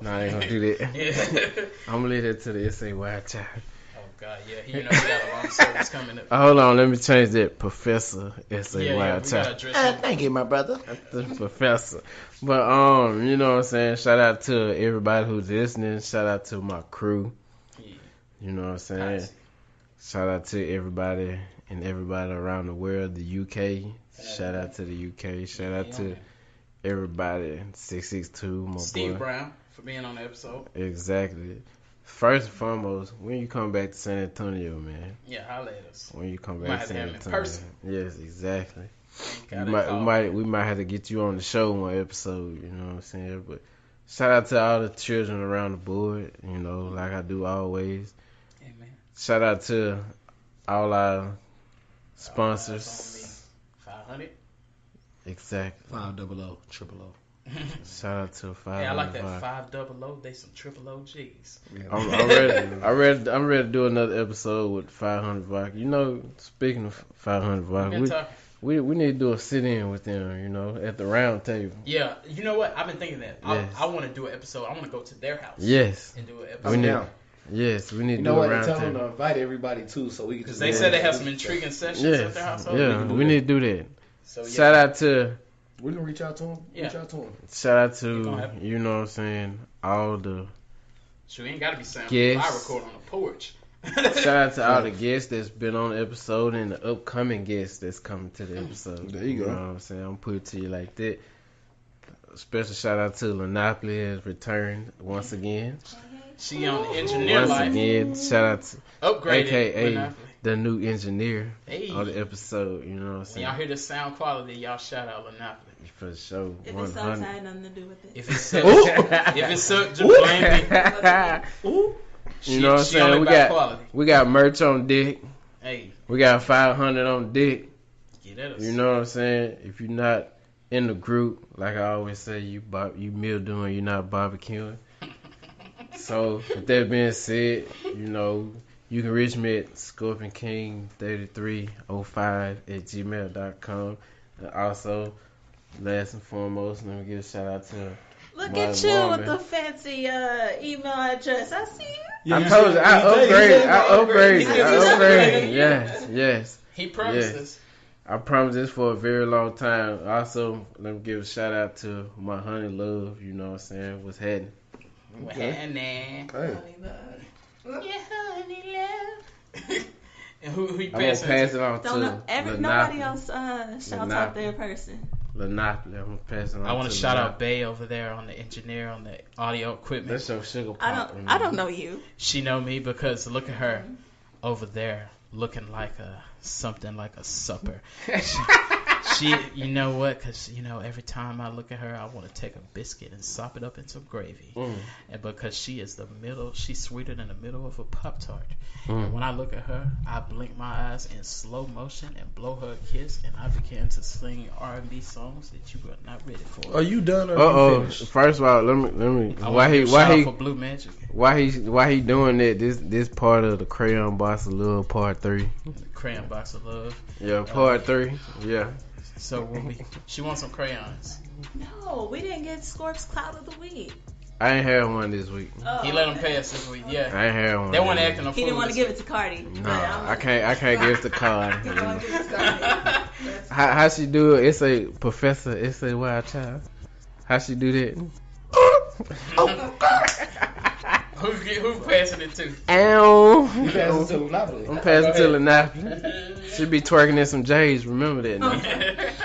No, I ain't gonna do that. I'm gonna leave that to the Sawildchild. Oh God, yeah, you know we got a long service coming up. Hold on, let me change that. Professor Sawildchild. Thank you, my brother. The professor. But you know what I'm saying? Shout out to everybody who's listening. Shout out to my crew. Yeah. You know what I'm saying? Shout out to everybody and everybody around the world, the UK. Shout out to the UK. Shout out to everybody. 662, my Steve boy. Brown for being on the episode. Exactly. First and foremost, when you come back to San Antonio, man. Yeah, holla at us. When you come back to San Antonio. In person. Yes, exactly. We might have to get you on the show one episode, you know what I'm saying? But shout out to all the children around the board, you know, like I do always. Amen. Shout out to all our sponsors. 500. Exactly. 500 triple O. Shout out to 500. Yeah, I like that 500. They some triple OGs. Yeah. I'm ready to do another episode with 500 vodka. You know, speaking of 500 vodka, we need to do a sit-in with them, you know, at the round table. Yeah, you know what? I've been thinking that. Yes. I want to do an episode. I want to go to their house. Yes. And do an episode. We need to do a round tell table. them to invite everybody too, so we can. Because they said they have some intriguing sessions at their house. Yeah, we need to do that. So, yeah. Shout out to. We can reach out to them. Yeah. Reach out to them. Shout out to, you know what I'm saying, all the. So we ain't got to be sound. Yes. I record on the porch. Shout out to all the guests that's been on the episode and the upcoming guests that's coming to the episode. There you go. You know what I'm saying? I'm put it to you like that. Special shout out to Lynneopoly has returned once again. She on the engineer Once life. again, shout out to Upgraded. AKA Lynneopoly. the new engineer Hey. on the episode. You know what I'm When saying? y'all hear the sound quality, y'all shout out Lynneopoly. For sure. If it sucks, I had nothing to do with it. If it sucks, just blame me. You know what I'm saying? We got merch on deck. Hey, We got 500 on deck. get at us. You know what I'm saying? If you're not in the group, like I always say, you mildewing, you're not barbecuing. So with that being said, you know, you can reach me at ScorpionKing3305@gmail.com. And also, last and foremost, let me give a shout out to Look my at you woman. with the fancy email address. I see you. I told you, I upgraded. Yes. He promised Yeah. us. I promised this for a very long time. Also, let me give a shout out to my honey love, you know what I'm saying, what's happening. Okay. Hey. Yeah, honey love. And Who you I'm gonna passing? pass it on Don't know. to Nobody else shouts out their person. Lynneopoly. I'm gonna pass it on. I want to to shout Lynneopoly. out Bay over there on the engineer on the audio equipment. That's your sugar I pop. don't know you. She know me because look at her over there looking like something like a supper. She, you know what? Because every time I look at her, I want to take a biscuit and sop it up in some gravy. And because she is she's sweeter than the middle of a Pop-Tart. And when I look at her, I blink my eyes in slow motion and blow her a kiss, and I begin to sing R&B songs that you are not ready for. Are you done or you finished? First of all, let me. Why he for Blue Magic? Why he doing that? This part of the Crayon Box of Love Part 3. The Crayon Box of Love. Yeah, Part 3. Yeah. So she wants some crayons. No, we didn't get Scorp's Cloud of the Week. I ain't had one this week. Oh, He let them pass this week. Yeah. I ain't had one. They weren't acting a fool. He didn't want to give it to Cardi. No, I can't give it to Cardi. He didn't want to give it to Cardi. How she do it? It's a professor. It's a wild child. How she do that? Who passing it to? Ow. You passing to Lynneopoly. I'm passing to Lynneopoly. She be twerking in some J's. Remember that? Now.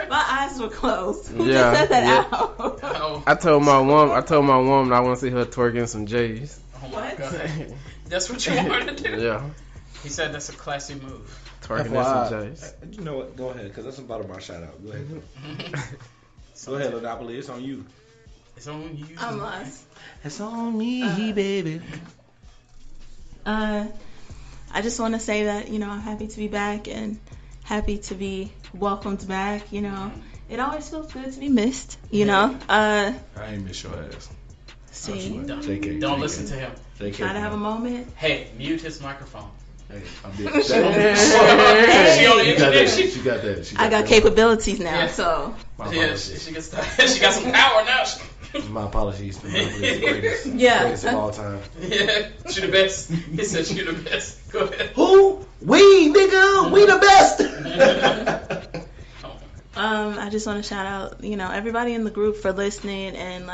My eyes were closed. Who Yeah, just said that yeah. out? Oh, I told my woman I want to see her twerking in some J's. oh my God. That's what you wanted to do? Yeah, He said that's a classy move. twerking in FYI, some J's. You know what? Go ahead, because that's about of my shout out. Go ahead. Go ahead, Lynneopoly. It's on you. It's on you. I'm lost. It's on me, baby. I just want to say that, I'm happy to be back and happy to be welcomed back. It always feels good to be missed, I ain't miss your ass. See, JK. Don't listen to him. JK. try to have a moment. Hey, mute his microphone. Hey, I'm dead. She on the She got internet. that. She got that. I got capabilities now, Yeah. so. My Yeah, apologies. she got some power now. My apologies. Lynneopoly is the greatest. Yeah. Greatest of all time. Yeah, she the best. He said she the best. Go ahead. Who? We, nigga. We the best. I just want to shout out, everybody in the group for listening and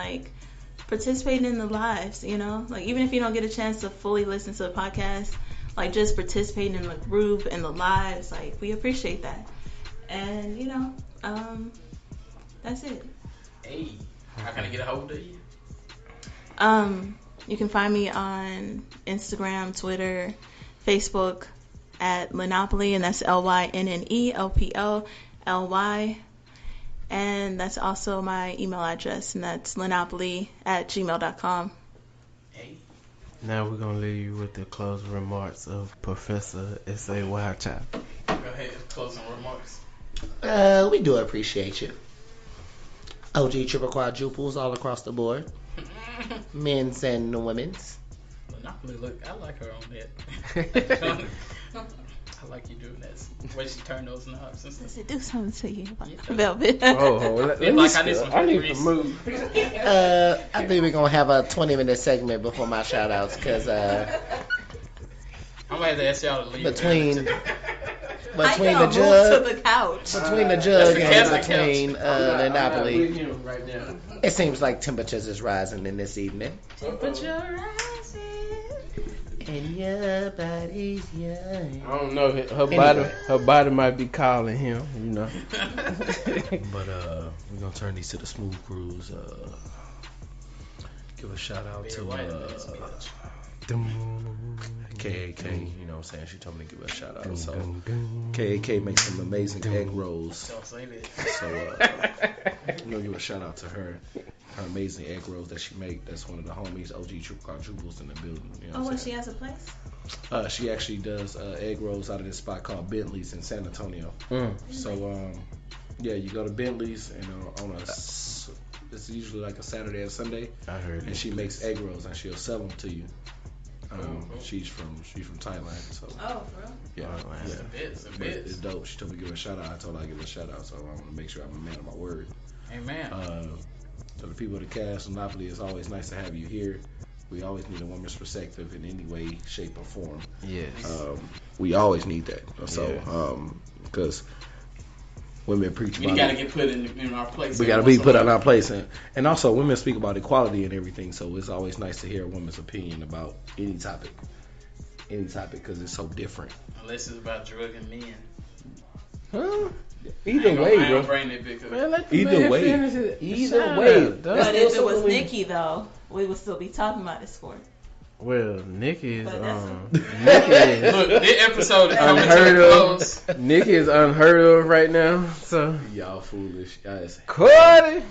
participating in the lives, even if you don't get a chance to fully listen to the podcast, just participating in the group and the lives, we appreciate that. And, that's it. Hey, how can I get a hold of you? You can find me on Instagram, Twitter, Facebook at Lynneopoly, and that's LYNNELPOLY. And that's also my email address, and that's Lynneopoly@gmail.com. Hey. Now we're gonna leave you with the closing remarks of Professor Sawildchild. Go ahead, closing remarks. We do appreciate you. OG triple quadruples all across the board. Men's and women's. Monopoly, look, I like her on that. I like you doing that. The way she turned those knobs and Does stuff. it do something to you? Yeah. Velvet. Let Feel me like I need some grease. move. I think we're gonna have a 20-minute segment before my shout outs because I'm gonna have to ask y'all to leave. between I the know, move jug to the couch. between the jug the and Catholic between Lynneopoly, right now. it seems like temperatures is rising in this evening. And your body's young. I don't know. Her body might be calling him. But we're gonna turn these to the smooth crews. Give a shout out to KAK. You know what I'm saying? She told me to give her a shout out. So KAK makes some amazing egg rolls. Don't say that. So I'm gonna give a shout out to her. Her amazing egg rolls that she make. That's one of the homies, OG triple quadruples in the building. You know Oh, what I'm she saying? has a place? She actually does egg rolls out of this spot called Bentley's in San Antonio. So yeah, you go to Bentley's and it's usually like a Saturday or Sunday, I heard and it. she makes egg rolls and she'll sell them to you. She's from Thailand, so Oh, bro. yeah, Some bits. It's dope. She told me to give her a shout out. I told her I'd give her a shout out, so I want to make sure I'm a man of my word. Amen. To the people of the cast, Monopoly, it's always nice to have you here. We always need a woman's perspective in any way, shape, or form. Yes. We always need that. So, because women preach We about gotta it. get put in our place. We got to be put in our place. And also, women speak about equality and everything, so it's always nice to hear a woman's opinion about any topic. any topic because it's so different. Unless it's about drugging men. Huh? Either way, bro. Bring that big up. Man, Either way. Either way. But if it was Nikki, though, we would still be talking about this sport. Well, Nikki is Look, this episode is coming to unheard a close. of. Nikki is unheard of right now. So y'all foolish guys. Cardi.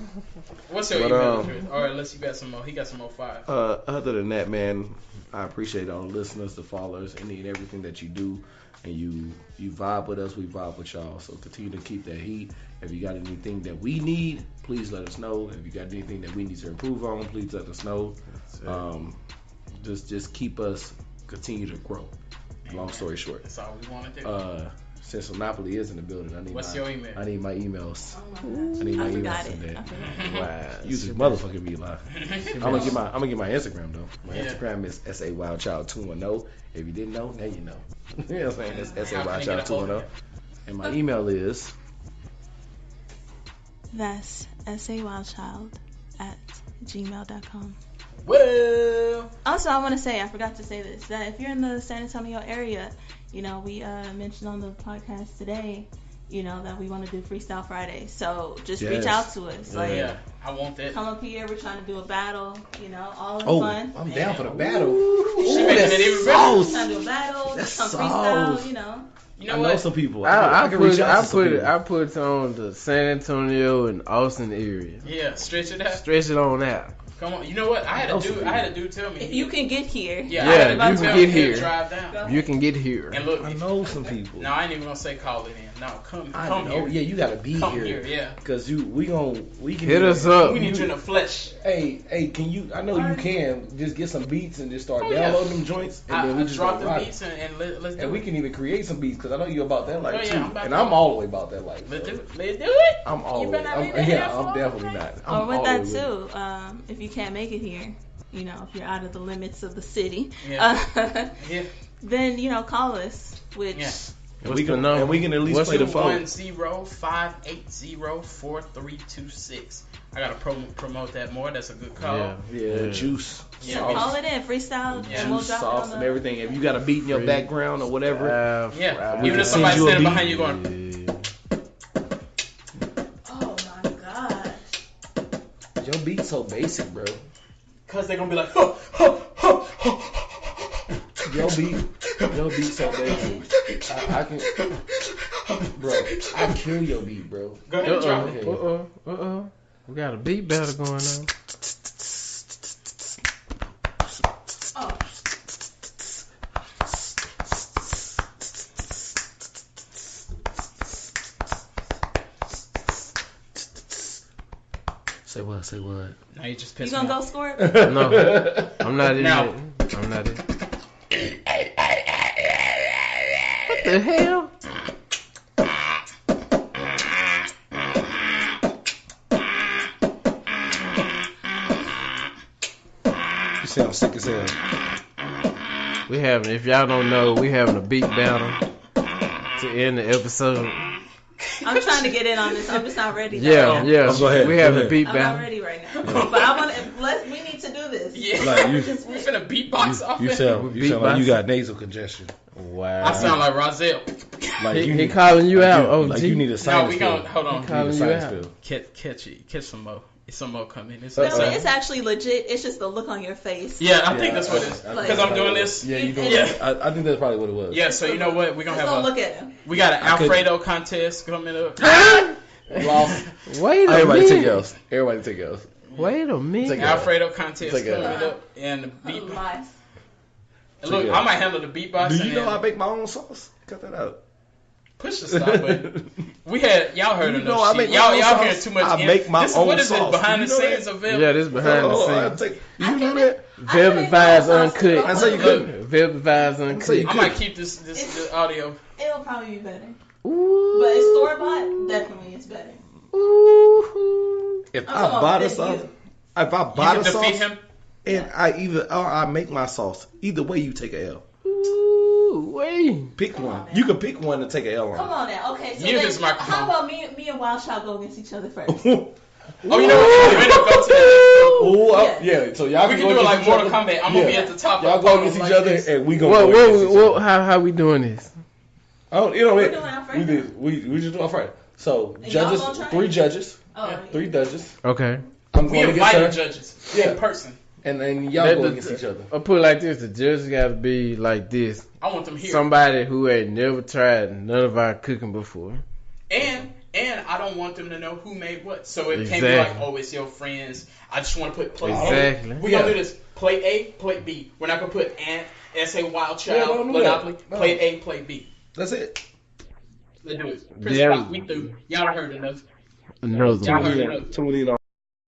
What's your email address? All right, unless you got some more. He got some more 5. Other than that, man, I appreciate all the listeners, the followers, and everything that you do. And you vibe with us, we vibe with y'all. So continue to keep that heat. If you got anything that we need, please let us know. If you got anything that we need to improve on, please let us know. Just keep us continue to grow. Long story short. That's all we want to do. Since Lynneopoly is in the building, What's your email? I need my emails. I need my forgot emails it. in there. Wow. You just motherfucking be live. I'm gonna get my Instagram though. My Instagram is Sawildchild210. If you didn't know, now you know. You know what I'm saying? That's Sawildchild210. And my email is That's sawildchild@gmail.com. Well, also, I want to say, I forgot to say this, that if you're in the San Antonio area, you know, we mentioned on the podcast today, you know, that we want to do Freestyle Friday. So just reach out to us. Like, yeah, I want that. Come up here. We're trying to do a battle, you know, all in fun. I'm down for the battle. She making it even better. We're trying to do a battle, that's some sauce. freestyle, you know. You know I what? know some people. I put on the San Antonio and Austin area. Yeah, stretch it out. Stretch it on out. Come on, you know what? I had a dude tell me. If you can get here. Yeah, you can get here. Drive down. You can get here. And look, I know some people. No, I ain't even gonna say call it in. No, come here. Yeah, you gotta be come here. Yeah. Cause we can hit us up. We need you in the flesh. Hey, can you? I know you can just get some beats and just start downloading them joints, and then we just drop the beats and let's do it. And we can even create some beats because I know you about that life too, I'm all the way about that life. Let's do it. I'm all the way. I'm definitely not. Or with that too, if you can't make it here, you know, if you're out of the limits of the city, then you know, call us. Which we can at least play the phone. 210-580-4326. I gotta promote that more. That's a good call. Yeah. Juice. Yeah, call it in freestyle. And we'll drop sauce, and everything. If you got a beat in your background or whatever, even if somebody's standing behind you going. Oh my gosh. Your beat's so basic, bro. Cause they're gonna be like, Your beat so basic. I can, bro. I kill your beat, bro. Go ahead and drop it. We got a beat battle going on. Oh. Say what? Now you just pissed me off. You gonna go score it? No, I'm not in it. I'm not in. What the hell? You sound sick as hell. If y'all don't know, we having a beat battle to end the episode. I'm trying to get in on this. I'm just not ready. Yeah. Go ahead. We have a beat battle. I'm not ready right now. But I want to. We need to do this. Yeah. Like we're finna beatbox off. You sound like you got nasal congestion. Wow. I sound like Rozelle. Like he calling you out. Like you need a sinus fill. Hold on. Calling you out. Catch some more. Some more coming. It's actually legit. It's just the look on your face. Yeah, I think that's what it is. Because I'm doing this. Yeah, you doing it. I think that's probably what it was. Yeah, so you know what? We're going to have look at him. We got an Alfredo contest coming up. Lost. Wait a minute. Everybody take else. Wait a minute. Alfredo contest coming up. And the beatbox. Look, I might handle the beatbox. Do you know I make my own sauce? Cut that out. Push the stop button. Y'all heard enough shit. Y'all hearing too much. I make my own sauce. What is it? Behind the scenes of Velvet? Yeah, this is behind the scenes. You know that? Velvet Vibes Uncut. I say you couldn't. Velvet Vibes Uncut. I might keep this audio. It'll probably be better. Ooh. But it's store-bought, definitely it's better. Ooh. If I buy the sauce, and I make my sauce, either way you take a L. Wait. Pick one. You can pick one to take an L on. Come on now. Okay, so how about me and Wildchild go against each other first? Oh, you know what? We're going to go to Ooh, Yeah. So y'all We can can go do it against like each Mortal other. Kombat. I'm gonna be at the top. Y'all of go the against like each other, this. and we gonna go against each other. How we doing this? Oh, you know We're what? doing our We first did. We just do our first. So And y'all judges, gonna try? 3 judges, Oh, 3 judges. Okay. I'm We going against invited her, judges Yeah. in person. and then y'all go against each other. I'll put it like this: the judges got to be like this. I want them here. Somebody who ain't never tried none of our cooking before. And I don't want them to know who made what. So it can't be Exactly. like, oh, it's your friends. I just want to put plate Exactly. A. We're going to do this. Plate A, plate B. We're not going to put Ant, Sawildchild, don't do Lynneopoly. that. No. Plate A, plate B. That's it. Let's do it. Chris Yeah. Rock, we through. Y'all heard enough. Another Y'all one. heard enough. Tune in on.